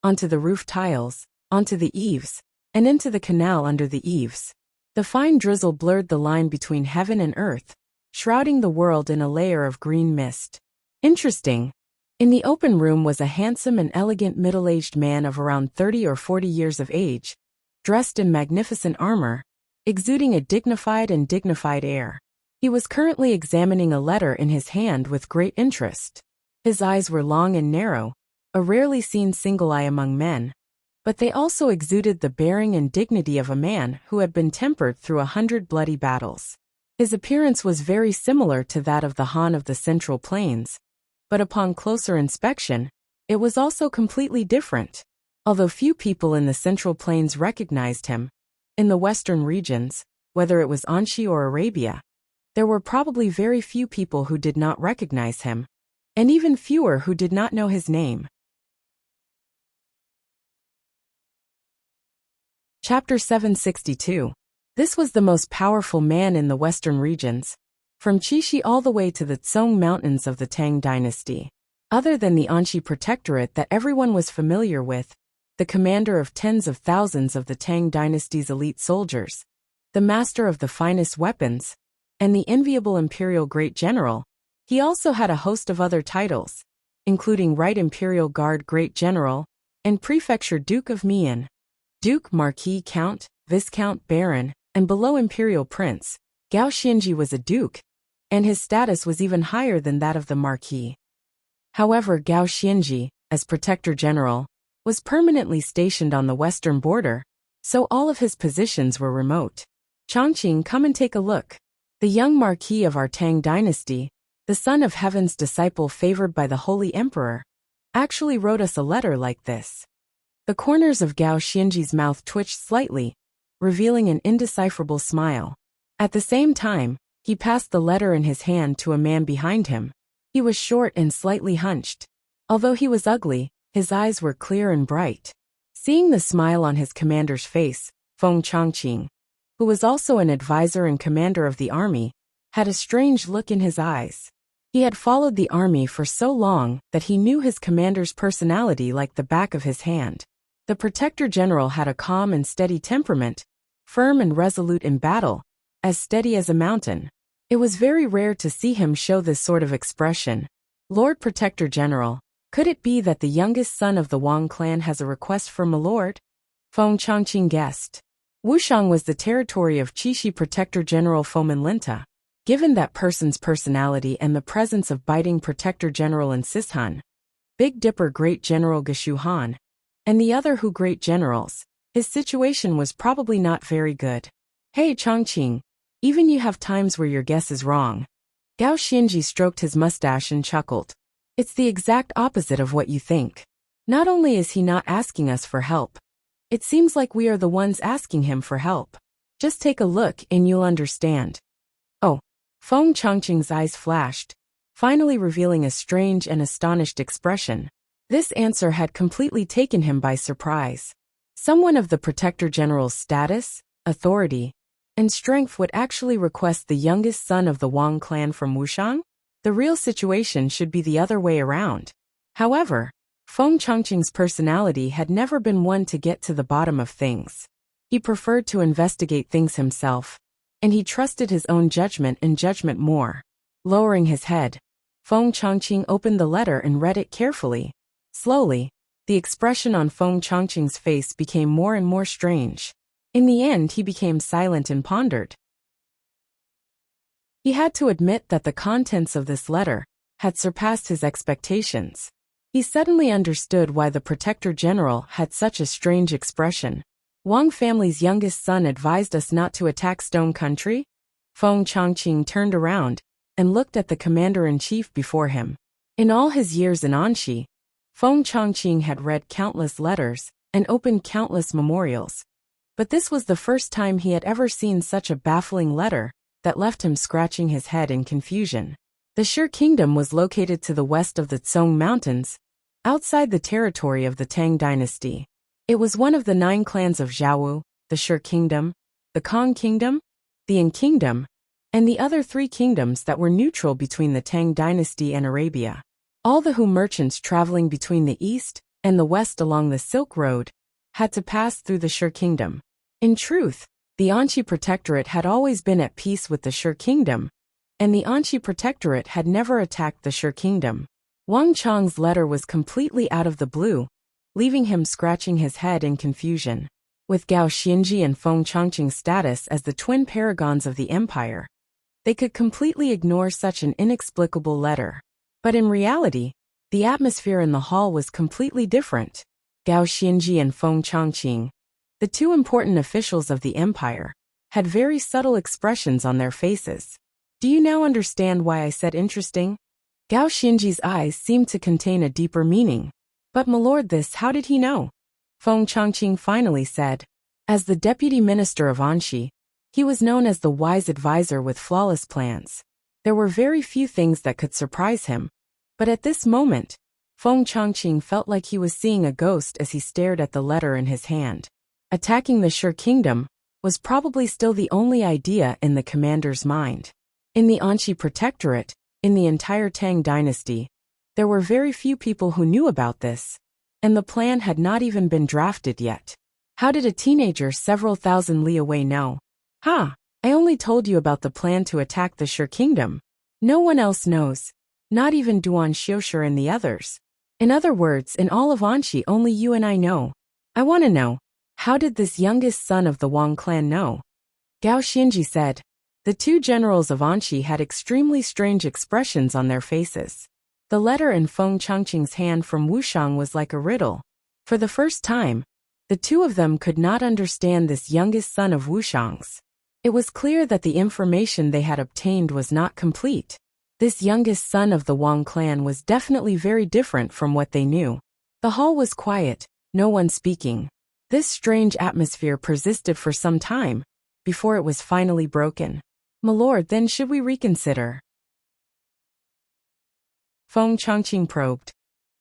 onto the roof tiles, onto the eaves, and into the canal under the eaves. The fine drizzle blurred the line between heaven and earth, shrouding the world in a layer of green mist. Interesting. In the open room was a handsome and elegant middle-aged man of around 30 or 40 years of age, dressed in magnificent armor, exuding a dignified air. He was currently examining a letter in his hand with great interest. His eyes were long and narrow, a rarely seen single eye among men, but they also exuded the bearing and dignity of a man who had been tempered through 100 bloody battles. His appearance was very similar to that of the Han of the Central Plains, but upon closer inspection, it was also completely different. Although few people in the Central Plains recognized him, in the western regions, whether it was Anxi or Arabia, there were probably very few people who did not recognize him, and even fewer who did not know his name. Chapter 762. This was the most powerful man in the western regions, from Qixi all the way to the Song Mountains of the Tang dynasty. Other than the Anxi Protectorate that everyone was familiar with, the commander of tens of thousands of the Tang dynasty's elite soldiers, the master of the finest weapons, and the enviable imperial great general, he also had a host of other titles, including Right Imperial Guard Great General, and Prefecture Duke of Mian, Duke, Marquis, Count, Viscount, Baron, and below Imperial Prince. Gao Xianji was a duke, and his status was even higher than that of the Marquis. However, Gao Xianji, as Protector General, was permanently stationed on the western border, so all of his positions were remote. Chongqing, come and take a look. The young Marquis of our Tang dynasty, the son of Heaven's disciple favored by the Holy Emperor, actually wrote us a letter like this. The corners of Gao Xianji's mouth twitched slightly, revealing an indecipherable smile. At the same time, he passed the letter in his hand to a man behind him. He was short and slightly hunched. Although he was ugly, his eyes were clear and bright. Seeing the smile on his commander's face, Feng Chongqing, who was also an advisor and commander of the army, had a strange look in his eyes. He had followed the army for so long that he knew his commander's personality like the back of his hand. The Protector General had a calm and steady temperament, firm and resolute in battle, as steady as a mountain. It was very rare to see him show this sort of expression. Lord Protector General, could it be that the youngest son of the Wang clan has a request for my lord? Feng Chongqing guessed. Wuxiang was the territory of Qixi Protector General Fomin Linta. Given that person's personality and the presence of biting Protector General in Sishan, Big Dipper Great General Geshu Han, and the other Hu Great Generals, his situation was probably not very good. Hey Chongqing, even you have times where your guess is wrong. Gao Xianji stroked his mustache and chuckled. It's the exact opposite of what you think. Not only is he not asking us for help, it seems like we are the ones asking him for help. Just take a look and you'll understand. Oh. Feng Changqing's eyes flashed, finally revealing a strange and astonished expression. This answer had completely taken him by surprise. Someone of the Protector General's status, authority, and strength would actually request the youngest son of the Wang clan from Wuxiang? The real situation should be the other way around. However, Feng Changqing's personality had never been one to get to the bottom of things. He preferred to investigate things himself, and he trusted his own judgment and judgment more. Lowering his head, Feng Changqing opened the letter and read it carefully. Slowly, the expression on Feng Changqing's face became more and more strange. In the end, he became silent and pondered. He had to admit that the contents of this letter had surpassed his expectations. He suddenly understood why the Protector General had such a strange expression. Wang family's youngest son advised us not to attack Stone Country? Feng Changqing turned around and looked at the commander-in-chief before him. In all his years in Anxi, Feng Changqing had read countless letters and opened countless memorials. But this was the first time he had ever seen such a baffling letter that left him scratching his head in confusion. The Shi Kingdom was located to the west of the Tsong Mountains, outside the territory of the Tang dynasty. It was one of the 9 clans of Zhaowu, the Shi Kingdom, the Kong Kingdom, the Yin Kingdom, and the other 3 kingdoms that were neutral between the Tang dynasty and Arabia. All the Hu merchants traveling between the east and the west along the Silk Road had to pass through the Shi Kingdom. In truth, the Anxi Protectorate had always been at peace with the Shi Kingdom, and the Anxi Protectorate had never attacked the Shi Kingdom. Wang Chang's letter was completely out of the blue, leaving him scratching his head in confusion. With Gao Xianji and Feng Changqing's status as the twin paragons of the empire, they could completely ignore such an inexplicable letter. But in reality, the atmosphere in the hall was completely different. Gao Xianji and Feng Changqing, the 2 important officials of the empire, had very subtle expressions on their faces. Do you now understand why I said interesting? Gao Xianji's eyes seemed to contain a deeper meaning. But my lord, how did he know? Feng Changqing finally said. As the deputy minister of Anxi, he was known as the wise advisor with flawless plans. There were very few things that could surprise him. But at this moment, Feng Changqing felt like he was seeing a ghost as he stared at the letter in his hand. Attacking the Shi Kingdom was probably still the only idea in the commander's mind. In the Anxi Protectorate, in the entire Tang dynasty, there were very few people who knew about this, and the plan had not even been drafted yet. How did a teenager several thousand li away know? I only told you about the plan to attack the Shi Kingdom. No one else knows, not even Duan Xiushi and the others. In other words, in all of Anxi only you and I know. I want to know, how did this youngest son of the Wang clan know? Gao Xianji said. The 2 generals of Anxi had extremely strange expressions on their faces. The letter in Feng Changqing's hand from Wuxiang was like a riddle. For the first time, the 2 of them could not understand this youngest son of Wuxiang's. It was clear that the information they had obtained was not complete. This youngest son of the Wang clan was definitely very different from what they knew. The hall was quiet, no one speaking. This strange atmosphere persisted for some time, before it was finally broken. My lord, then should we reconsider? Feng Changqing probed.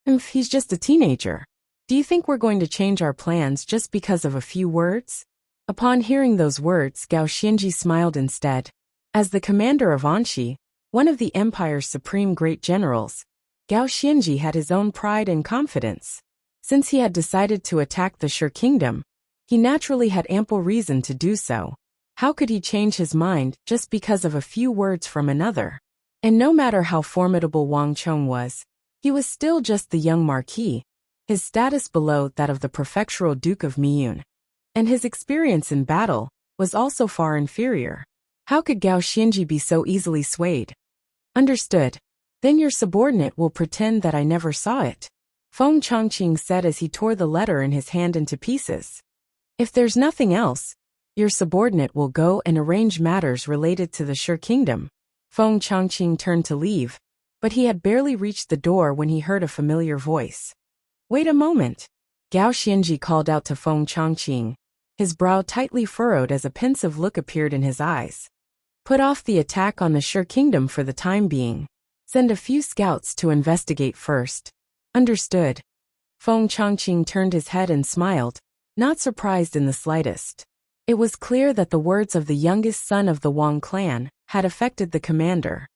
He's just a teenager. Do you think we're going to change our plans just because of a few words? Upon hearing those words, Gao Xianji smiled instead. As the commander of Anxi, one of the empire's supreme great generals, Gao Xianji had his own pride and confidence. Since he had decided to attack the Shi Kingdom, he naturally had ample reason to do so. How could he change his mind just because of a few words from another? And no matter how formidable Wang Chong was, he was still just the young marquis, his status below that of the prefectural Duke of Miyun, and his experience in battle was also far inferior. How could Gao Xianji be so easily swayed? Understood. Then your subordinate will pretend that I never saw it, Feng Changqing said as he tore the letter in his hand into pieces. If there's nothing else, your subordinate will go and arrange matters related to the Shi Kingdom. Feng Changqing turned to leave, but he had barely reached the door when he heard a familiar voice. Wait a moment. Gao Xianji called out to Feng Changqing. his brow tightly furrowed as a pensive look appeared in his eyes. Put off the attack on the Sure Kingdom for the time being. Send a few scouts to investigate first. Understood. Feng Changqing turned his head and smiled, not surprised in the slightest. It was clear that the words of the youngest son of the Wang clan had affected the commander.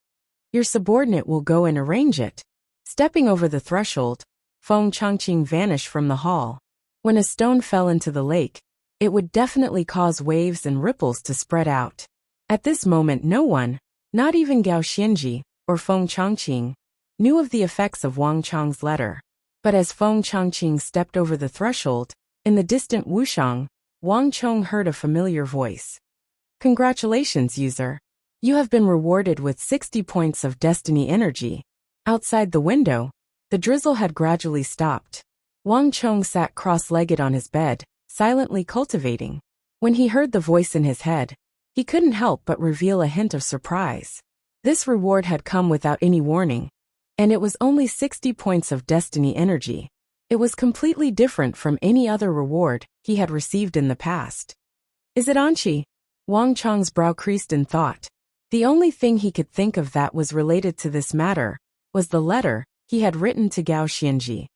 Your subordinate will go and arrange it. Stepping over the threshold, Feng Changqing vanished from the hall. When a stone fell into the lake, it would definitely cause waves and ripples to spread out. At this moment no one, not even Gao Xianji or Feng Changqing, knew of the effects of Wang Chang's letter. But as Feng Changqing stepped over the threshold, in the distant Wuxiang, Wang Chong heard a familiar voice. Congratulations, user. You have been rewarded with 60 points of destiny energy. Outside the window, the drizzle had gradually stopped. Wang Chong sat cross-legged on his bed, silently cultivating. When he heard the voice in his head, he couldn't help but reveal a hint of surprise. This reward had come without any warning, and it was only 60 points of destiny energy. It was completely different from any other reward he had received in the past. Is it Anqi? Wang Chong's brow creased in thought. The only thing he could think of that was related to this matter was the letter he had written to Gao Xianji.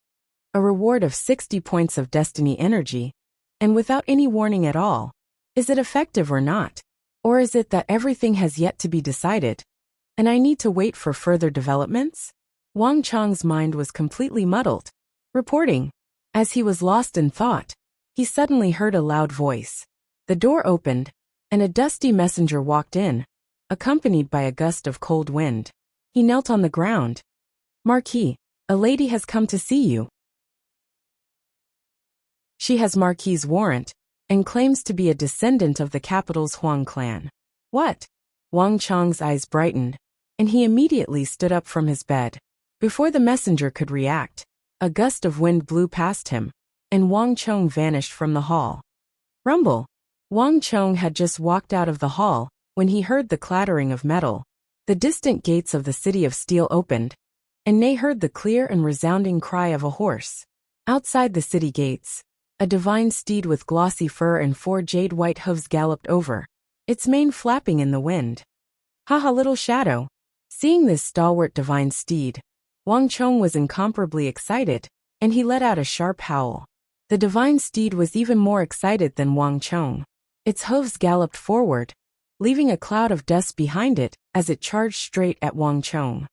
A reward of 60 points of destiny energy, and without any warning at all. Is it effective or not? Or is it that everything has yet to be decided, and I need to wait for further developments? Wang Chong's mind was completely muddled. Reporting. As he was lost in thought, he suddenly heard a loud voice. The door opened, and a dusty messenger walked in, accompanied by a gust of cold wind. He knelt on the ground. Marquis, a lady has come to see you. She has Marquis's warrant, and claims to be a descendant of the capital's Huang clan. What? Wang Chong's eyes brightened, and he immediately stood up from his bed. Before the messenger could react, a gust of wind blew past him, and Wang Chong vanished from the hall. Rumble. Wang Chong had just walked out of the hall when he heard the clattering of metal. The distant gates of the city of steel opened, and Ney heard the clear and resounding cry of a horse. Outside the city gates, a divine steed with glossy fur and 4 jade-white hooves galloped over, its mane flapping in the wind. Haha, little shadow. Seeing this stalwart divine steed, Wang Chong was incomparably excited, and he let out a sharp howl. The divine steed was even more excited than Wang Chong. Its hooves galloped forward, leaving a cloud of dust behind it as it charged straight at Wang Chong.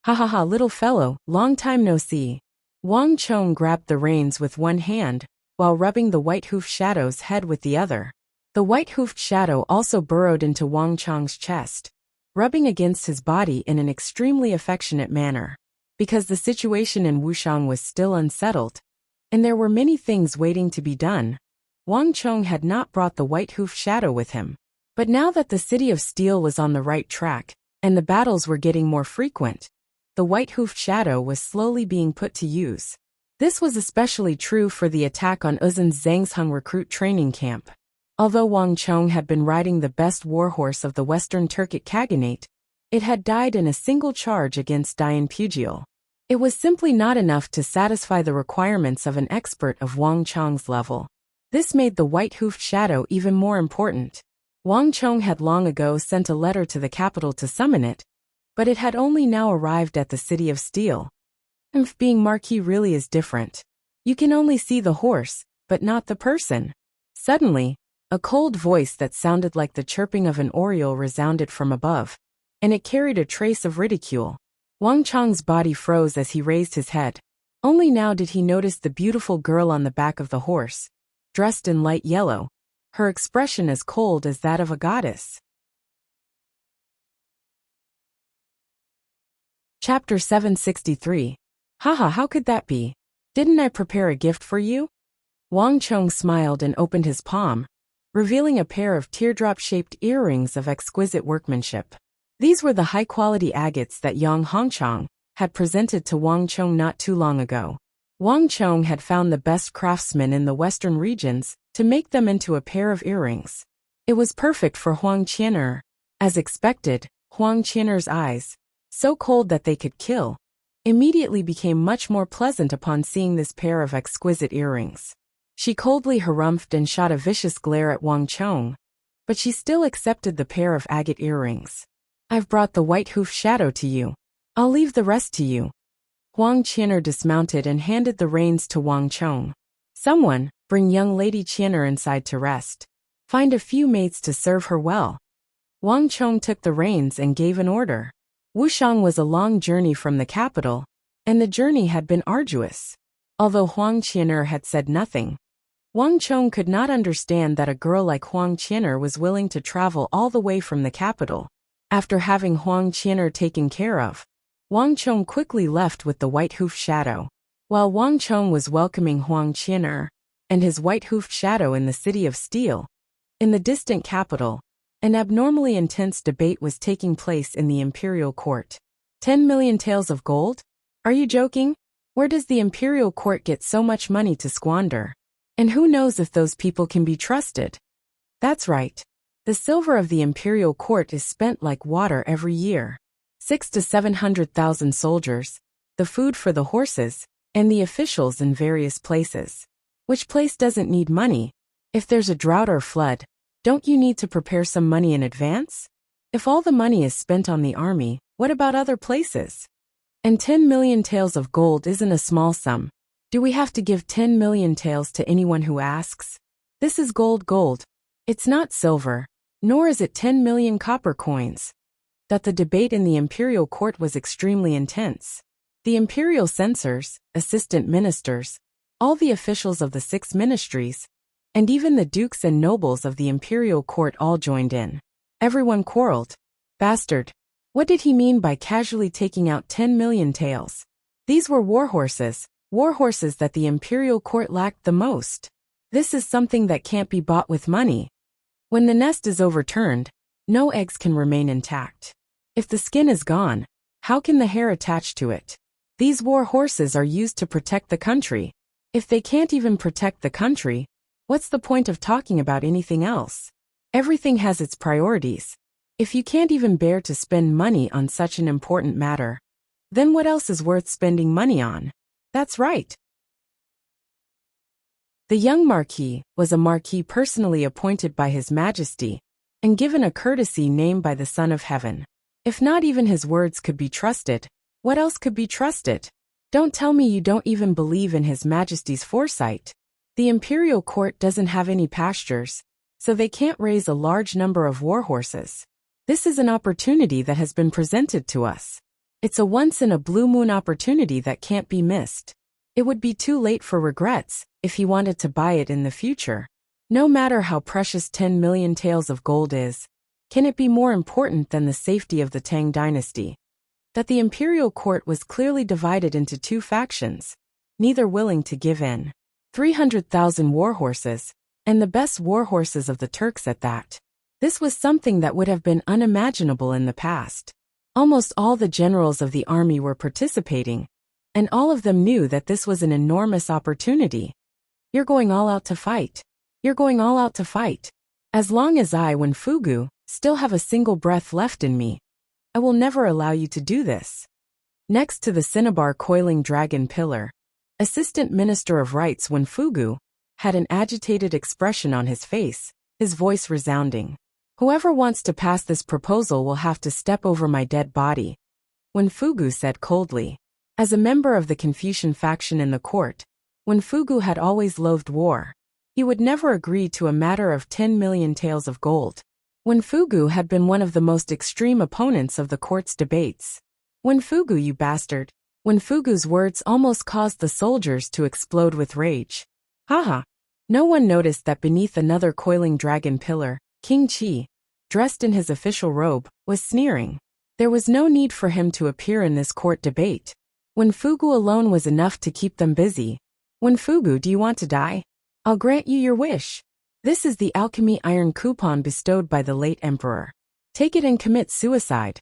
Ha ha ha, little fellow, long time no see. Wang Chong grabbed the reins with one hand, while rubbing the white-hoofed shadow's head with the other. The white-hoofed shadow also burrowed into Wang Chong's chest, rubbing against his body in an extremely affectionate manner. Because the situation in Wuxiang was still unsettled, and there were many things waiting to be done, Wang Chong had not brought the white-hoofed shadow with him. But now that the city of steel was on the right track, and the battles were getting more frequent, the white-hoofed shadow was slowly being put to use. This was especially true for the attack on Uzun's Zhangsheng recruit training camp. Although Wang Chong had been riding the best warhorse of the Western Turkic Khaganate, it had died in a single charge against Dian Pugiel. It was simply not enough to satisfy the requirements of an expert of Wang Chong's level. This made the white-hoofed shadow even more important. Wang Chong had long ago sent a letter to the capital to summon it, but it had only now arrived at the city of steel. Being Marquis really is different. You can only see the horse, but not the person. Suddenly, a cold voice that sounded like the chirping of an oriole resounded from above, and it carried a trace of ridicule. Wang Chong's body froze as he raised his head. Only now did he notice the beautiful girl on the back of the horse, dressed in light yellow, her expression as cold as that of a goddess. Chapter 763. Haha, how could that be? Didn't I prepare a gift for you? Wang Chong smiled and opened his palm, revealing a pair of teardrop-shaped earrings of exquisite workmanship. These were the high-quality agates that Yang Hongchang had presented to Wang Chong not too long ago. Wang Chong had found the best craftsmen in the western regions to make them into a pair of earrings. It was perfect for Huang Qianer. As expected, Huang Qianer's eyes, so cold that they could kill, immediately became much more pleasant upon seeing this pair of exquisite earrings. She coldly harumphed and shot a vicious glare at Wang Chong, but she still accepted the pair of agate earrings. I've brought the white hoof shadow to you. I'll leave the rest to you. Huang Qian'er dismounted and handed the reins to Wang Chong. Someone, bring young lady Qian'er inside to rest. Find a few mates to serve her well. Wang Chong took the reins and gave an order. Wuxiang was a long journey from the capital, and the journey had been arduous. Although Huang Qian'er had said nothing, Wang Chong could not understand that a girl like Huang Qian'er was willing to travel all the way from the capital. After having Huang Qian'er taken care of, Wang Chong quickly left with the white hoof shadow. While Wang Chong was welcoming Huang Qian'er and his white hoofed shadow in the city of steel, in the distant capital, an abnormally intense debate was taking place in the imperial court. 10 million taels of gold? Are you joking? Where does the imperial court get so much money to squander? And who knows if those people can be trusted? That's right. The silver of the imperial court is spent like water every year. 600,000 to 700,000 soldiers, the food for the horses, and the officials in various places. Which place doesn't need money? If there's a drought or flood, don't you need to prepare some money in advance? If all the money is spent on the army, what about other places? And 10 million taels of gold isn't a small sum. Do we have to give 10 million taels to anyone who asks? This is gold. It's not silver, nor is it 10 million copper coins. That the debate in the imperial court was extremely intense. The imperial censors, assistant ministers, all the officials of the 6 ministries, and even the dukes and nobles of the imperial court all joined in. Everyone quarreled. Bastard. What did he mean by casually taking out 10 million taels? These were war horses that the imperial court lacked the most. This is something that can't be bought with money. When the nest is overturned, no eggs can remain intact. If the skin is gone, how can the hair attach to it? These war horses are used to protect the country. If they can't even protect the country, what's the point of talking about anything else? Everything has its priorities. If you can't even bear to spend money on such an important matter, then what else is worth spending money on? That's right. The young marquis was a marquis personally appointed by His Majesty and given a courtesy name by the Son of Heaven. If not even his words could be trusted, what else could be trusted? Don't tell me you don't even believe in His Majesty's foresight. The imperial court doesn't have any pastures, so they can't raise a large number of war horses. This is an opportunity that has been presented to us. It's a once-in-a-blue-moon opportunity that can't be missed. It would be too late for regrets if he wanted to buy it in the future. No matter how precious 10 million taels of gold is, can it be more important than the safety of the Tang dynasty? That the imperial court was clearly divided into 2 factions, neither willing to give in. 300,000 war horses, and the best war horses of the Turks at that. This was something that would have been unimaginable in the past. Almost all the generals of the army were participating, and all of them knew that this was an enormous opportunity. You're going all out to fight. You're going all out to fight. As long as I, Wenfugu, still have a single breath left in me, I will never allow you to do this. Next to the cinnabar coiling dragon pillar, Assistant Minister of Rights Wenfugu had an agitated expression on his face, his voice resounding. Whoever wants to pass this proposal will have to step over my dead body, Wenfugu said coldly. As a member of the Confucian faction in the court, Wenfugu had always loathed war. He would never agree to a matter of 10 million taels of gold. Wenfugu had been one of the most extreme opponents of the court's debates. Wenfugu, you bastard. Wenfugu's words almost caused the soldiers to explode with rage. Haha. No one noticed that beneath another coiling dragon pillar, King Qi, dressed in his official robe, was sneering. There was no need for him to appear in this court debate. Wenfugu alone was enough to keep them busy. Wenfugu, do you want to die? I'll grant you your wish. This is the alchemy iron coupon bestowed by the late emperor. Take it and commit suicide.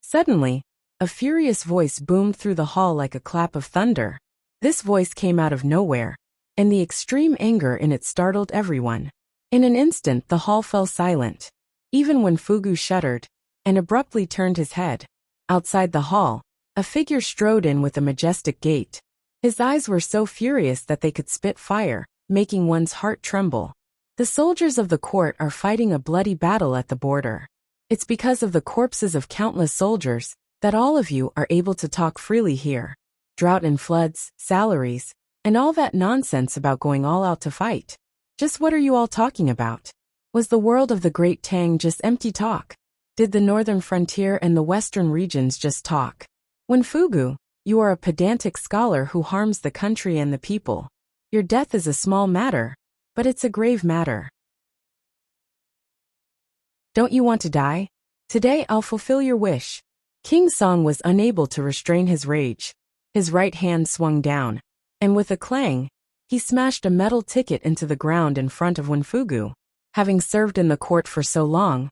Suddenly, a furious voice boomed through the hall like a clap of thunder. This voice came out of nowhere, and the extreme anger in it startled everyone. In an instant the hall fell silent. Even Wenfugu shuddered, and abruptly turned his head. Outside the hall, a figure strode in with a majestic gait. His eyes were so furious that they could spit fire, making one's heart tremble. The soldiers of the court are fighting a bloody battle at the border. It's because of the corpses of countless soldiers that all of you are able to talk freely here. Drought and floods, salaries, and all that nonsense about going all out to fight. Just what are you all talking about? Was the world of the Great Tang just empty talk? Did the northern frontier and the western regions just talk? When Fugu, you are a pedantic scholar who harms the country and the people. Your death is a small matter, but it's a grave matter. Don't you want to die? Today I'll fulfill your wish. King Song was unable to restrain his rage. His right hand swung down, and with a clang, he smashed a metal ticket into the ground in front of Wenfugu. Having served in the court for so long,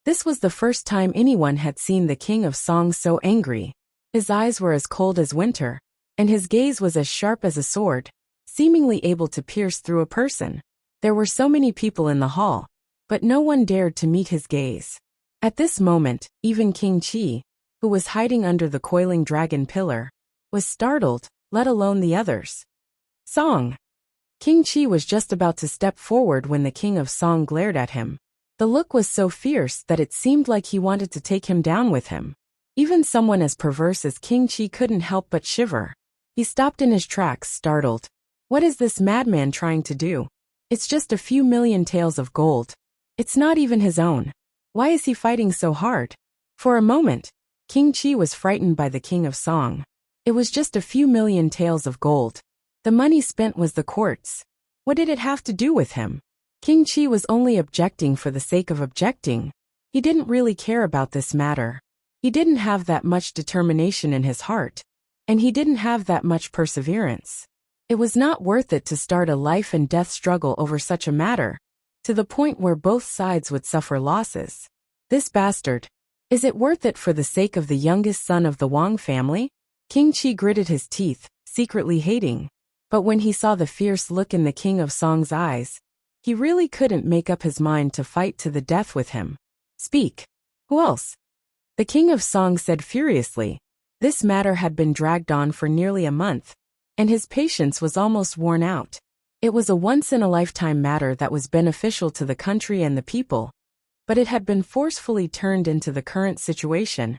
this was the first time anyone had seen the King of Song so angry. His eyes were as cold as winter, and his gaze was as sharp as a sword, seemingly able to pierce through a person. There were so many people in the hall, but no one dared to meet his gaze. At this moment, even King Qi, who was hiding under the coiling dragon pillar, was startled, let alone the others. Song! King Qi was just about to step forward when the King of Song glared at him. The look was so fierce that it seemed like he wanted to take him down with him. Even someone as perverse as King Qi couldn't help but shiver. He stopped in his tracks, startled. What is this madman trying to do? It's just a few million taels of gold. It's not even his own. Why is he fighting so hard? For a moment, King Qi was frightened by the King of Song. It was just a few million taels of gold. The money spent was the court's. What did it have to do with him? King Qi was only objecting for the sake of objecting. He didn't really care about this matter. He didn't have that much determination in his heart, and he didn't have that much perseverance. It was not worth it to start a life and death struggle over such a matter, to the point where both sides would suffer losses. This bastard. Is it worth it for the sake of the youngest son of the Wang family? King Qi gritted his teeth, secretly hating. But when he saw the fierce look in the King of Song's eyes, he really couldn't make up his mind to fight to the death with him. Speak. Who else? The King of Song said furiously. This matter had been dragged on for nearly a month, and his patience was almost worn out. It was a once-in-a-lifetime matter that was beneficial to the country and the people, but it had been forcefully turned into the current situation,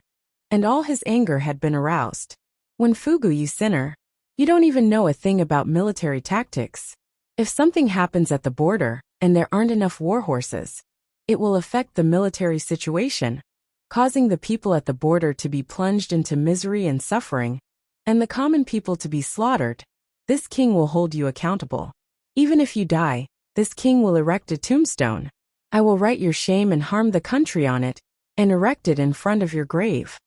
and all his anger had been aroused. Wenfugu, you sinner. You don't even know a thing about military tactics. If something happens at the border, and there aren't enough war horses, it will affect the military situation, causing the people at the border to be plunged into misery and suffering, and the common people to be slaughtered. This king will hold you accountable. Even if you die, this king will erect a tombstone. I will write your shame and harm the country on it, and erect it in front of your grave.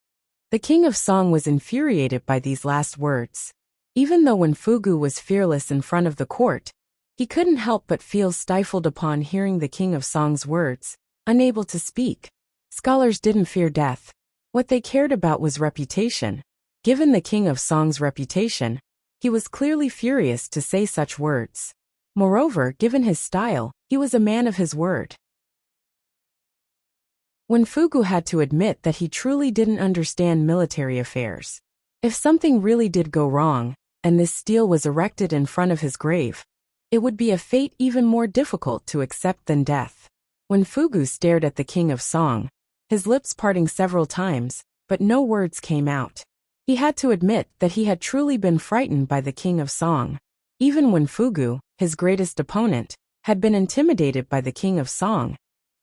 The King of Song was infuriated by these last words. Even though Wenfugu was fearless in front of the court, he couldn't help but feel stifled upon hearing the King of Song's words, unable to speak. Scholars didn't fear death. What they cared about was reputation. Given the King of Song's reputation, he was clearly furious to say such words. Moreover, given his style, he was a man of his word. Wenfugu had to admit that he truly didn't understand military affairs. If something really did go wrong, and this stele was erected in front of his grave, it would be a fate even more difficult to accept than death. Wenfugu stared at the King of Song, his lips parting several times, but no words came out. He had to admit that he had truly been frightened by the King of Song. Even Wenfugu, his greatest opponent, had been intimidated by the King of Song,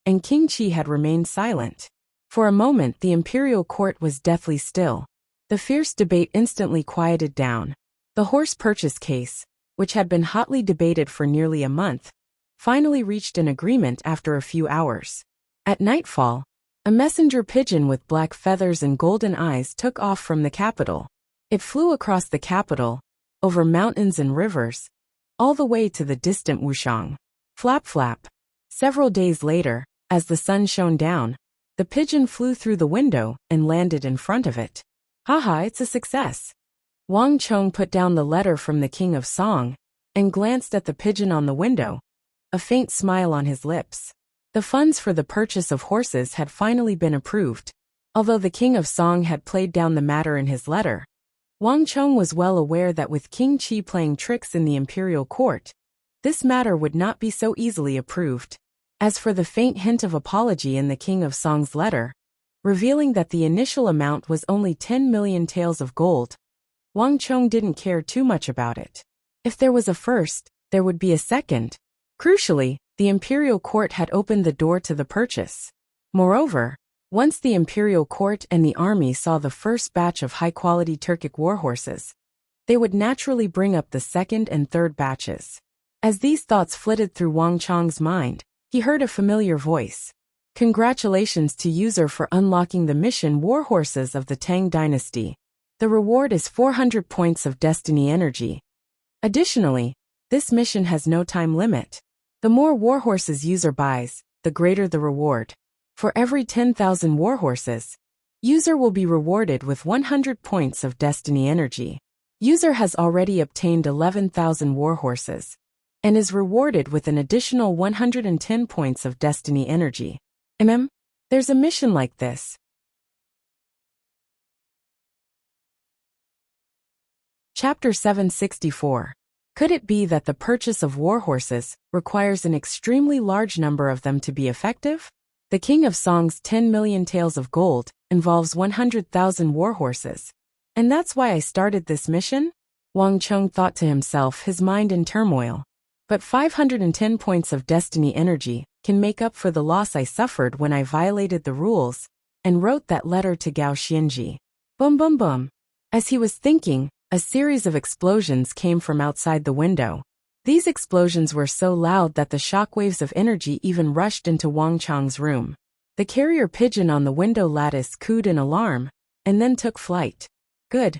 and King Qi had remained silent. For a moment the imperial court was deathly still. The fierce debate instantly quieted down. The horse purchase case, which had been hotly debated for nearly a month, finally reached an agreement after a few hours. At nightfall, a messenger pigeon with black feathers and golden eyes took off from the capital. It flew across the capital, over mountains and rivers, all the way to the distant Wuxiang. Flap flap. Several days later, as the sun shone down, the pigeon flew through the window and landed in front of it. Haha, it's a success. Wang Chong put down the letter from the King of Song and glanced at the pigeon on the window, a faint smile on his lips. The funds for the purchase of horses had finally been approved. Although the King of Song had played down the matter in his letter, Wang Chong was well aware that with King Qi playing tricks in the imperial court, this matter would not be so easily approved. As for the faint hint of apology in the King of Song's letter, revealing that the initial amount was only 10 million taels of gold, Wang Chong didn't care too much about it. If there was a first, there would be a second. Crucially, the imperial court had opened the door to the purchase. Moreover, once the imperial court and the army saw the first batch of high-quality Turkic warhorses, they would naturally bring up the second and third batches. As these thoughts flitted through Wang Chong's mind, he heard a familiar voice. Congratulations to user for unlocking the mission Warhorses of the Tang Dynasty. The reward is 400 points of destiny energy. Additionally, this mission has no time limit. The more warhorses user buys, the greater the reward. For every 10,000 warhorses, user will be rewarded with 100 points of destiny energy. User has already obtained 11,000 warhorses and is rewarded with an additional 110 points of destiny energy. There's a mission like this. Chapter 764. Could it be that the purchase of warhorses requires an extremely large number of them to be effective? The King of Song's 10 million taels of gold involves 100,000 warhorses. And that's why I started this mission? Wang Chong thought to himself, his mind in turmoil. But 510 points of destiny energy can make up for the loss I suffered when I violated the rules and wrote that letter to Gao Xianji. Boom boom boom. As he was thinking, a series of explosions came from outside the window. These explosions were so loud that the shockwaves of energy even rushed into Wang Chong's room. The carrier pigeon on the window lattice cooed in alarm and then took flight. Good.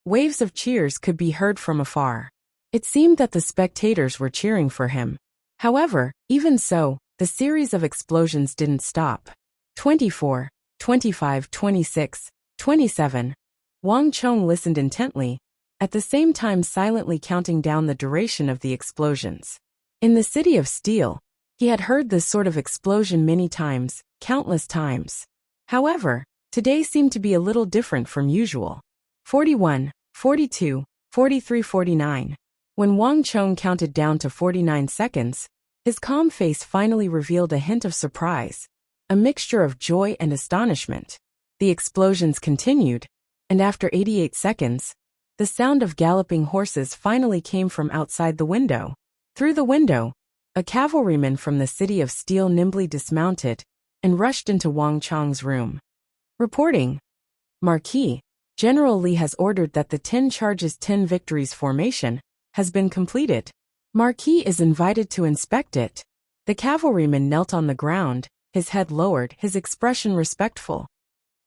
Waves of cheers could be heard from afar. It seemed that the spectators were cheering for him. However, even so, the series of explosions didn't stop. 24, 25, 26, 27. Wang Chong listened intently, at the same time silently counting down the duration of the explosions. In the City of Steel, he had heard this sort of explosion many times, countless times. However, today seemed to be a little different from usual. 41, 42, 43, 49. When Wang Chong counted down to 49 seconds, his calm face finally revealed a hint of surprise, a mixture of joy and astonishment. The explosions continued, and after 88 seconds, the sound of galloping horses finally came from outside the window. Through the window, a cavalryman from the City of Steel nimbly dismounted and rushed into Wang Chong's room. Reporting. Marquis, General Li has ordered that the 10 charges 10 victories formation has been completed. Marquis is invited to inspect it. The cavalryman knelt on the ground, his head lowered, his expression respectful.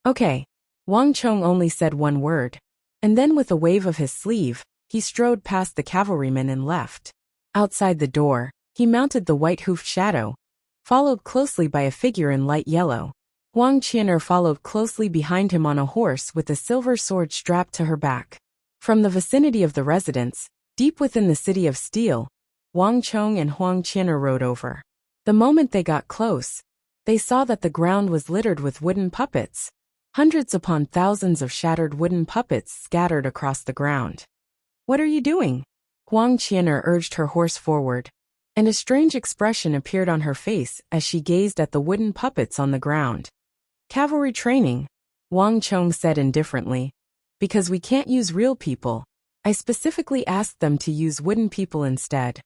Okay. Wang Chong only said one word, and then with a wave of his sleeve, he strode past the cavalryman and left. Outside the door, he mounted the white-hoofed shadow, followed closely by a figure in light yellow. Huang Qian'er followed closely behind him on a horse with a silver sword strapped to her back. From the vicinity of the residence, deep within the City of Steel, Wang Chong and Huang Qian'er rode over. The moment they got close, they saw that the ground was littered with wooden puppets. Hundreds upon thousands of shattered wooden puppets scattered across the ground. What are you doing? Huang Qian'er urged her horse forward, and a strange expression appeared on her face as she gazed at the wooden puppets on the ground. Cavalry training, Wang Chong said indifferently. Because we can't use real people, I specifically asked them to use wooden people instead.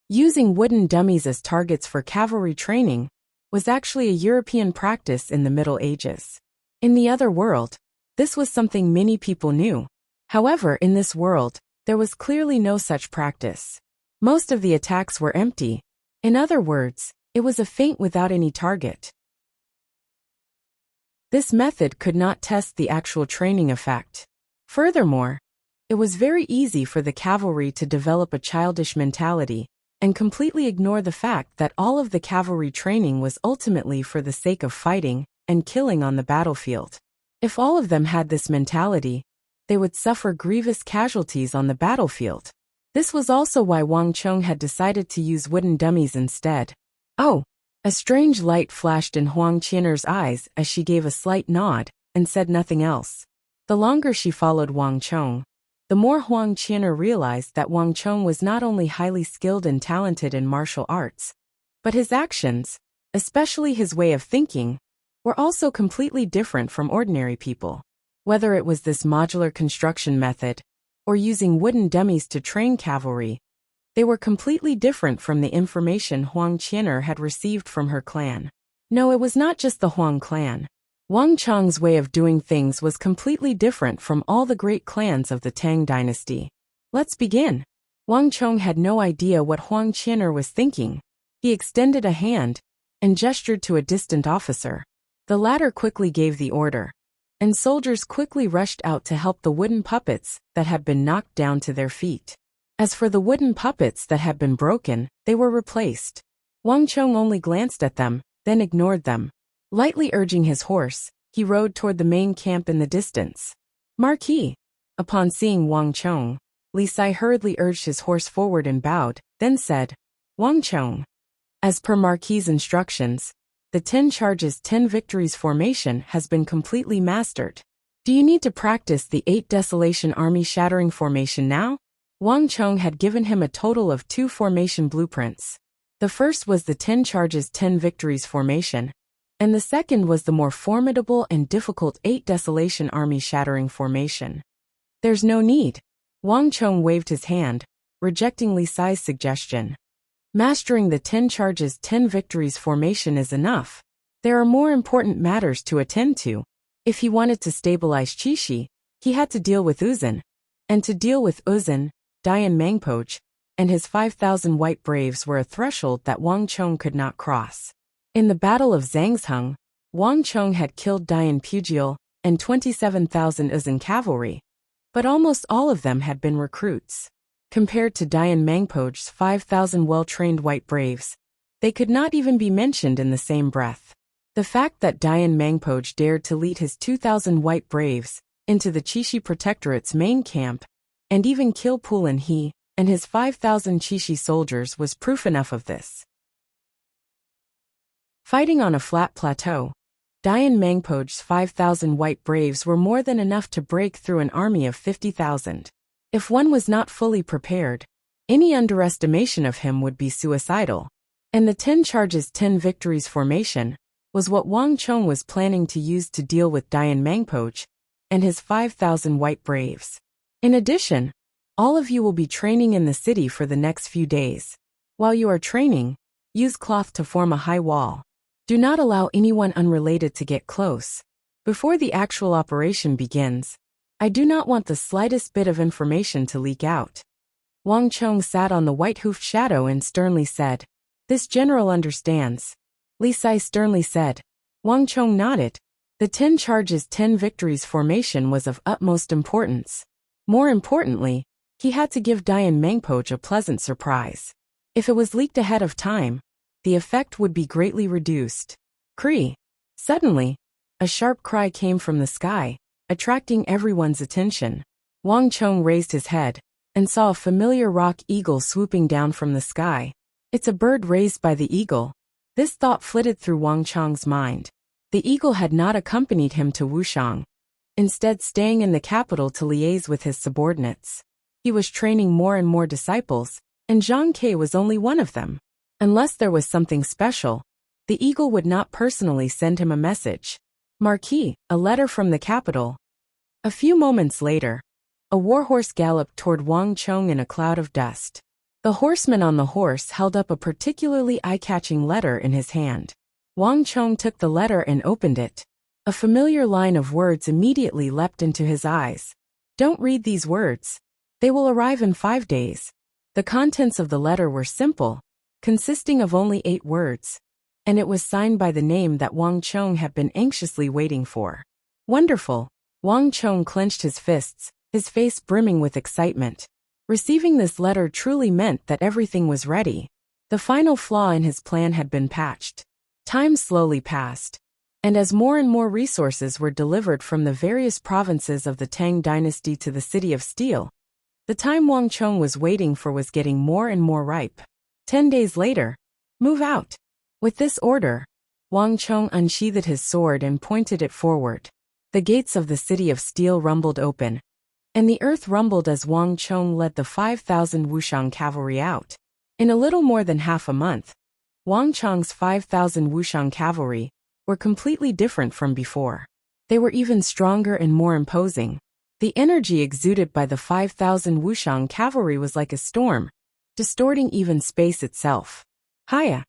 Using wooden dummies as targets for cavalry training was actually a European practice in the Middle Ages. In the other world, this was something many people knew. However, in this world, there was clearly no such practice. Most of the attacks were empty. In other words, it was a feint without any target. This method could not test the actual training effect. Furthermore, it was very easy for the cavalry to develop a childish mentality and completely ignore the fact that all of the cavalry training was ultimately for the sake of fighting and killing on the battlefield. If all of them had this mentality, they would suffer grievous casualties on the battlefield. This was also why Wang Chong had decided to use wooden dummies instead. Oh! A strange light flashed in Huang Qian'er's eyes as she gave a slight nod and said nothing else. The longer she followed Wang Chong, the more Huang Qian'er realized that Wang Chong was not only highly skilled and talented in martial arts, but his actions, especially his way of thinking, were also completely different from ordinary people. Whether it was this modular construction method, or using wooden dummies to train cavalry, they were completely different from the information Huang Qian'er had received from her clan. No, it was not just the Huang clan. Wang Chong's way of doing things was completely different from all the great clans of the Tang dynasty. Let's begin. Wang Chong had no idea what Huang Qian'er was thinking. He extended a hand and gestured to a distant officer. The latter quickly gave the order, and soldiers quickly rushed out to help the wooden puppets that had been knocked down to their feet. As for the wooden puppets that had been broken, they were replaced. Wang Chong only glanced at them, then ignored them. Lightly urging his horse, he rode toward the main camp in the distance. Marquis. Upon seeing Wang Chong, Li Sai hurriedly urged his horse forward and bowed, then said, Wang Chong. As per Marquis's instructions, the 10 charges 10 victories formation has been completely mastered. Do you need to practice the 8 desolation army shattering formation now? Wang Chong had given him a total of 2 formation blueprints. The first was the 10 charges 10 victories formation, and the second was the more formidable and difficult 8 desolation army shattering formation. There's no need. Wang Chong waved his hand, rejecting Li Sai's suggestion. Mastering the 10 charges 10 victories formation is enough. There are more important matters to attend to. If he wanted to stabilize Qixi, he had to deal with Uzun. And to deal with Uzun, Dian Mangpoj, and his 5,000 white braves were a threshold that Wang Chong could not cross. In the Battle of Zhangzheng, Wang Chong had killed Dian Pugiel and 27,000 Uzun cavalry, but almost all of them had been recruits. Compared to Dian Mangpoj's 5,000 well-trained white braves, they could not even be mentioned in the same breath. The fact that Dian Mangpoj dared to lead his 2,000 white braves into the Qixi Protectorate's main camp and even kill Pulin He and his 5,000 Qixi soldiers was proof enough of this. Fighting on a flat plateau, Dian Mangpoj's 5,000 white braves were more than enough to break through an army of 50,000. If one was not fully prepared, any underestimation of him would be suicidal. And the 10 charges 10 victories formation was what Wang Chong was planning to use to deal with Dian Mangpoj and his 5,000 white braves. In addition, all of you will be training in the city for the next few days. While you are training, use cloth to form a high wall. Do not allow anyone unrelated to get close. Before the actual operation begins, I do not want the slightest bit of information to leak out. Wang Chong sat on the white-hoofed shadow and sternly said, This general understands. Li Sai sternly said. Wang Chong nodded. The 10 charges 10 victories formation was of utmost importance. More importantly, he had to give Dian Mangpoj a pleasant surprise. If it was leaked ahead of time, the effect would be greatly reduced. Cree! Suddenly, a sharp cry came from the sky, attracting everyone's attention. Wang Chong raised his head and saw a familiar rock eagle swooping down from the sky. It's a bird raised by the eagle. This thought flitted through Wang Chong's mind. The eagle had not accompanied him to Wuxiang, instead staying in the capital to liaise with his subordinates. He was training more and more disciples, and Zhang Ke was only one of them. Unless there was something special, the eagle would not personally send him a message. Marquis, a letter from the capital. A few moments later, a warhorse galloped toward Wang Chong in a cloud of dust. The horseman on the horse held up a particularly eye-catching letter in his hand. Wang Chong took the letter and opened it. A familiar line of words immediately leapt into his eyes. Don't read these words. They will arrive in 5 days. The contents of the letter were simple, consisting of only 8 words, and it was signed by the name that Wang Chong had been anxiously waiting for. Wonderful! Wang Chong clenched his fists, his face brimming with excitement. Receiving this letter truly meant that everything was ready. The final flaw in his plan had been patched. Time slowly passed, and as more and more resources were delivered from the various provinces of the Tang dynasty to the city of Steel, the time Wang Chong was waiting for was getting more and more ripe. 10 days later, move out. With this order, Wang Chong unsheathed his sword and pointed it forward. The gates of the city of Steel rumbled open, and the earth rumbled as Wang Chong led the 5,000 Wuxiang cavalry out. In a little more than half a month, Wang Chong's 5,000 Wuxiang cavalry were completely different from before. They were even stronger and more imposing. The energy exuded by the 5,000 Wuxiang cavalry was like a storm, distorting even space itself. Hiya!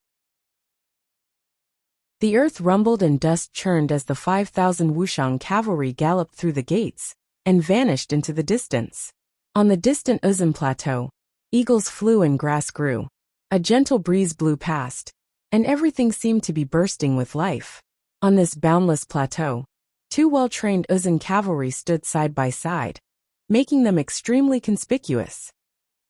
The earth rumbled and dust churned as the 5,000 Wuxiang cavalry galloped through the gates and vanished into the distance. On the distant Uzun plateau, eagles flew and grass grew. A gentle breeze blew past, and everything seemed to be bursting with life. On this boundless plateau, two well-trained Uzun cavalry stood side by side, making them extremely conspicuous.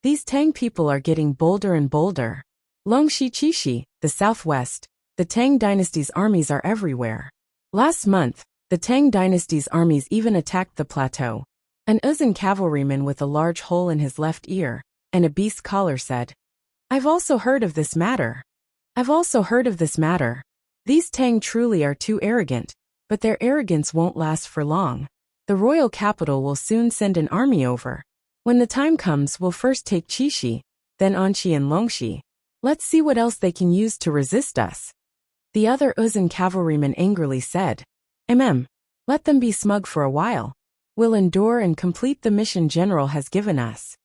These Tang people are getting bolder and bolder. Longxi Qishi, the southwest, the Tang dynasty's armies are everywhere. Last month, the Tang dynasty's armies even attacked the plateau. An Uzun cavalryman with a large hole in his left ear and a beast collar said, "I've also heard of this matter. I've also heard of this matter. These Tang truly are too arrogant, but their arrogance won't last for long. The royal capital will soon send an army over. When the time comes, we'll first take Qishi, then Anqi and Longxi. Let's see what else they can use to resist us." The other Uzun cavalryman angrily said, Let them be smug for a while. We'll endure and complete the mission General has given us."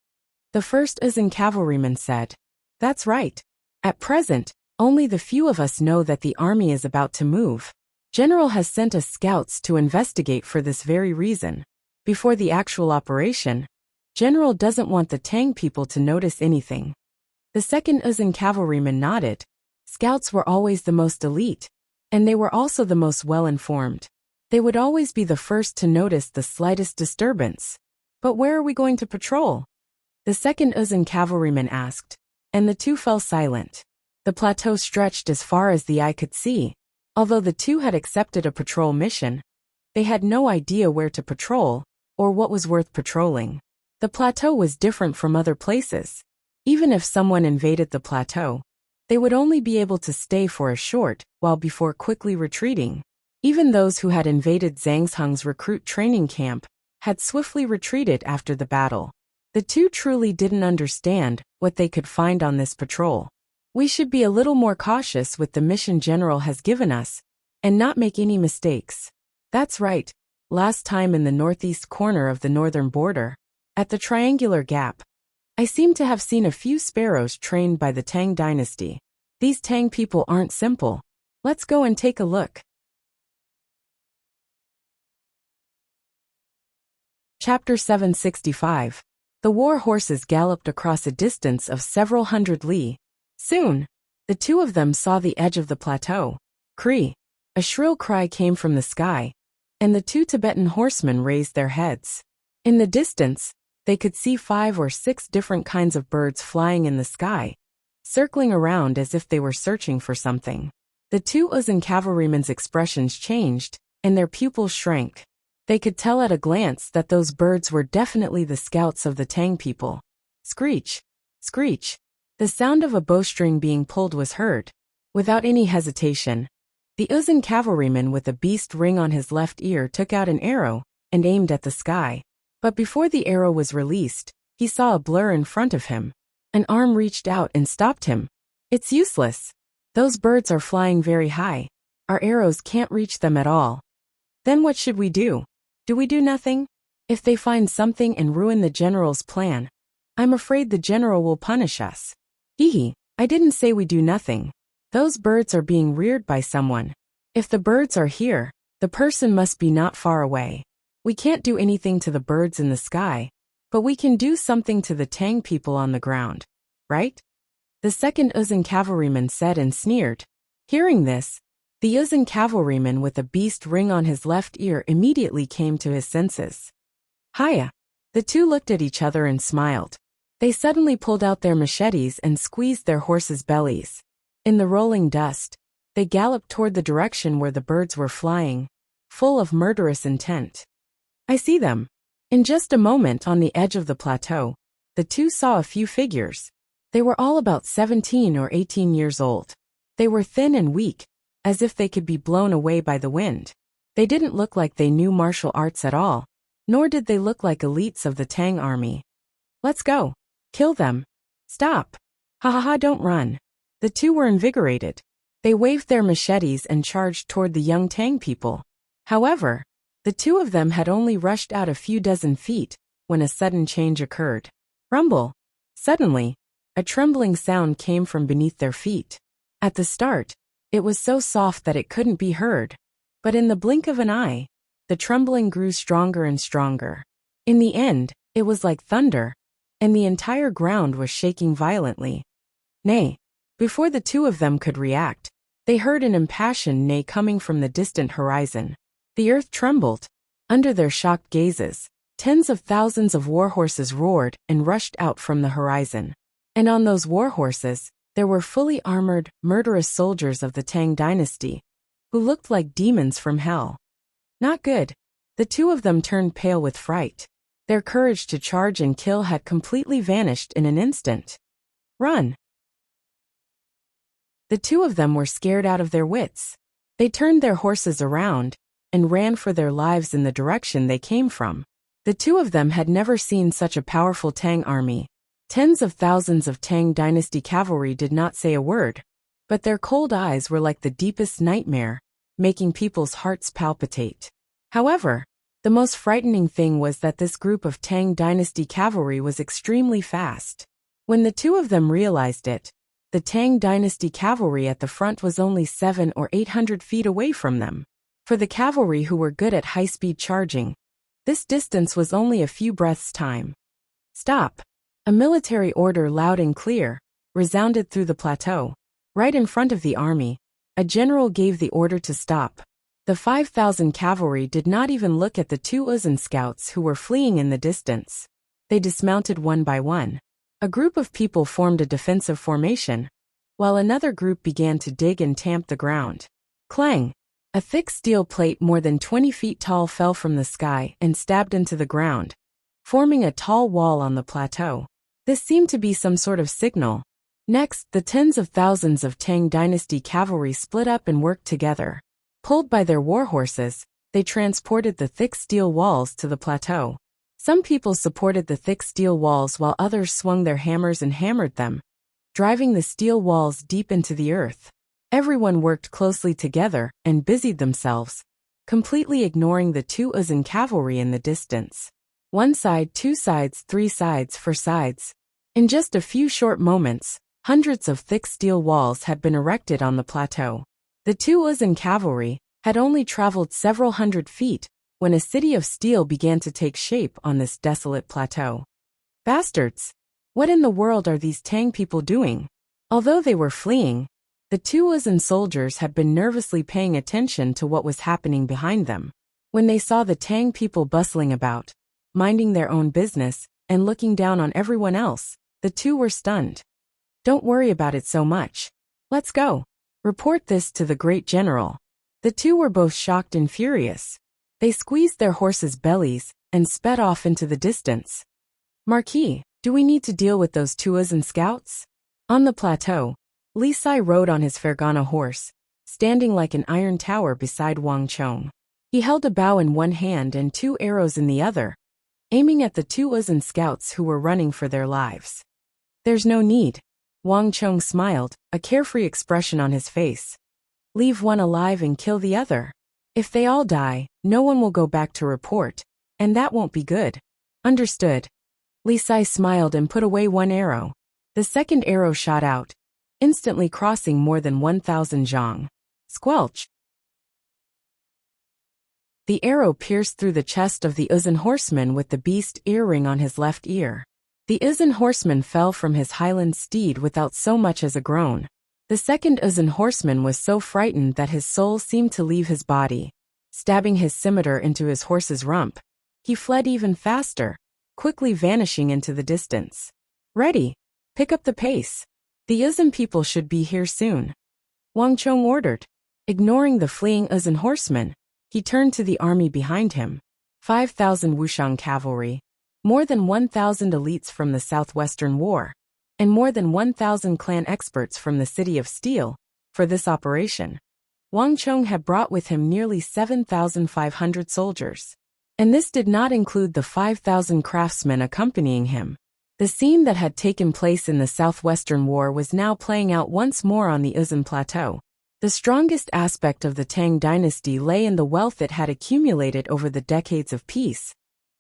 The first Uzun cavalryman said, "That's right. At present, only the few of us know that the army is about to move. General has sent us scouts to investigate for this very reason. Before the actual operation, General doesn't want the Tang people to notice anything." The second Uzun cavalryman nodded. Scouts were always the most elite, and they were also the most well-informed. They would always be the first to notice the slightest disturbance. "But where are we going to patrol?" the second Uzun cavalryman asked, and the two fell silent. The plateau stretched as far as the eye could see. Although the two had accepted a patrol mission, they had no idea where to patrol, or what was worth patrolling. The plateau was different from other places. Even if someone invaded the plateau, they would only be able to stay for a short while before quickly retreating. Even those who had invaded Zhangsheng's recruit training camp had swiftly retreated after the battle. The two truly didn't understand what they could find on this patrol. "We should be a little more cautious with the mission General has given us, and not make any mistakes." "That's right. Last time in the northeast corner of the northern border, at the triangular gap, I seem to have seen a few sparrows trained by the Tang dynasty. These Tang people aren't simple. Let's go and take a look." Chapter 765. The war horses galloped across a distance of several hundred li. Soon, the two of them saw the edge of the plateau. "Cree!" A shrill cry came from the sky, and the two Tibetan horsemen raised their heads. In the distance, they could see 5 or 6 different kinds of birds flying in the sky, circling around as if they were searching for something. The two Uzun cavalrymen's expressions changed, and their pupils shrank. They could tell at a glance that those birds were definitely the scouts of the Tang people. Screech! Screech! The sound of a bowstring being pulled was heard. Without any hesitation, the Uzun cavalryman with a beast ring on his left ear took out an arrow and aimed at the sky. But before the arrow was released, he saw a blur in front of him. An arm reached out and stopped him. "It's useless. Those birds are flying very high. Our arrows can't reach them at all." "Then what should we do? Do we do nothing? If they find something and ruin the General's plan, I'm afraid the General will punish us." "Hee, I didn't say we do nothing. Those birds are being reared by someone. If the birds are here, the person must be not far away. We can't do anything to the birds in the sky, but we can do something to the Tang people on the ground, right?" the second Uzun cavalryman said and sneered. Hearing this, the Uzun cavalryman with a beast ring on his left ear immediately came to his senses. "Hiya!" The two looked at each other and smiled. They suddenly pulled out their machetes and squeezed their horses' bellies. In the rolling dust, they galloped toward the direction where the birds were flying, full of murderous intent. "I see them." In just a moment on the edge of the plateau, the two saw a few figures. They were all about 17 or 18 years old. They were thin and weak, as if they could be blown away by the wind. They didn't look like they knew martial arts at all. nor did they look like elites of the Tang army. Let's go. Kill them. Stop. Ha ha ha, don't run. The two were invigorated. They waved their machetes and charged toward the young Tang people. However, the two of them had only rushed out a few dozen feet when a sudden change occurred. Rumble. Suddenly, a trembling sound came from beneath their feet. At the start, it was so soft that it couldn't be heard, but in the blink of an eye, the trembling grew stronger and stronger. In the end, it was like thunder, and the entire ground was shaking violently. Nay, before the two of them could react, they heard an impassioned neigh coming from the distant horizon. The earth trembled. Under their shocked gazes, tens of thousands of warhorses roared and rushed out from the horizon. And on those warhorses, there were fully armored, murderous soldiers of the Tang dynasty, who looked like demons from hell. Not good. The two of them turned pale with fright. Their courage to charge and kill had completely vanished in an instant. Run! The two of them were scared out of their wits. They turned their horses around and ran for their lives in the direction they came from. The two of them had never seen such a powerful Tang army. Tens of thousands of Tang dynasty cavalry did not say a word, but their cold eyes were like the deepest nightmare, making people's hearts palpitate. However, the most frightening thing was that this group of Tang dynasty cavalry was extremely fast. When the two of them realized it, the Tang dynasty cavalry at the front was only 700 or 800 feet away from them. For the cavalry who were good at high-speed charging, this distance was only a few breaths' time. Stop! A military order, loud and clear, resounded through the plateau. Right in front of the army, a general gave the order to stop. The 5,000 cavalry did not even look at the two Uzun scouts who were fleeing in the distance. They dismounted one by one. A group of people formed a defensive formation, while another group began to dig and tamp the ground. Clang! A thick steel plate more than 20 feet tall fell from the sky and stabbed into the ground, forming a tall wall on the plateau. This seemed to be some sort of signal. Next, the tens of thousands of Tang dynasty cavalry split up and worked together. Pulled by their warhorses, they transported the thick steel walls to the plateau. Some people supported the thick steel walls while others swung their hammers and hammered them, driving the steel walls deep into the earth. Everyone worked closely together and busied themselves, completely ignoring the two Uzun cavalry in the distance. One side, two sides, three sides, four sides. In just a few short moments, hundreds of thick steel walls had been erected on the plateau. The two Uzun cavalry had only traveled several hundred feet when a city of steel began to take shape on this desolate plateau. Bastards! What in the world are these Tang people doing? Although they were fleeing, the two Uzun soldiers had been nervously paying attention to what was happening behind them. When they saw the Tang people bustling about, minding their own business, and looking down on everyone else, the two were stunned. Don't worry about it so much. Let's go. Report this to the great general. The two were both shocked and furious. They squeezed their horses' bellies and sped off into the distance. Marquis, do we need to deal with those two Uzun scouts? On the plateau, Li Sai rode on his Fergana horse, standing like an iron tower beside Wang Chong. He held a bow in one hand and two arrows in the other, aiming at the two Uzun scouts who were running for their lives. There's no need. Wang Chong smiled, a carefree expression on his face. Leave one alive and kill the other. If they all die, no one will go back to report, and that won't be good. Understood. Li Sai smiled and put away one arrow. The second arrow shot out, instantly crossing more than 1,000 zhang. Squelch! The arrow pierced through the chest of the Uzun horseman with the beast earring on his left ear. The Uzun horseman fell from his highland steed without so much as a groan. The second Uzun horseman was so frightened that his soul seemed to leave his body. Stabbing his scimitar into his horse's rump, he fled even faster, quickly vanishing into the distance. Ready! Pick up the pace. The Uzun people should be here soon. Wang Chong ordered. Ignoring the fleeing Uzun horseman, he turned to the army behind him. 5,000 Wuxian cavalry, more than 1,000 elites from the Southwestern War, and more than 1,000 clan experts from the City of Steel. For this operation, Wang Chong had brought with him nearly 7,500 soldiers. And this did not include the 5,000 craftsmen accompanying him. The scene that had taken place in the Southwestern War was now playing out once more on the Uzun Plateau. The strongest aspect of the Tang dynasty lay in the wealth it had accumulated over the decades of peace,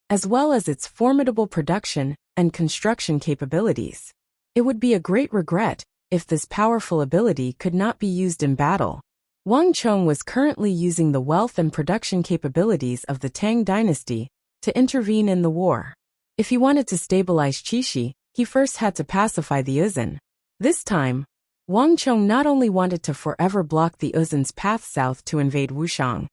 as well as its formidable production and construction capabilities. It would be a great regret if this powerful ability could not be used in battle. Wang Chong was currently using the wealth and production capabilities of the Tang dynasty to intervene in the war. If he wanted to stabilize Qixi, he first had to pacify the Uzun. This time, Wang Chong not only wanted to forever block the Uzun's path south to invade Wuxiang,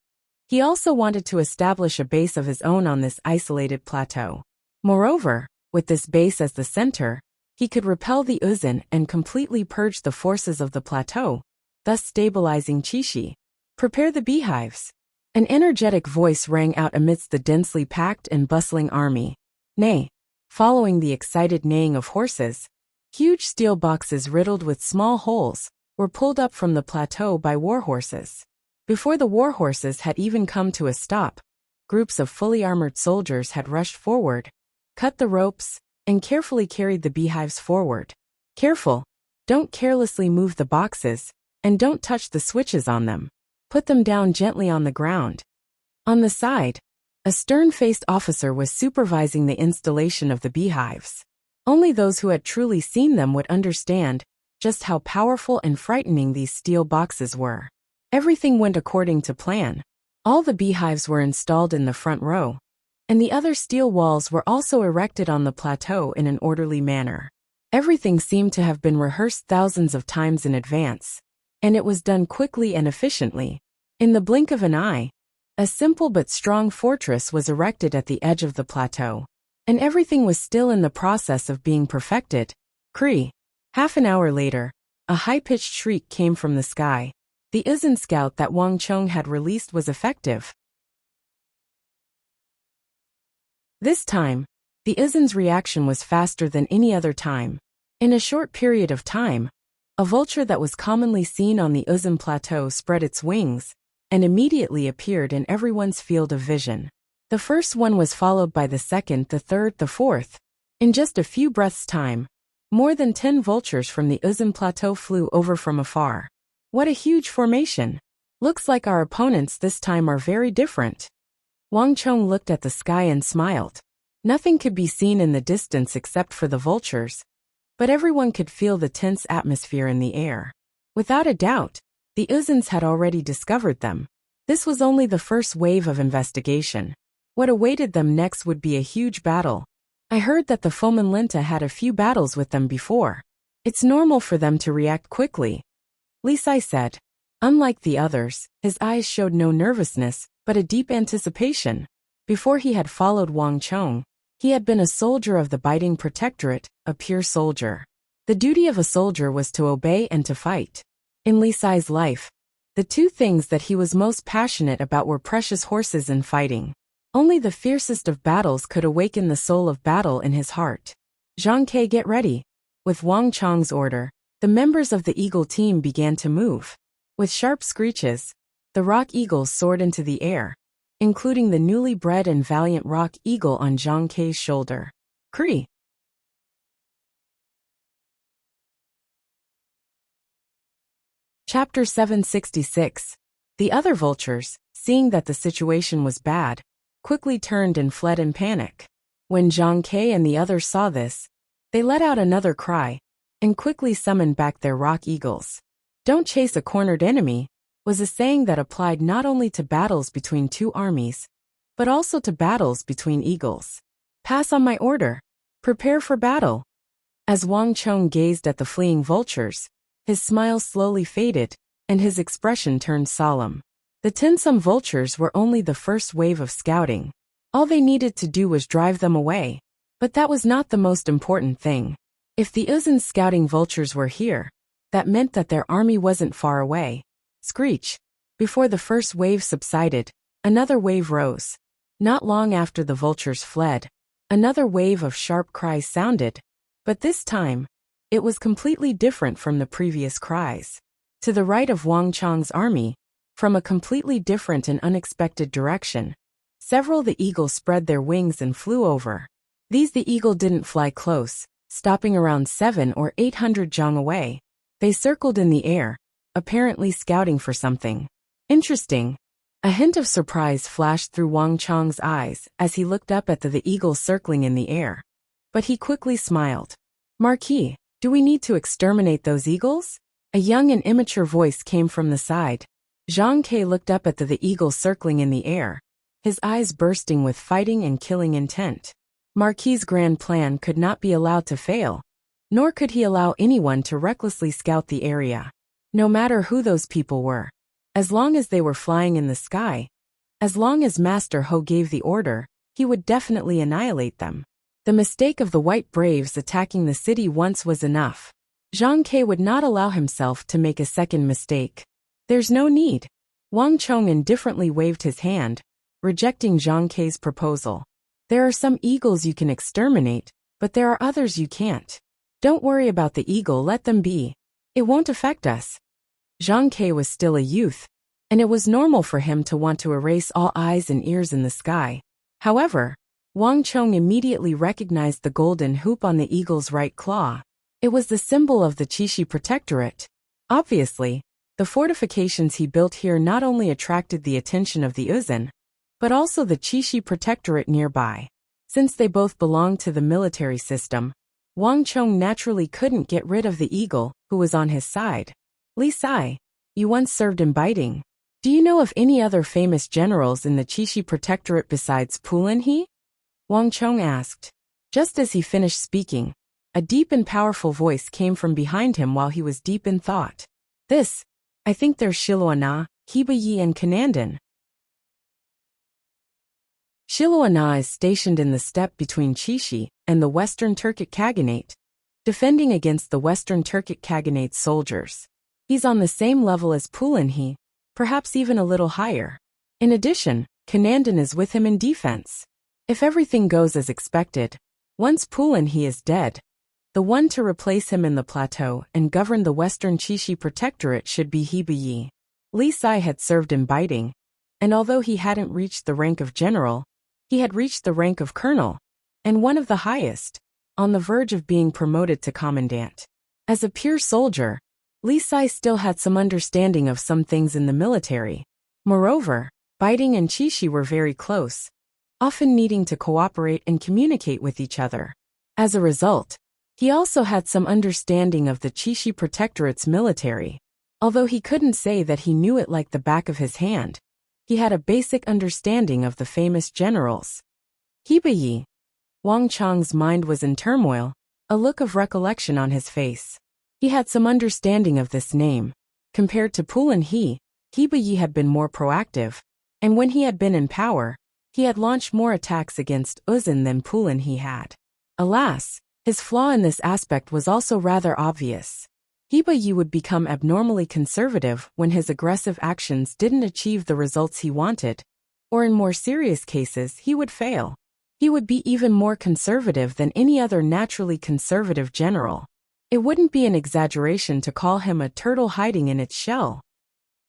he also wanted to establish a base of his own on this isolated plateau. Moreover, with this base as the center, he could repel the Uzun and completely purge the forces of the plateau, thus stabilizing Qixi. Prepare the beehives. An energetic voice rang out amidst the densely packed and bustling army. Nay, following the excited neighing of horses, huge steel boxes riddled with small holes were pulled up from the plateau by war horses. Before the war horses had even come to a stop, groups of fully armored soldiers had rushed forward, cut the ropes, and carefully carried the beehives forward. Careful! Don't carelessly move the boxes, and don't touch the switches on them. Put them down gently on the ground. On the side, a stern-faced officer was supervising the installation of the beehives. Only those who had truly seen them would understand just how powerful and frightening these steel boxes were. Everything went according to plan. All the beehives were installed in the front row, and the other steel walls were also erected on the plateau in an orderly manner. Everything seemed to have been rehearsed thousands of times in advance, and it was done quickly and efficiently. In the blink of an eye, a simple but strong fortress was erected at the edge of the plateau, and everything was still in the process of being perfected. Cree. Half an hour later, a high-pitched shriek came from the sky. The Uzun scout that Wang Chong had released was effective. This time, the Uzun's reaction was faster than any other time. In a short period of time, a vulture that was commonly seen on the Uzun Plateau spread its wings and immediately appeared in everyone's field of vision. The first one was followed by the second, the third, the fourth. In just a few breaths' time, more than 10 vultures from the Uzun Plateau flew over from afar. What a huge formation! Looks like our opponents this time are very different. Wang Chong looked at the sky and smiled. Nothing could be seen in the distance except for the vultures, but everyone could feel the tense atmosphere in the air. Without a doubt, the Uzuns had already discovered them. This was only the first wave of investigation. What awaited them next would be a huge battle. I heard that the Foman Linta had a few battles with them before. It's normal for them to react quickly, Li Sai said. Unlike the others, his eyes showed no nervousness, but a deep anticipation. Before he had followed Wang Chong, he had been a soldier of the Biting Protectorate, a pure soldier. The duty of a soldier was to obey and to fight. In Li Sai's life, the two things that he was most passionate about were precious horses and fighting. Only the fiercest of battles could awaken the soul of battle in his heart. Zhang Ke, get ready. With Wang Chong's order, the members of the eagle team began to move. With sharp screeches, the rock eagles soared into the air, including the newly bred and valiant rock eagle on Zhang Ke's shoulder. Cree. Chapter 766. The other vultures, seeing that the situation was bad, quickly turned and fled in panic. When Zhang Ke and the others saw this, they let out another cry and quickly summoned back their rock eagles. Don't chase a cornered enemy was a saying that applied not only to battles between two armies, but also to battles between eagles. Pass on my order. Prepare for battle. As Wang Chong gazed at the fleeing vultures, his smile slowly faded, and his expression turned solemn. The tinsome vultures were only the first wave of scouting. All they needed to do was drive them away. But that was not the most important thing. If the Uzun scouting vultures were here, that meant that their army wasn't far away. Screech. Before the first wave subsided, another wave rose. Not long after the vultures fled, another wave of sharp cries sounded, but this time, it was completely different from the previous cries. To the right of Wang Chong's army, from a completely different and unexpected direction, Several the eagles spread their wings and flew over. These the eagle didn't fly close, stopping around 700 or 800 zhang away. They circled in the air, apparently scouting for something. Interesting. A hint of surprise flashed through Wang Chong's eyes as he looked up at the eagles circling in the air. But he quickly smiled. Marquis, do we need to exterminate those eagles? A young and immature voice came from the side. Zhang Ke looked up at the eagles circling in the air, his eyes bursting with fighting and killing intent. Marquis's grand plan could not be allowed to fail, nor could he allow anyone to recklessly scout the area. No matter who those people were. As long as they were flying in the sky, as long as Master Ho gave the order, he would definitely annihilate them. The mistake of the White Braves attacking the city once was enough. Zhang Ke would not allow himself to make a second mistake. There's no need. Wang Chong indifferently waved his hand, rejecting Zhang Ke's proposal. There are some eagles you can exterminate, but there are others you can't. Don't worry about the eagle, let them be. It won't affect us. Zhang Ke was still a youth, and it was normal for him to want to erase all eyes and ears in the sky. However, Wang Chong immediately recognized the golden hoop on the eagle's right claw. It was the symbol of the Qixi Protectorate. Obviously, the fortifications he built here not only attracted the attention of the Uzan, but also the Qixi Protectorate nearby. Since they both belonged to the military system, Wang Chong naturally couldn't get rid of the eagle, who was on his side. Li Sai, you once served in Biting. Do you know of any other famous generals in the Qixi Protectorate besides Pulin He? Wang Chong asked. Just as he finished speaking, a deep and powerful voice came from behind him while he was deep in thought. I think there's Shiluana, Heba Yi and Kanandan. Shiluana is stationed in the steppe between Qixi and the Western Turkic Khaganate, defending against the Western Turkic Khaganate's soldiers. He's on the same level as Pulin He, perhaps even a little higher. In addition, Kanandan is with him in defense. If everything goes as expected, once Pulin He is dead, the one to replace him in the plateau and govern the Western Qixi Protectorate should be Heba Yi. Li Sai had served in Biting, and although he hadn't reached the rank of general, he had reached the rank of colonel, and one of the highest, on the verge of being promoted to commandant. As a pure soldier, Li Sai still had some understanding of some things in the military. Moreover, Biting and Qixi were very close, often needing to cooperate and communicate with each other. As a result, he also had some understanding of the Qixi Protectorate's military. Although he couldn't say that he knew it like the back of his hand, he had a basic understanding of the famous generals. Heba Yi. Wang Chong's mind was in turmoil, a look of recollection on his face. He had some understanding of this name. Compared to Pulin He, Heba Yi had been more proactive, and when he had been in power, he had launched more attacks against Uzan than Pulin He had. Alas, his flaw in this aspect was also rather obvious. Heba Yi would become abnormally conservative when his aggressive actions didn't achieve the results he wanted, or in more serious cases he would fail. He would be even more conservative than any other naturally conservative general. It wouldn't be an exaggeration to call him a turtle hiding in its shell.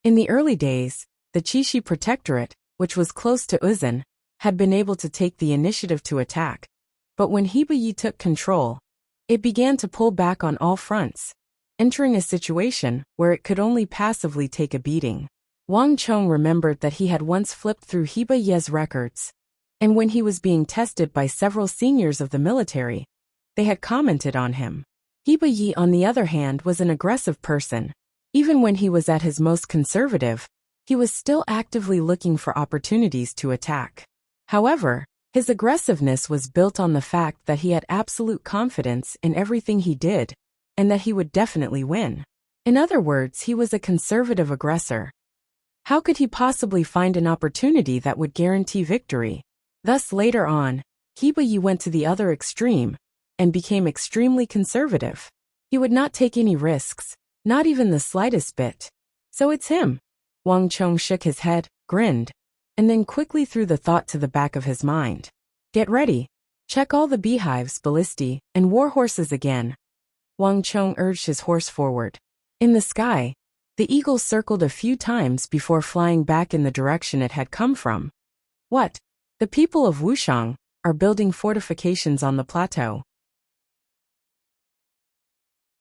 In the early days, the Qixi Protectorate, which was close to Uzan, had been able to take the initiative to attack, but when Heba Yi took control, it began to pull back on all fronts, entering a situation where it could only passively take a beating. Wang Chong remembered that he had once flipped through Heba Yi's records, and when he was being tested by several seniors of the military, they had commented on him. Heba Yi, on the other hand, was an aggressive person. Even when he was at his most conservative, he was still actively looking for opportunities to attack. However, his aggressiveness was built on the fact that he had absolute confidence in everything he did, and that he would definitely win. In other words, he was a conservative aggressor. How could he possibly find an opportunity that would guarantee victory? Thus, later on, Heba Yi went to the other extreme, and became extremely conservative. He would not take any risks, not even the slightest bit. So it's him. Wang Chong shook his head, grinned, and then quickly threw the thought to the back of his mind. Get ready. Check all the beehives, ballistae, and war horses again. Wang Chong urged his horse forward. In the sky, the eagle circled a few times before flying back in the direction it had come from. What? The people of Wuxiang are building fortifications on the plateau.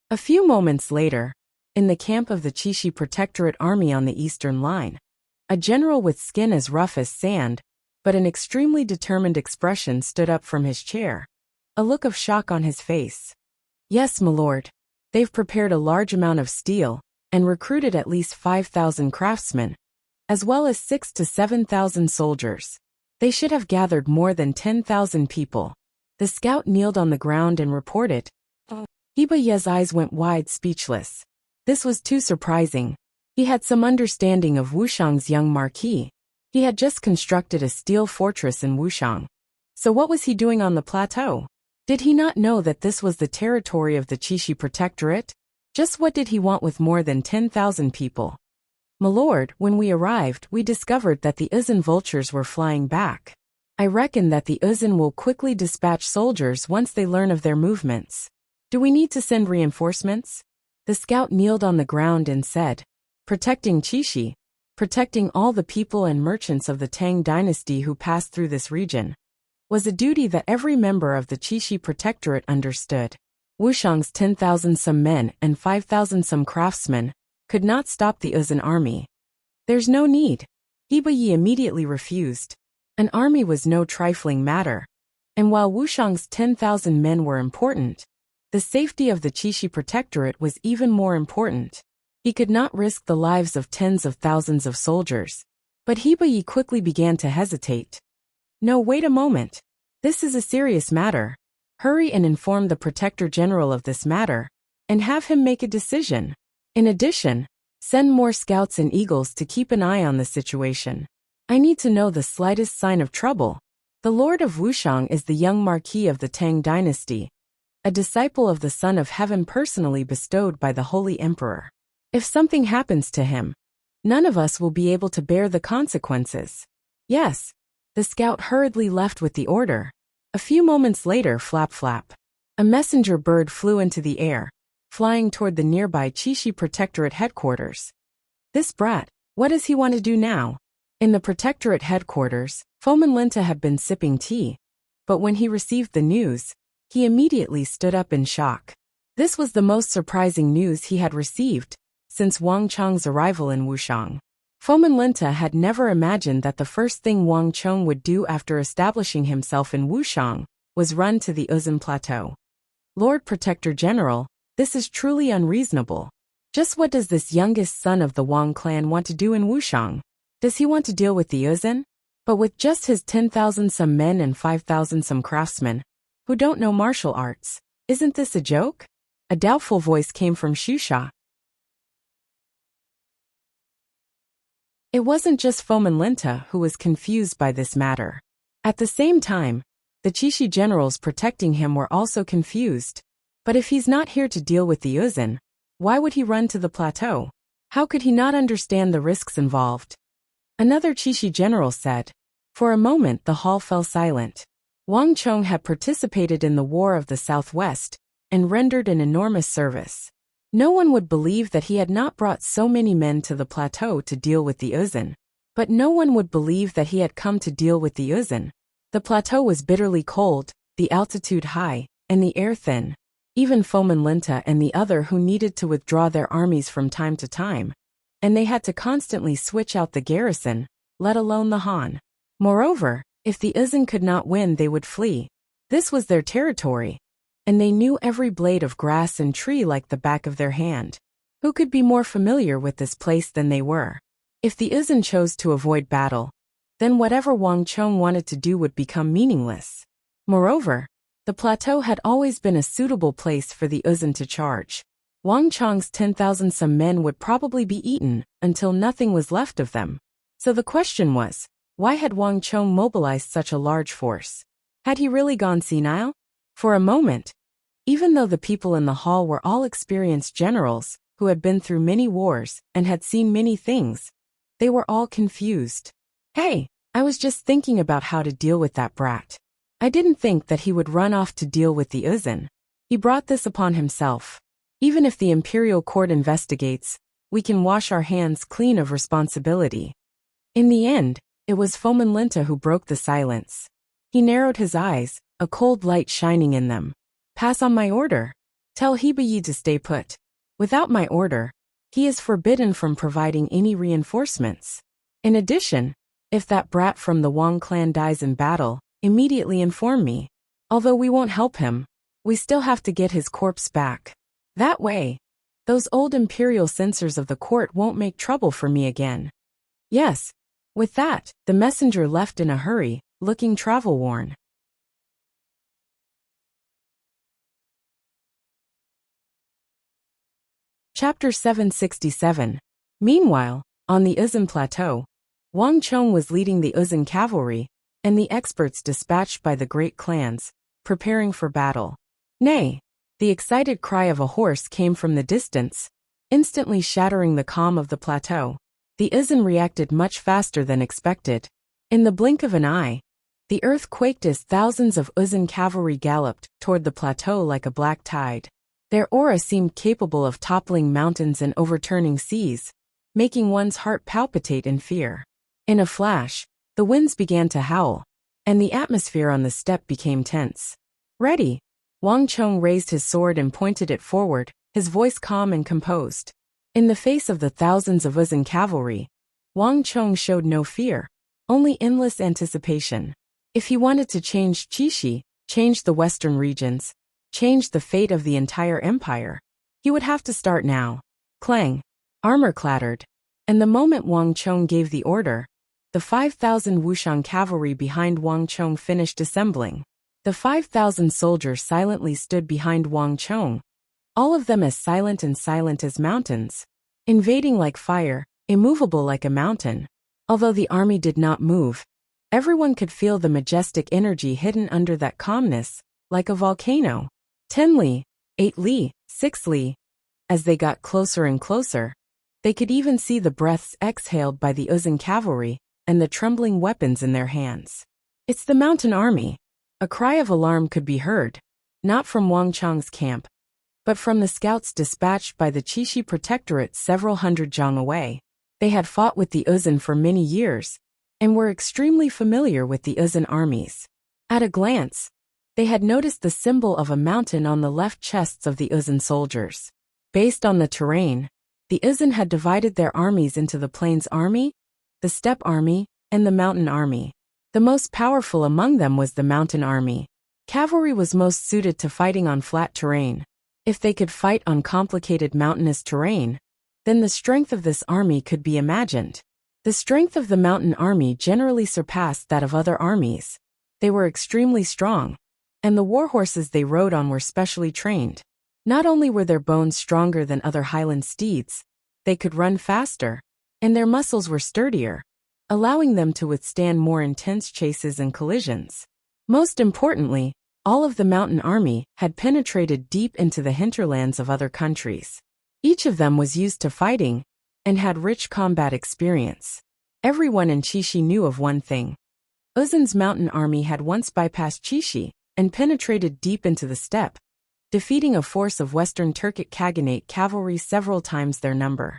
A few moments later, in the camp of the Qixi Protectorate Army on the eastern line, a general with skin as rough as sand, but an extremely determined expression stood up from his chair, a look of shock on his face. Yes, my lord. They've prepared a large amount of steel and recruited at least 5,000 craftsmen, as well as 6,000 to 7,000 soldiers. They should have gathered more than 10,000 people. The scout kneeled on the ground and reported. Heba Ye's eyes went wide, speechless. This was too surprising. He had some understanding of Wuxiang's young marquis. He had just constructed a steel fortress in Wuxiang. So what was he doing on the plateau? Did he not know that this was the territory of the Qixi Protectorate? Just what did he want with more than 10,000 people? My lord, when we arrived, we discovered that the Uzin vultures were flying back. I reckon that the Uzin will quickly dispatch soldiers once they learn of their movements. Do we need to send reinforcements? The scout kneeled on the ground and said, protecting Qixi, protecting all the people and merchants of the Tang dynasty who passed through this region, was a duty that every member of the Qixi Protectorate understood. Wuxiang's 10,000 some men and 5,000 some craftsmen could not stop the Uzin army. There's no need. Heba Ye immediately refused. An army was no trifling matter. And while Wuxiang's 10,000 men were important, the safety of the Qixi Protectorate was even more important. He could not risk the lives of tens of thousands of soldiers. But Heba Ye quickly began to hesitate. No, wait a moment. This is a serious matter. Hurry and inform the Protector General of this matter, and have him make a decision. In addition, send more scouts and eagles to keep an eye on the situation. I need to know the slightest sign of trouble. The Lord of Wuxiang is the young Marquis of the Tang dynasty, a disciple of the Son of Heaven personally bestowed by the Holy Emperor. If something happens to him, none of us will be able to bear the consequences. Yes. The scout hurriedly left with the order. A few moments later, flap flap, a messenger bird flew into the air, flying toward the nearby Qixi Protectorate headquarters. This brat, what does he want to do now? In the Protectorate headquarters, Foman Linta had been sipping tea, but when he received the news, he immediately stood up in shock. This was the most surprising news he had received since Wang Chong's arrival in Wuxiang. Foman Linta had never imagined that the first thing Wang Chong would do after establishing himself in Wuxiang was run to the Uzin Plateau. Lord Protector General, this is truly unreasonable. Just what does this youngest son of the Wang clan want to do in Wuxiang? Does he want to deal with the Uzin? But with just his 10,000 some men and 5,000 some craftsmen, who don't know martial arts, isn't this a joke? A doubtful voice came from Shusha. It wasn't just Foman Linta who was confused by this matter. At the same time, the Qixi generals protecting him were also confused. But if he's not here to deal with the Uzin, why would he run to the plateau? How could he not understand the risks involved? Another Qixi general said. For a moment the hall fell silent. Wang Chong had participated in the War of the Southwest and rendered an enormous service. No one would believe that he had not brought so many men to the plateau to deal with the Uzin. But no one would believe that he had come to deal with the Uzin. The plateau was bitterly cold, the altitude high, and the air thin. Even Foman Linta and the other who needed to withdraw their armies from time to time. And they had to constantly switch out the garrison, let alone the Han. Moreover, if the Uzin could not win, they would flee. This was their territory. And they knew every blade of grass and tree like the back of their hand. Who could be more familiar with this place than they were? If the Uzin chose to avoid battle, then whatever Wang Chong wanted to do would become meaningless. Moreover, the plateau had always been a suitable place for the Uzin to charge. Wang Chong's 10,000 some men would probably be eaten until nothing was left of them. So the question was, why had Wang Chong mobilized such a large force? Had he really gone senile? For a moment, even though the people in the hall were all experienced generals who had been through many wars and had seen many things, they were all confused. Hey, I was just thinking about how to deal with that brat. I didn't think that he would run off to deal with the Uzin. He brought this upon himself. Even if the imperial court investigates, we can wash our hands clean of responsibility. In the end, It was Fomin Linta who broke the silence. He narrowed his eyes, a cold light shining in them. Pass on my order. Tell Hibayi to stay put. Without my order, he is forbidden from providing any reinforcements. In addition, if that brat from the Wang clan dies in battle, immediately inform me. Although we won't help him, we still have to get his corpse back. That way, those old imperial censors of the court won't make trouble for me again. Yes. With that, the messenger left in a hurry, looking travel-worn. Chapter 767. Meanwhile, on the Uzun Plateau, Wang Chong was leading the Uzun cavalry, and the experts dispatched by the great clans, preparing for battle. Nay! The excited cry of a horse came from the distance, instantly shattering the calm of the plateau. The Uzun reacted much faster than expected. In the blink of an eye, the earth quaked as thousands of Uzun cavalry galloped toward the plateau like a black tide. Their aura seemed capable of toppling mountains and overturning seas, making one's heart palpitate in fear. In a flash, the winds began to howl, and the atmosphere on the steppe became tense. Ready! Wang Chong raised his sword and pointed it forward, his voice calm and composed. In the face of the thousands of Uzun cavalry, Wang Chong showed no fear, only endless anticipation. If he wanted to change Qixi, change the western regions, change the fate of the entire empire, he would have to start now. Clang! Armor clattered, and the moment Wang Chong gave the order, the 5,000 Wuxian cavalry behind Wang Chong finished assembling. The 5,000 soldiers silently stood behind Wang Chong, all of them as silent as mountains, invading like fire, immovable like a mountain. Although the army did not move, everyone could feel the majestic energy hidden under that calmness, like a volcano. 10 li, 8 li, 6 li. As they got closer and closer, they could even see the breaths exhaled by the Uzun cavalry and the trembling weapons in their hands. It's the mountain army. A cry of alarm could be heard, not from Wang Chong's camp, but from the scouts dispatched by the Qixi Protectorate several hundred zhang away. They had fought with the Uzun for many years, and were extremely familiar with the Uzun armies. At a glance, they had noticed the symbol of a mountain on the left chests of the Uzun soldiers. Based on the terrain, the Uzun had divided their armies into the Plains Army, the Steppe Army, and the Mountain Army. The most powerful among them was the Mountain Army. Cavalry was most suited to fighting on flat terrain. If they could fight on complicated mountainous terrain, then the strength of this army could be imagined. The strength of the Mountain Army generally surpassed that of other armies. They were extremely strong, and the war horses they rode on were specially trained. Not only were their bones stronger than other highland steeds, they could run faster, and their muscles were sturdier, allowing them to withstand more intense chases and collisions. Most importantly, all of the Mountain Army had penetrated deep into the hinterlands of other countries. Each of them was used to fighting, and had rich combat experience. Everyone in Qixi knew of one thing. Uzun's Mountain Army had once bypassed Qixi, and penetrated deep into the steppe, defeating a force of Western Turkic Khaganate cavalry several times their number.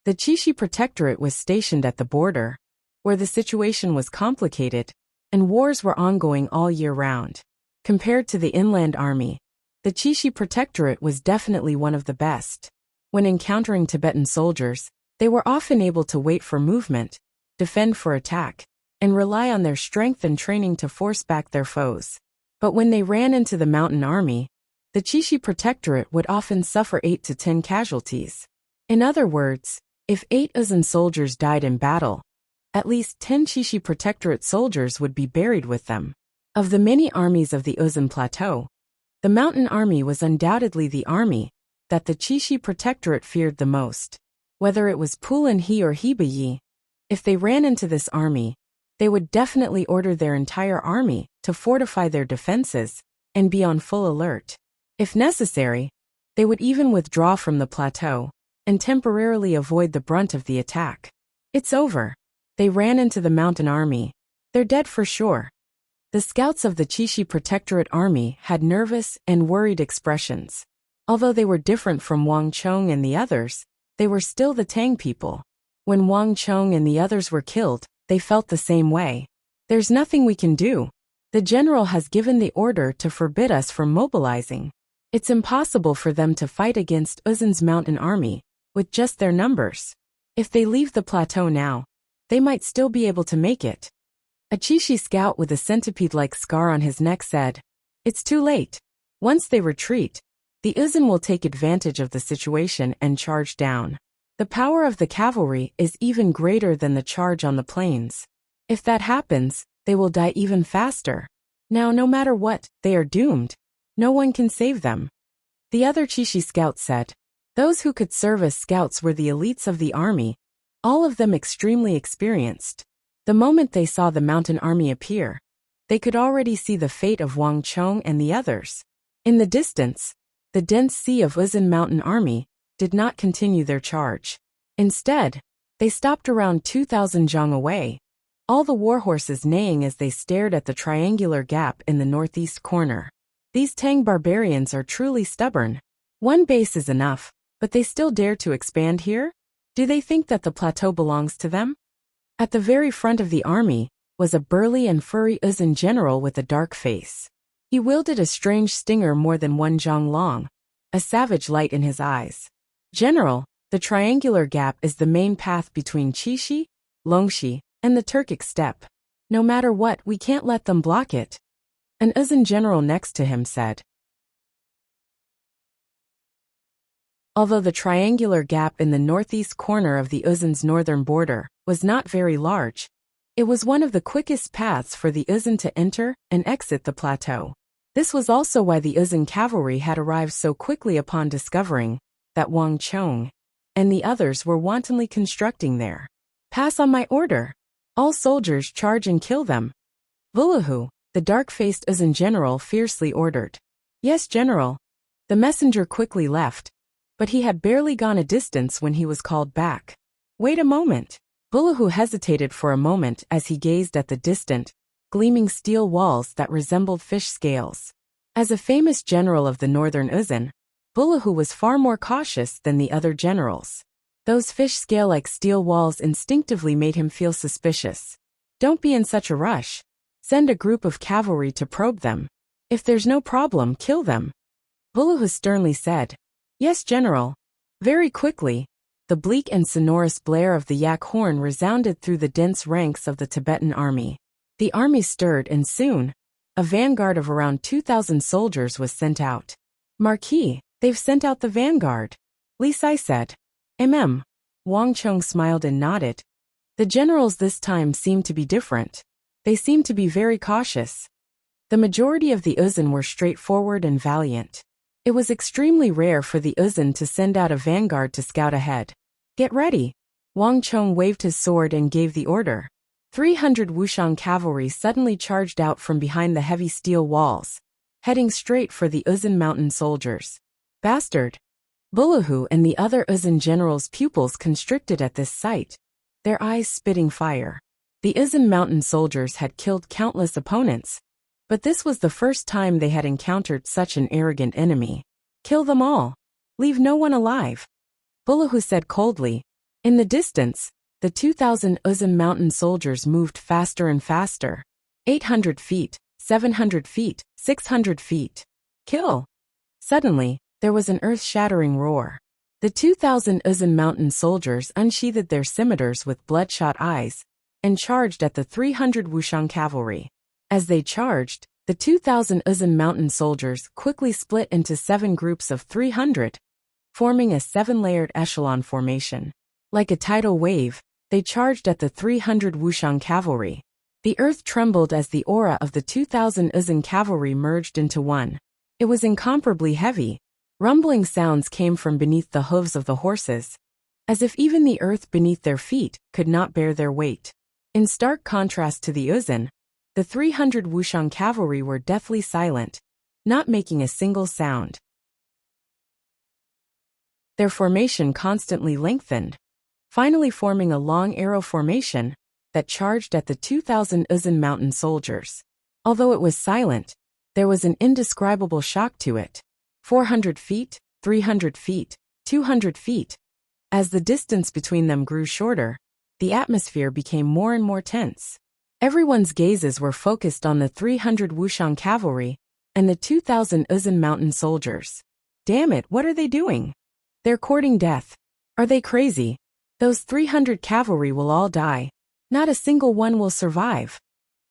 The Qixi Protectorate was stationed at the border, where the situation was complicated, and wars were ongoing all year round. Compared to the inland army, the Qixi Protectorate was definitely one of the best. When encountering Tibetan soldiers, they were often able to wait for movement, defend for attack, and rely on their strength and training to force back their foes. But when they ran into the Mountain Army, the Qixi Protectorate would often suffer 8 to 10 casualties. In other words, if 8 Uzun soldiers died in battle, at least 10 Qixi Protectorate soldiers would be buried with them. Of the many armies of the Uzun Plateau, the Mountain Army was undoubtedly the army that the Qixi Protectorate feared the most. Whether it was Pulan He or Hibayi, if they ran into this army, they would definitely order their entire army to fortify their defenses and be on full alert. If necessary, they would even withdraw from the plateau and temporarily avoid the brunt of the attack. It's over. They ran into the Mountain Army. They're dead for sure. The scouts of the Qixi Protectorate Army had nervous and worried expressions. Although they were different from Wang Chong and the others, they were still the Tang people. When Wang Chong and the others were killed, they felt the same way. There's nothing we can do. The general has given the order to forbid us from mobilizing. It's impossible for them to fight against Uzin's mountain army, with just their numbers. If they leave the plateau now, they might still be able to make it. A Chishi scout with a centipede-like scar on his neck said, "It's too late. Once they retreat, the Uzin will take advantage of the situation and charge down. The power of the cavalry is even greater than the charge on the plains. If that happens, they will die even faster. Now, no matter what, they are doomed. No one can save them." The other Chishi scouts said. Those who could serve as scouts were the elites of the army, all of them extremely experienced. The moment they saw the mountain army appear, they could already see the fate of Wang Chong and the others. In the distance, the dense sea of Uzin mountain army did not continue their charge. Instead, they stopped around 2,000 zhang away, all the warhorses neighing as they stared at the triangular gap in the northeast corner. These Tang barbarians are truly stubborn. One base is enough, but they still dare to expand here? Do they think that the plateau belongs to them? At the very front of the army was a burly and furry Uzin general with a dark face. He wielded a strange stinger more than 1 zhang long, a savage light in his eyes. "General, the triangular gap is the main path between Chishi, Longxi, and the Turkic steppe. No matter what, we can't let them block it," an Uzin general next to him said. Although the triangular gap in the northeast corner of the Uzin's northern border was not very large, it was one of the quickest paths for the Uzin to enter and exit the plateau. This was also why the Uzin cavalry had arrived so quickly upon discovering that Wang Chong and the others were wantonly constructing there. "Pass on my order. All soldiers charge and kill them," Vulahu, the dark-faced Uzin general, fiercely ordered. "Yes, general." The messenger quickly left, but he had barely gone a distance when he was called back. "Wait a moment." Vulahu hesitated for a moment as he gazed at the distant, gleaming steel walls that resembled fish scales. As a famous general of the northern Uzin, Vulahu was far more cautious than the other generals. Those fish scale-like steel walls instinctively made him feel suspicious. "Don't be in such a rush. Send a group of cavalry to probe them. If there's no problem, kill them," Vulahu sternly said. "Yes, general." Very quickly, the bleak and sonorous blare of the yak horn resounded through the dense ranks of the Tibetan army. The army stirred and soon, a vanguard of around 2,000 soldiers was sent out. "Marquis, they've sent out the vanguard," Li Sai said. Wang Chong smiled and nodded. The generals this time seemed to be different. They seemed to be very cautious. The majority of the Uzin were straightforward and valiant. It was extremely rare for the Uzin to send out a vanguard to scout ahead. "Get ready." Wang Chong waved his sword and gave the order. 300 Wuxian cavalry suddenly charged out from behind the heavy steel walls, heading straight for the Uzin mountain soldiers. "Bastard!" Vulahu and the other Uzin generals' pupils constricted at this sight, their eyes spitting fire. The Uzin mountain soldiers had killed countless opponents, but this was the first time they had encountered such an arrogant enemy. "Kill them all. Leave no one alive," Vulahu said coldly. In the distance, the 2,000 Uzin mountain soldiers moved faster and faster. 800 feet, 700 feet, 600 feet. "Kill!" Suddenly, there was an earth-shattering roar. The 2,000 Uzin mountain soldiers unsheathed their scimitars with bloodshot eyes and charged at the 300 Wuxian cavalry. As they charged, the 2,000 Uzin mountain soldiers quickly split into 7 groups of 300, forming a 7-layered echelon formation. Like a tidal wave, they charged at the 300 Wuxian cavalry. The earth trembled as the aura of the 2,000 Uzin cavalry merged into one. It was incomparably heavy. Rumbling sounds came from beneath the hooves of the horses, as if even the earth beneath their feet could not bear their weight. In stark contrast to the Uzin, the 300 Wuxian cavalry were deathly silent, not making a single sound. Their formation constantly lengthened, finally forming a long arrow formation that charged at the 2,000 Uzin mountain soldiers. Although it was silent, there was an indescribable shock to it. 400 feet, 300 feet, 200 feet. As the distance between them grew shorter, the atmosphere became more and more tense. Everyone's gazes were focused on the 300 Wuxian cavalry and the 2,000 Uzun mountain soldiers. Damn it, what are they doing? They're courting death. Are they crazy? Those 300 cavalry will all die. Not a single one will survive.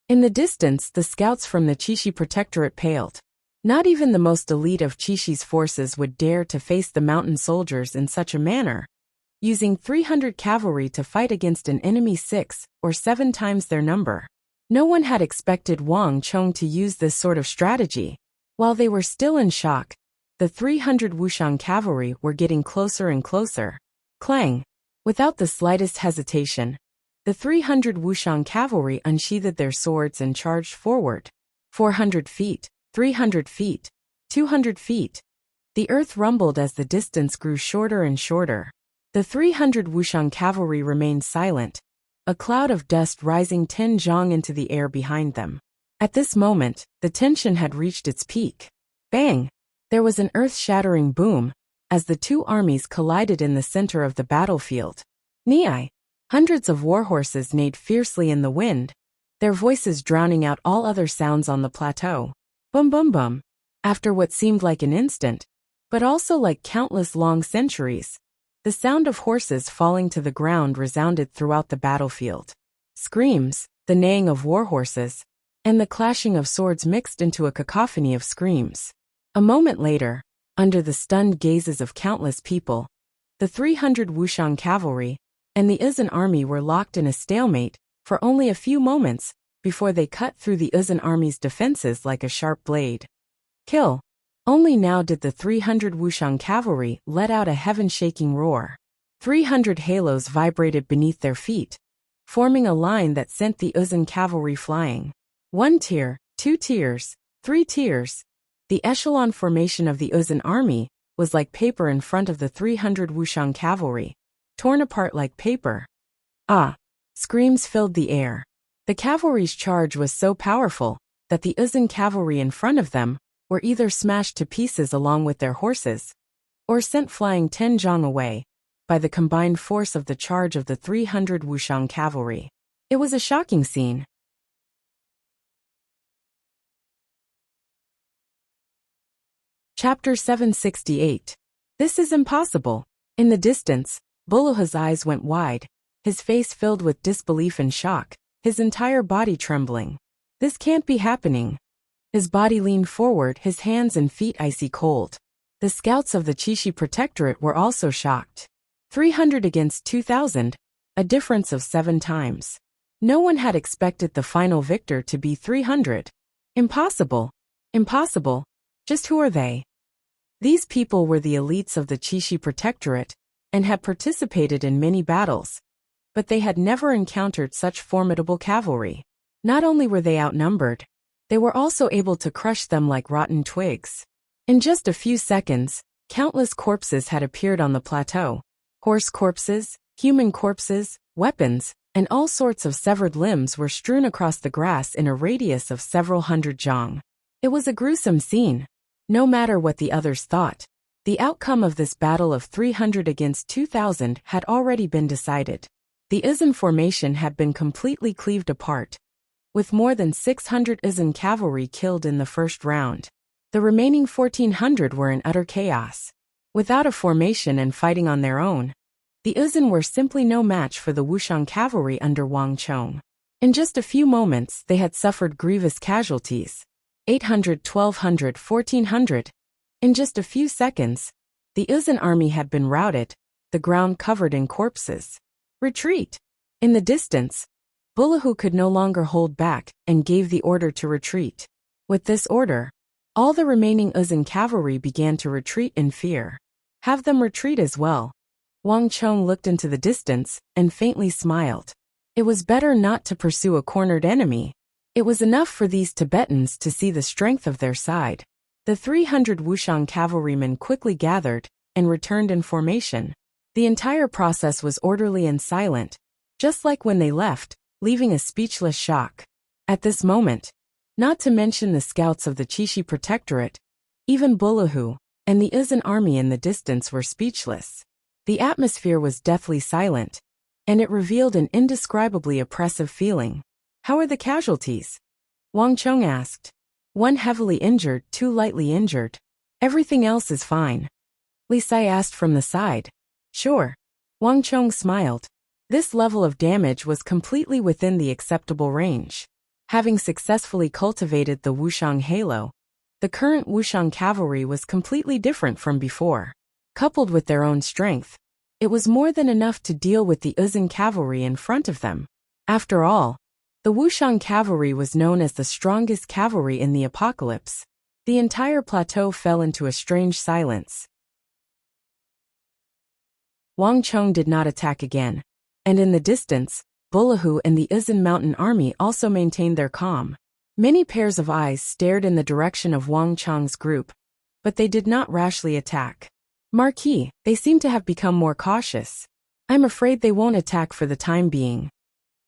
In the distance, the scouts from the Qixi Protectorate paled. Not even the most elite of Qixi's forces would dare to face the mountain soldiers in such a manner, using 300 cavalry to fight against an enemy 6 or 7 times their number. No one had expected Wang Chong to use this sort of strategy. While they were still in shock, the 300 Wuxian cavalry were getting closer and closer. Clang! Without the slightest hesitation, the 300 Wuxian cavalry unsheathed their swords and charged forward. 400 feet, 300 feet, 200 feet. The earth rumbled as the distance grew shorter and shorter. The 300 Wuxian cavalry remained silent, a cloud of dust rising 10 zhang into the air behind them. At this moment, the tension had reached its peak. Bang! There was an earth-shattering boom, as the two armies collided in the center of the battlefield. Nei! Hundreds of warhorses neighed fiercely in the wind, their voices drowning out all other sounds on the plateau. Bum bum bum. After what seemed like an instant, but also like countless long centuries, the sound of horses falling to the ground resounded throughout the battlefield. Screams, the neighing of warhorses, and the clashing of swords mixed into a cacophony of screams. A moment later, under the stunned gazes of countless people, the 300 Wuxian cavalry and the Uzun army were locked in a stalemate for only a few moments before they cut through the Uzun army's defenses like a sharp blade. Kill! Only now did the 300 Wuxian cavalry let out a heaven-shaking roar. 300 halos vibrated beneath their feet, forming a line that sent the Uzun cavalry flying. 1 tier, 2 tiers, 3 tiers. The echelon formation of the Uzun army was like paper in front of the 300 Wuxian cavalry, torn apart like paper. Ah! Screams filled the air. The cavalry's charge was so powerful that the Uzun cavalry in front of them were either smashed to pieces along with their horses, or sent flying 10 zhang away by the combined force of the charge of the 300 Wuxian cavalry. It was a shocking scene. Chapter 768. This is impossible. In the distance, Buluha's eyes went wide, his face filled with disbelief and shock, his entire body trembling. This can't be happening. His body leaned forward, his hands and feet icy cold. The scouts of the Qixi Protectorate were also shocked. 300 against 2,000, a difference of 7 times. No one had expected the final victor to be 300. Impossible. Impossible. Just who are they? These people were the elites of the Qixi Protectorate and had participated in many battles, but they had never encountered such formidable cavalry. Not only were they outnumbered, they were also able to crush them like rotten twigs. In just a few seconds, countless corpses had appeared on the plateau. Horse corpses, human corpses, weapons, and all sorts of severed limbs were strewn across the grass in a radius of several hundred zhang. It was a gruesome scene. No matter what the others thought, the outcome of this battle of 300 against 2,000 had already been decided. The Uzun formation had been completely cleaved apart, with more than 600 Uzun cavalry killed in the first round. The remaining 1,400 were in utter chaos. Without a formation and fighting on their own, the Uzun were simply no match for the Wuxian cavalry under Wang Chong. In just a few moments they had suffered grievous casualties. 800, 1,200, 1,400. In just a few seconds, the Uzun army had been routed, the ground covered in corpses. Retreat! In the distance, Buluhu could no longer hold back and gave the order to retreat. With this order, all the remaining Uzun cavalry began to retreat in fear. Have them retreat as well. Wang Chong looked into the distance and faintly smiled. It was better not to pursue a cornered enemy. It was enough for these Tibetans to see the strength of their side. The 300 Wuxian cavalrymen quickly gathered and returned in formation. The entire process was orderly and silent, just like when they left, leaving a speechless shock. At this moment, not to mention the scouts of the Qixi Protectorate, even Buluhu and the Uzun army in the distance were speechless. The atmosphere was deathly silent, and it revealed an indescribably oppressive feeling. How are the casualties? Wang Chong asked. One heavily injured, two lightly injured. Everything else is fine. Li Sai asked from the side. Sure. Wang Chong smiled. This level of damage was completely within the acceptable range. Having successfully cultivated the Wuxiang halo, the current Wuxiang cavalry was completely different from before. Coupled with their own strength, it was more than enough to deal with the Uzun cavalry in front of them. After all, the Wuxiang cavalry was known as the strongest cavalry in the apocalypse. The entire plateau fell into a strange silence. Wang Chong did not attack again, and in the distance, Bulahu and the Uzun mountain army also maintained their calm. Many pairs of eyes stared in the direction of Wang Chong's group, but they did not rashly attack. Marquis, they seem to have become more cautious. I'm afraid they won't attack for the time being.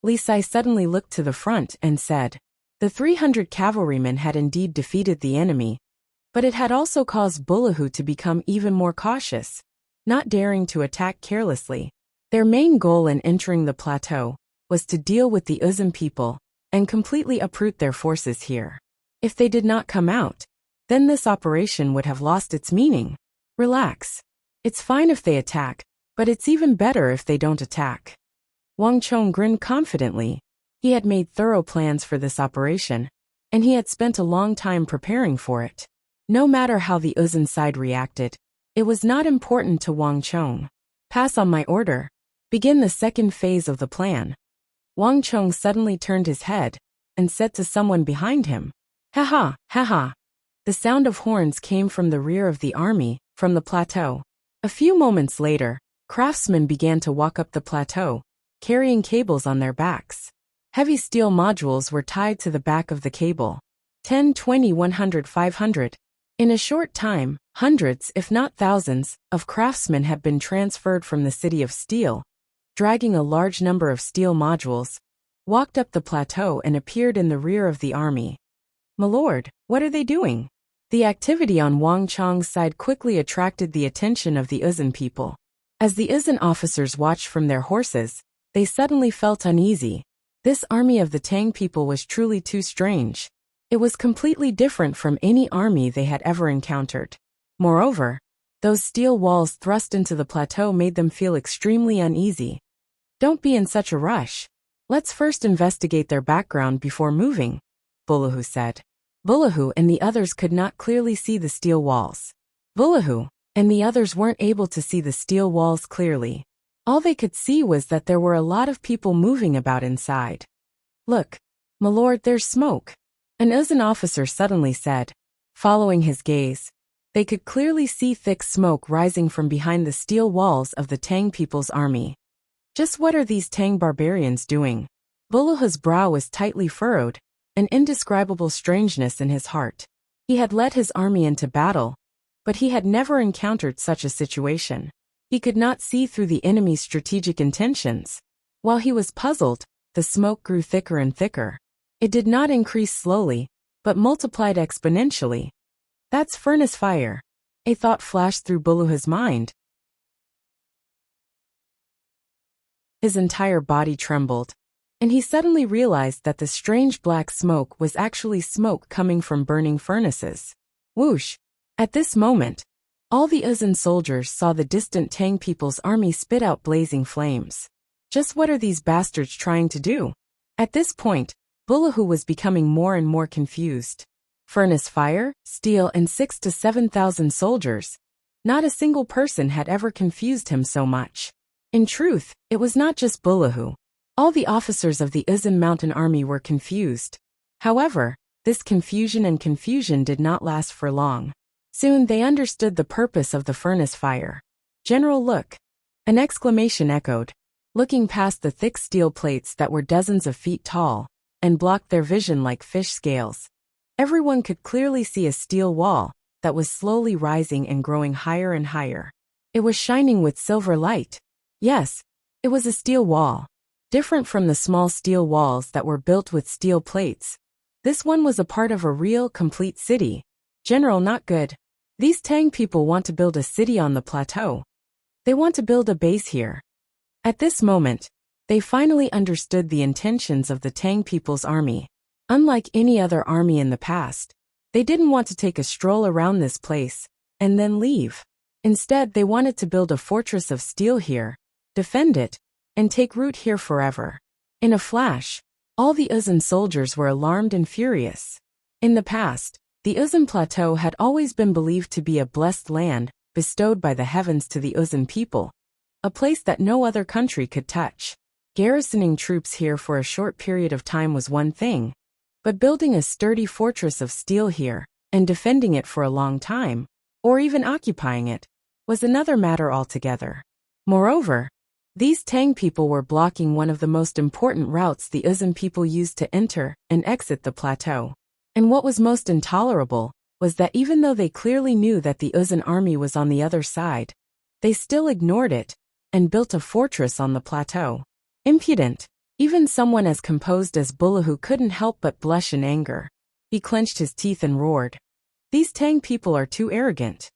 Li Sai suddenly looked to the front and said, the 300 cavalrymen had indeed defeated the enemy, but it had also caused Bulahu to become even more cautious, not daring to attack carelessly. Their main goal in entering the plateau was to deal with the Uzun people and completely uproot their forces here. If they did not come out, then this operation would have lost its meaning. Relax. It's fine if they attack, but it's even better if they don't attack. Wang Chong grinned confidently. He had made thorough plans for this operation, and he had spent a long time preparing for it. No matter how the Uzun side reacted, it was not important to Wang Chong. Pass on my order. Begin the second phase of the plan. Wang Chong suddenly turned his head and said to someone behind him, ha ha, ha ha. The sound of horns came from the rear of the army, from the plateau. A few moments later, craftsmen began to walk up the plateau, carrying cables on their backs. Heavy steel modules were tied to the back of the cable. 10, 20, 100, 500. In a short time, hundreds, if not thousands, of craftsmen had been transferred from the city of steel, dragging a large number of steel modules, walked up the plateau and appeared in the rear of the army. My lord, what are they doing? The activity on Wang Chong's side quickly attracted the attention of the Uzun people. As the Uzun officers watched from their horses, they suddenly felt uneasy. This army of the Tang people was truly too strange. It was completely different from any army they had ever encountered. Moreover, those steel walls thrust into the plateau made them feel extremely uneasy. Don't be in such a rush. Let's first investigate their background before moving, Bulahu said. Bulahu and the others could not clearly see the steel walls. Bulahu and the others weren't able to see the steel walls clearly. All they could see was that there were a lot of people moving about inside. Look, my lord, there's smoke. An Uzun officer suddenly said. Following his gaze, they could clearly see thick smoke rising from behind the steel walls of the Tang people's army. Just what are these Tang barbarians doing? Buluhu's brow was tightly furrowed, an indescribable strangeness in his heart. He had led his army into battle, but he had never encountered such a situation. He could not see through the enemy's strategic intentions. While he was puzzled, the smoke grew thicker and thicker. It did not increase slowly, but multiplied exponentially. That's furnace fire. A thought flashed through Buluhu's mind. His entire body trembled, and he suddenly realized that the strange black smoke was actually smoke coming from burning furnaces. Whoosh! At this moment, all the Uzun soldiers saw the distant Tang people's army spit out blazing flames. Just what are these bastards trying to do? At this point, Bulahu was becoming more and more confused. Furnace fire, steel, and 6,000 to 7,000 soldiers. Not a single person had ever confused him so much. In truth, it was not just Bulahu. All the officers of the Uzun mountain army were confused. However, this confusion did not last for long. Soon they understood the purpose of the furnace fire. General, look! An exclamation echoed. Looking past the thick steel plates that were dozens of feet tall and blocked their vision like fish scales, everyone could clearly see a steel wall that was slowly rising and growing higher and higher. It was shining with silver light. Yes, it was a steel wall. Different from the small steel walls that were built with steel plates, this one was a part of a real, complete city. General, not good. These Tang people want to build a city on the plateau. They want to build a base here. At this moment, they finally understood the intentions of the Tang people's army. Unlike any other army in the past, they didn't want to take a stroll around this place and then leave. Instead, they wanted to build a fortress of steel here, defend it, and take root here forever. In a flash, all the Uzun soldiers were alarmed and furious. In the past, the Uzun Plateau had always been believed to be a blessed land bestowed by the heavens to the Uzun people, a place that no other country could touch. Garrisoning troops here for a short period of time was one thing, but building a sturdy fortress of steel here and defending it for a long time, or even occupying it, was another matter altogether. Moreover, these Tang people were blocking one of the most important routes the Uzun people used to enter and exit the plateau. And what was most intolerable was that even though they clearly knew that the Uzun army was on the other side, they still ignored it and built a fortress on the plateau. Impudent! Even someone as composed as Buluhu couldn't help but blush in anger. He clenched his teeth and roared. These Tang people are too arrogant.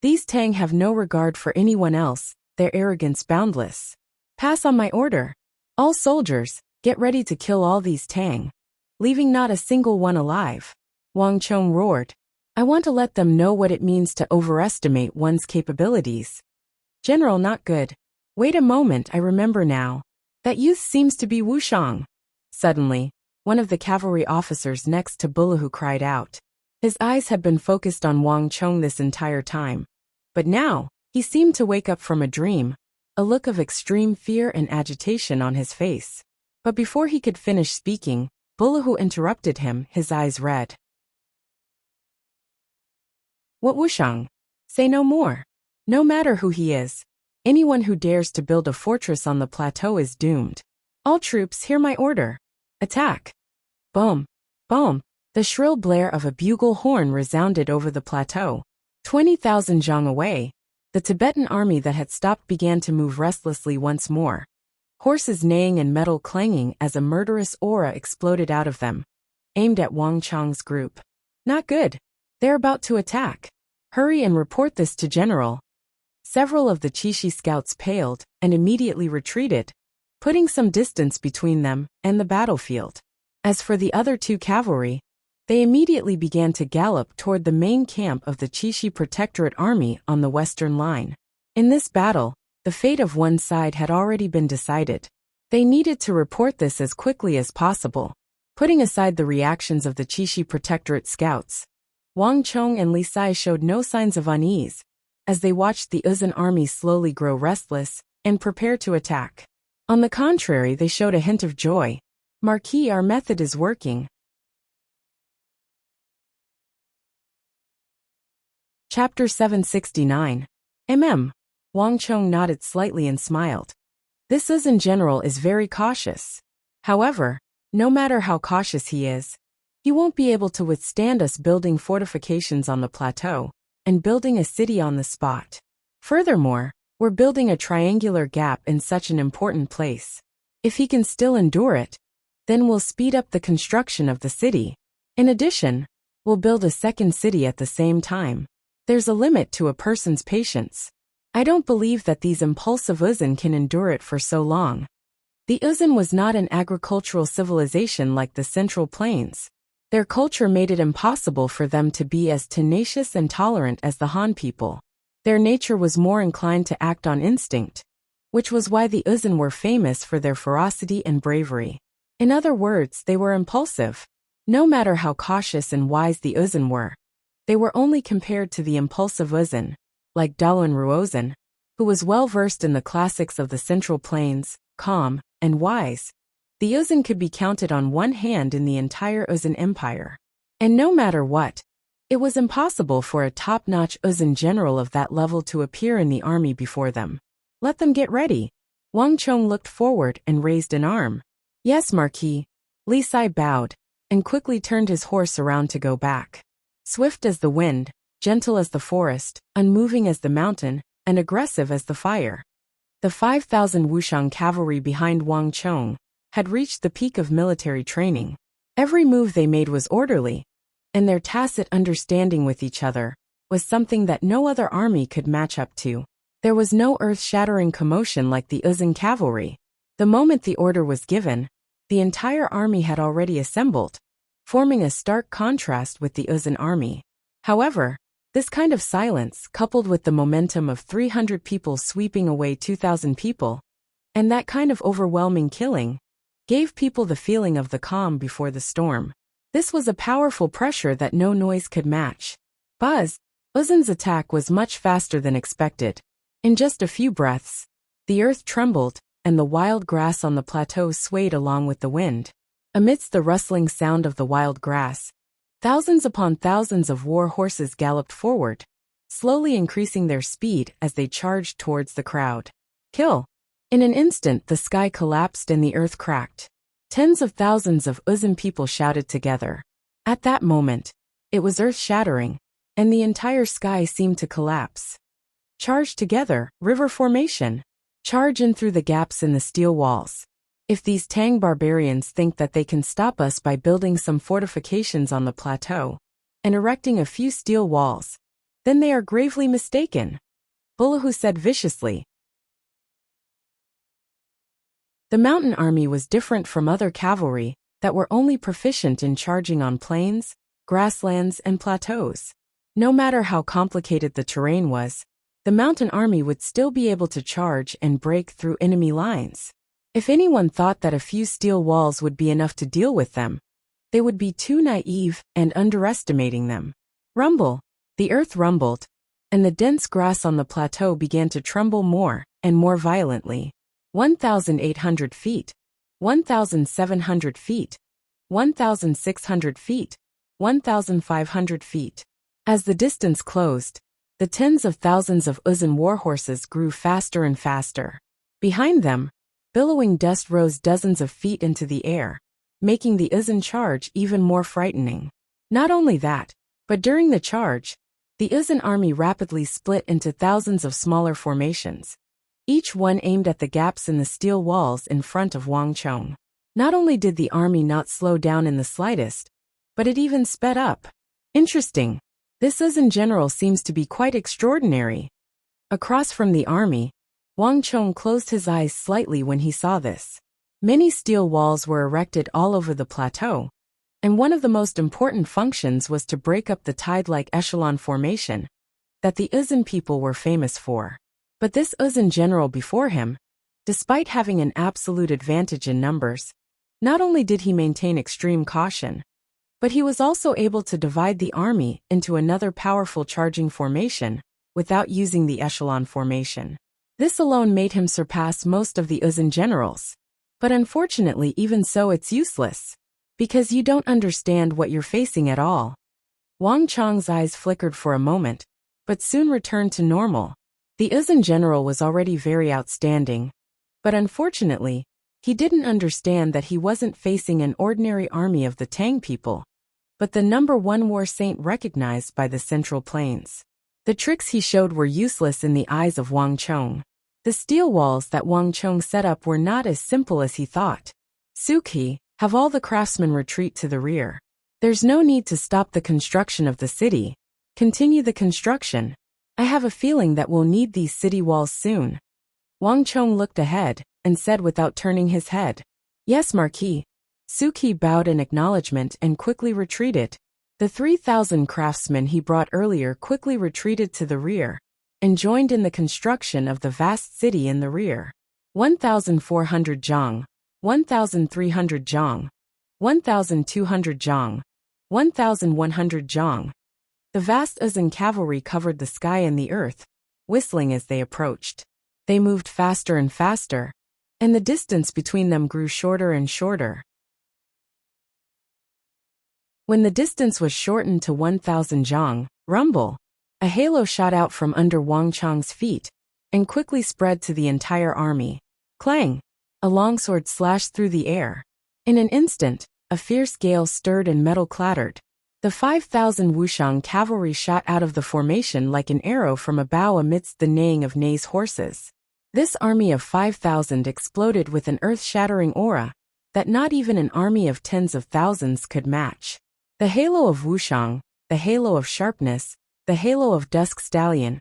These Tang have no regard for anyone else, their arrogance boundless. Pass on my order. All soldiers, get ready to kill all these Tang, leaving not a single one alive. Wang Chong roared. I want to let them know what it means to overestimate one's capabilities. General, not good. Wait a moment, I remember now. That youth seems to be Wuxiang. Suddenly, one of the cavalry officers next to Buluhu cried out. His eyes had been focused on Wang Chong this entire time. But now, he seemed to wake up from a dream, a look of extreme fear and agitation on his face. But before he could finish speaking, Buluhu interrupted him, his eyes red. What Wuxiang? Say no more. No matter who he is, anyone who dares to build a fortress on the plateau is doomed. All troops, hear my order. Attack! Boom! Boom! The shrill blare of a bugle horn resounded over the plateau. 20,000 zhang away, the Tibetan army that had stopped began to move restlessly once more. Horses neighing and metal clanging as a murderous aura exploded out of them, aimed at Wang Chong's group. Not good. They're about to attack. Hurry and report this to General. Several of the Chishi scouts paled and immediately retreated, putting some distance between them and the battlefield. As for the other two cavalry, they immediately began to gallop toward the main camp of the Chishi Protectorate Army on the western line. In this battle, the fate of one side had already been decided. They needed to report this as quickly as possible. Putting aside the reactions of the Chishi Protectorate scouts, Wang Chong and Li Sai showed no signs of unease, as they watched the Uzun army slowly grow restless and prepare to attack. On the contrary, they showed a hint of joy. Marquis, our method is working. Chapter 769. Wang Chong nodded slightly and smiled. This Uzun general is very cautious. However, no matter how cautious he is, he won't be able to withstand us building fortifications on the plateau and building a city on the spot. Furthermore, we're building a triangular gap in such an important place. If he can still endure it, then we'll speed up the construction of the city. In addition, we'll build a second city at the same time. There's a limit to a person's patience. I don't believe that these impulsive Uzun can endure it for so long. The Uzun was not an agricultural civilization like the Central Plains. Their culture made it impossible for them to be as tenacious and tolerant as the Han people. Their nature was more inclined to act on instinct, which was why the Uzun were famous for their ferocity and bravery. In other words, they were impulsive. No matter how cautious and wise the Uzun were, they were only compared to the impulsive Uzun, like Dalun Ruozan, who was well versed in the classics of the Central Plains, calm and wise. The Uzun could be counted on one hand in the entire Uzun Empire. And no matter what, it was impossible for a top-notch Uzun general of that level to appear in the army before them. Let them get ready. Wang Chong looked forward and raised an arm. Yes, Marquis. Li Sai bowed and quickly turned his horse around to go back. Swift as the wind, gentle as the forest, unmoving as the mountain, and aggressive as the fire. The 5,000 Wuxiang cavalry behind Wang Chong had reached the peak of military training. Every move they made was orderly, and their tacit understanding with each other was something that no other army could match up to. There was no earth-shattering commotion like the Uzun cavalry. The moment the order was given, the entire army had already assembled, forming a stark contrast with the Uzun army. However, this kind of silence, coupled with the momentum of 300 people sweeping away 2,000 people, and that kind of overwhelming killing, gave people the feeling of the calm before the storm. This was a powerful pressure that no noise could match. Uzun's attack was much faster than expected. In just a few breaths, the earth trembled, and the wild grass on the plateau swayed along with the wind. Amidst the rustling sound of the wild grass, thousands upon thousands of war horses galloped forward, slowly increasing their speed as they charged towards the crowd. Kill! In an instant the sky collapsed and the earth cracked. Tens of thousands of Uzun people shouted together. At that moment, it was earth-shattering, and the entire sky seemed to collapse. Charge together, river formation. Charge in through the gaps in the steel walls. If these Tang barbarians think that they can stop us by building some fortifications on the plateau and erecting a few steel walls, then they are gravely mistaken, Bulahu said viciously. The mountain army was different from other cavalry that were only proficient in charging on plains, grasslands, and plateaus. No matter how complicated the terrain was, the mountain army would still be able to charge and break through enemy lines. If anyone thought that a few steel walls would be enough to deal with them, they would be too naive and underestimating them. Rumble! The earth rumbled, and the dense grass on the plateau began to tremble more and more violently. 1,800 feet, 1,700 feet, 1,600 feet, 1,500 feet. As the distance closed, the tens of thousands of Uzun warhorses grew faster and faster. Behind them, billowing dust rose dozens of feet into the air, making the Uzun charge even more frightening. Not only that, but during the charge, the Uzun army rapidly split into thousands of smaller formations, each one aimed at the gaps in the steel walls in front of Wangchong. Not only did the army not slow down in the slightest, but it even sped up. Interesting. This Uzun general seems to be quite extraordinary. Across from the army, Wangchong closed his eyes slightly when he saw this. Many steel walls were erected all over the plateau, and one of the most important functions was to break up the tide-like echelon formation that the Uzun people were famous for. But this Uzun general before him, despite having an absolute advantage in numbers, not only did he maintain extreme caution, but he was also able to divide the army into another powerful charging formation without using the echelon formation. This alone made him surpass most of the Uzun generals. But unfortunately, even so, it's useless, because you don't understand what you're facing at all. Wang Chong's eyes flickered for a moment, but soon returned to normal. The Uzun general was already very outstanding, but unfortunately, he didn't understand that he wasn't facing an ordinary army of the Tang people, but the #1 war saint recognized by the Central Plains. The tricks he showed were useless in the eyes of Wang Chong. The steel walls that Wang Chong set up were not as simple as he thought. Suki, have all the craftsmen retreat to the rear. There's no need to stop the construction of the city. Continue the construction. I have a feeling that we'll need these city walls soon. Wang Chong looked ahead and said without turning his head, "Yes, Marquis." Suki bowed in acknowledgement and quickly retreated. The 3,000 craftsmen he brought earlier quickly retreated to the rear and joined in the construction of the vast city in the rear. 1,400 zhang, 1,300 zhang, 1,200 zhang, 1,100 zhang. The vast Uzun cavalry covered the sky and the earth, whistling as they approached. They moved faster and faster, and the distance between them grew shorter and shorter. When the distance was shortened to 1,000 zhang, rumble! A halo shot out from under Wang Chong's feet and quickly spread to the entire army. Clang! A longsword slashed through the air. In an instant, a fierce gale stirred and metal clattered. The 5,000 Wuxiang cavalry shot out of the formation like an arrow from a bow amidst the neighing of Nei's horses. This army of 5,000 exploded with an earth-shattering aura that not even an army of tens of thousands could match. The halo of Wuxiang, the halo of sharpness, the halo of Dusk Stallion,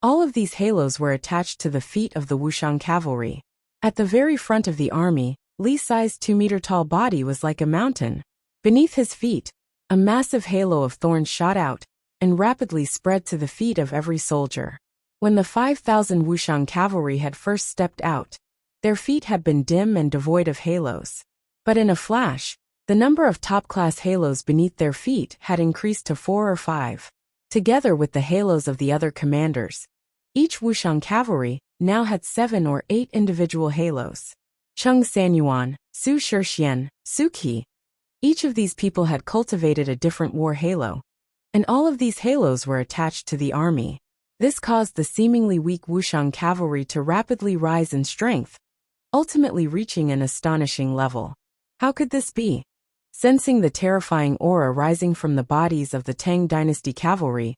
All of these halos were attached to the feet of the Wuxian cavalry. At the very front of the army, Li-sized 2-meter-tall body was like a mountain. Beneath his feet, a massive halo of thorns shot out and rapidly spread to the feet of every soldier. When the 5,000 Wuxian cavalry had first stepped out, their feet had been dim and devoid of halos. But in a flash, the number of top-class halos beneath their feet had increased to 4 or 5. Together with the halos of the other commanders, each Wuxian cavalry now had 7 or 8 individual halos. Cheng Sanyuan, Su Shixian, Su Qi. Each of these people had cultivated a different war halo, and all of these halos were attached to the army. This caused the seemingly weak Wuxian cavalry to rapidly rise in strength, ultimately reaching an astonishing level. How could this be? Sensing the terrifying aura rising from the bodies of the Tang dynasty cavalry,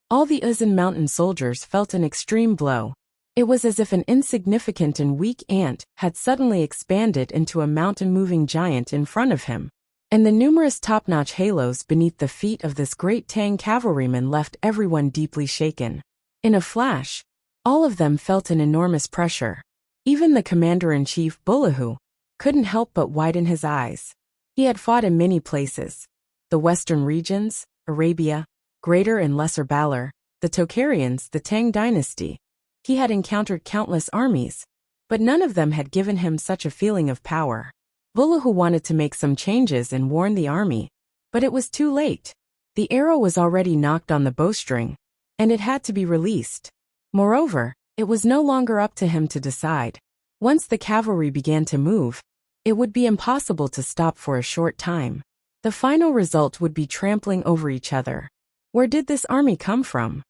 all the Uzun mountain soldiers felt an extreme blow. It was as if an insignificant and weak ant had suddenly expanded into a mountain-moving giant in front of him. And the numerous top-notch halos beneath the feet of this great Tang cavalryman left everyone deeply shaken. In a flash, all of them felt an enormous pressure. Even the commander-in-chief, Bulahu, couldn't help but widen his eyes. He had fought in many places: the western regions, Arabia, Greater and Lesser Balar, the Tocharians, the Tang dynasty. He had encountered countless armies, but none of them had given him such a feeling of power. Bulahu wanted to make some changes and warn the army, but it was too late. The arrow was already knocked on the bowstring, and it had to be released. Moreover, it was no longer up to him to decide. Once the cavalry began to move, it would be impossible to stop for a short time. The final result would be trampling over each other. Where did this army come from?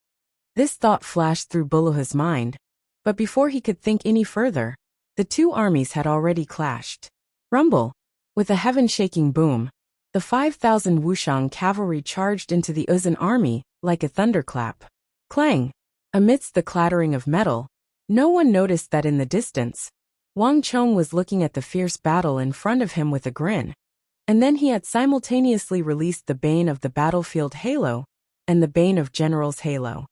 This thought flashed through Buluhu's mind, but before he could think any further, the two armies had already clashed. Rumble! With a heaven-shaking boom, the 5,000 Wuxian cavalry charged into the Uzun army like a thunderclap. Clang! Amidst the clattering of metal, no one noticed that in the distance, Wang Chong was looking at the fierce battle in front of him with a grin, and then he had simultaneously released the bane of the battlefield halo and the bane of general's halo.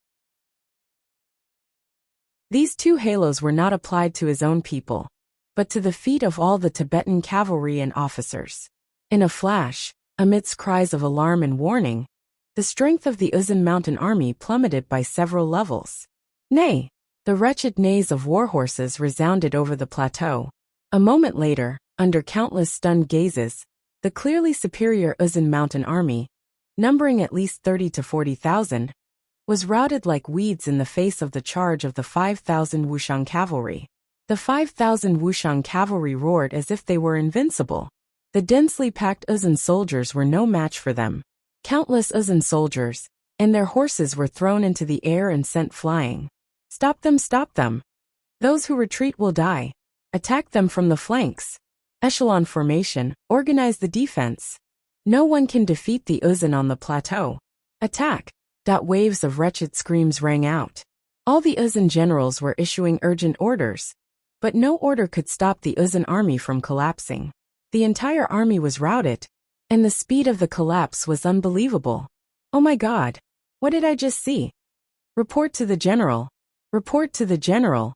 These two halos were not applied to his own people, but to the feet of all the Tibetan cavalry and officers. In a flash, amidst cries of alarm and warning, the strength of the Uzun mountain army plummeted by several levels. Nay! The wretched neighs of warhorses resounded over the plateau. A moment later, under countless stunned gazes, the clearly superior Uzun mountain army, numbering at least 30 to 40,000, was routed like weeds in the face of the charge of the 5,000 Wuxian cavalry. The 5,000 Wuxian cavalry roared as if they were invincible. The densely packed Uzun soldiers were no match for them. Countless Uzun soldiers and their horses were thrown into the air and sent flying. Stop them, stop them! Those who retreat will die. Attack them from the flanks. Echelon formation, organize the defense. No one can defeat the Uzun on the plateau. Attack! Waves of wretched screams rang out. All the Uzun generals were issuing urgent orders, but no order could stop the Uzun army from collapsing. The entire army was routed, and the speed of the collapse was unbelievable. Oh my God! What did I just see? Report to the general. Report to the general.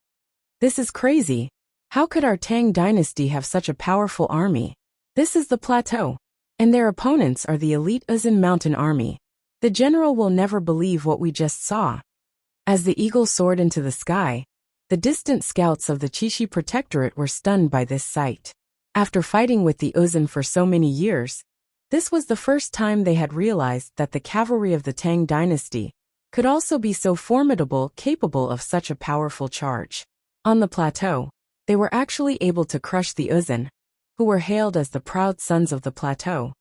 This is crazy. How could our Tang dynasty have such a powerful army? This is the plateau, and their opponents are the elite Uzun mountain army. The general will never believe what we just saw. As the eagle soared into the sky, the distant scouts of the Qixi Protectorate were stunned by this sight. After fighting with the Uzun for so many years, this was the first time they had realized that the cavalry of the Tang dynasty could also be so formidable, capable of such a powerful charge. On the plateau, they were actually able to crush the Uzun, who were hailed as the proud sons of the plateau.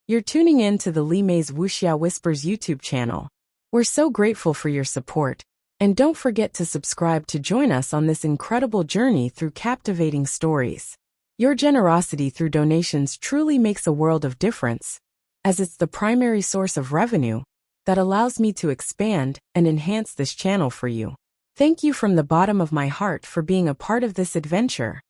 You're tuning in to the Li Mei's Wuxia Whispers YouTube channel. We're so grateful for your support, and don't forget to subscribe to join us on this incredible journey through captivating stories. Your generosity through donations truly makes a world of difference, as it's the primary source of revenue that allows me to expand and enhance this channel for you. Thank you from the bottom of my heart for being a part of this adventure.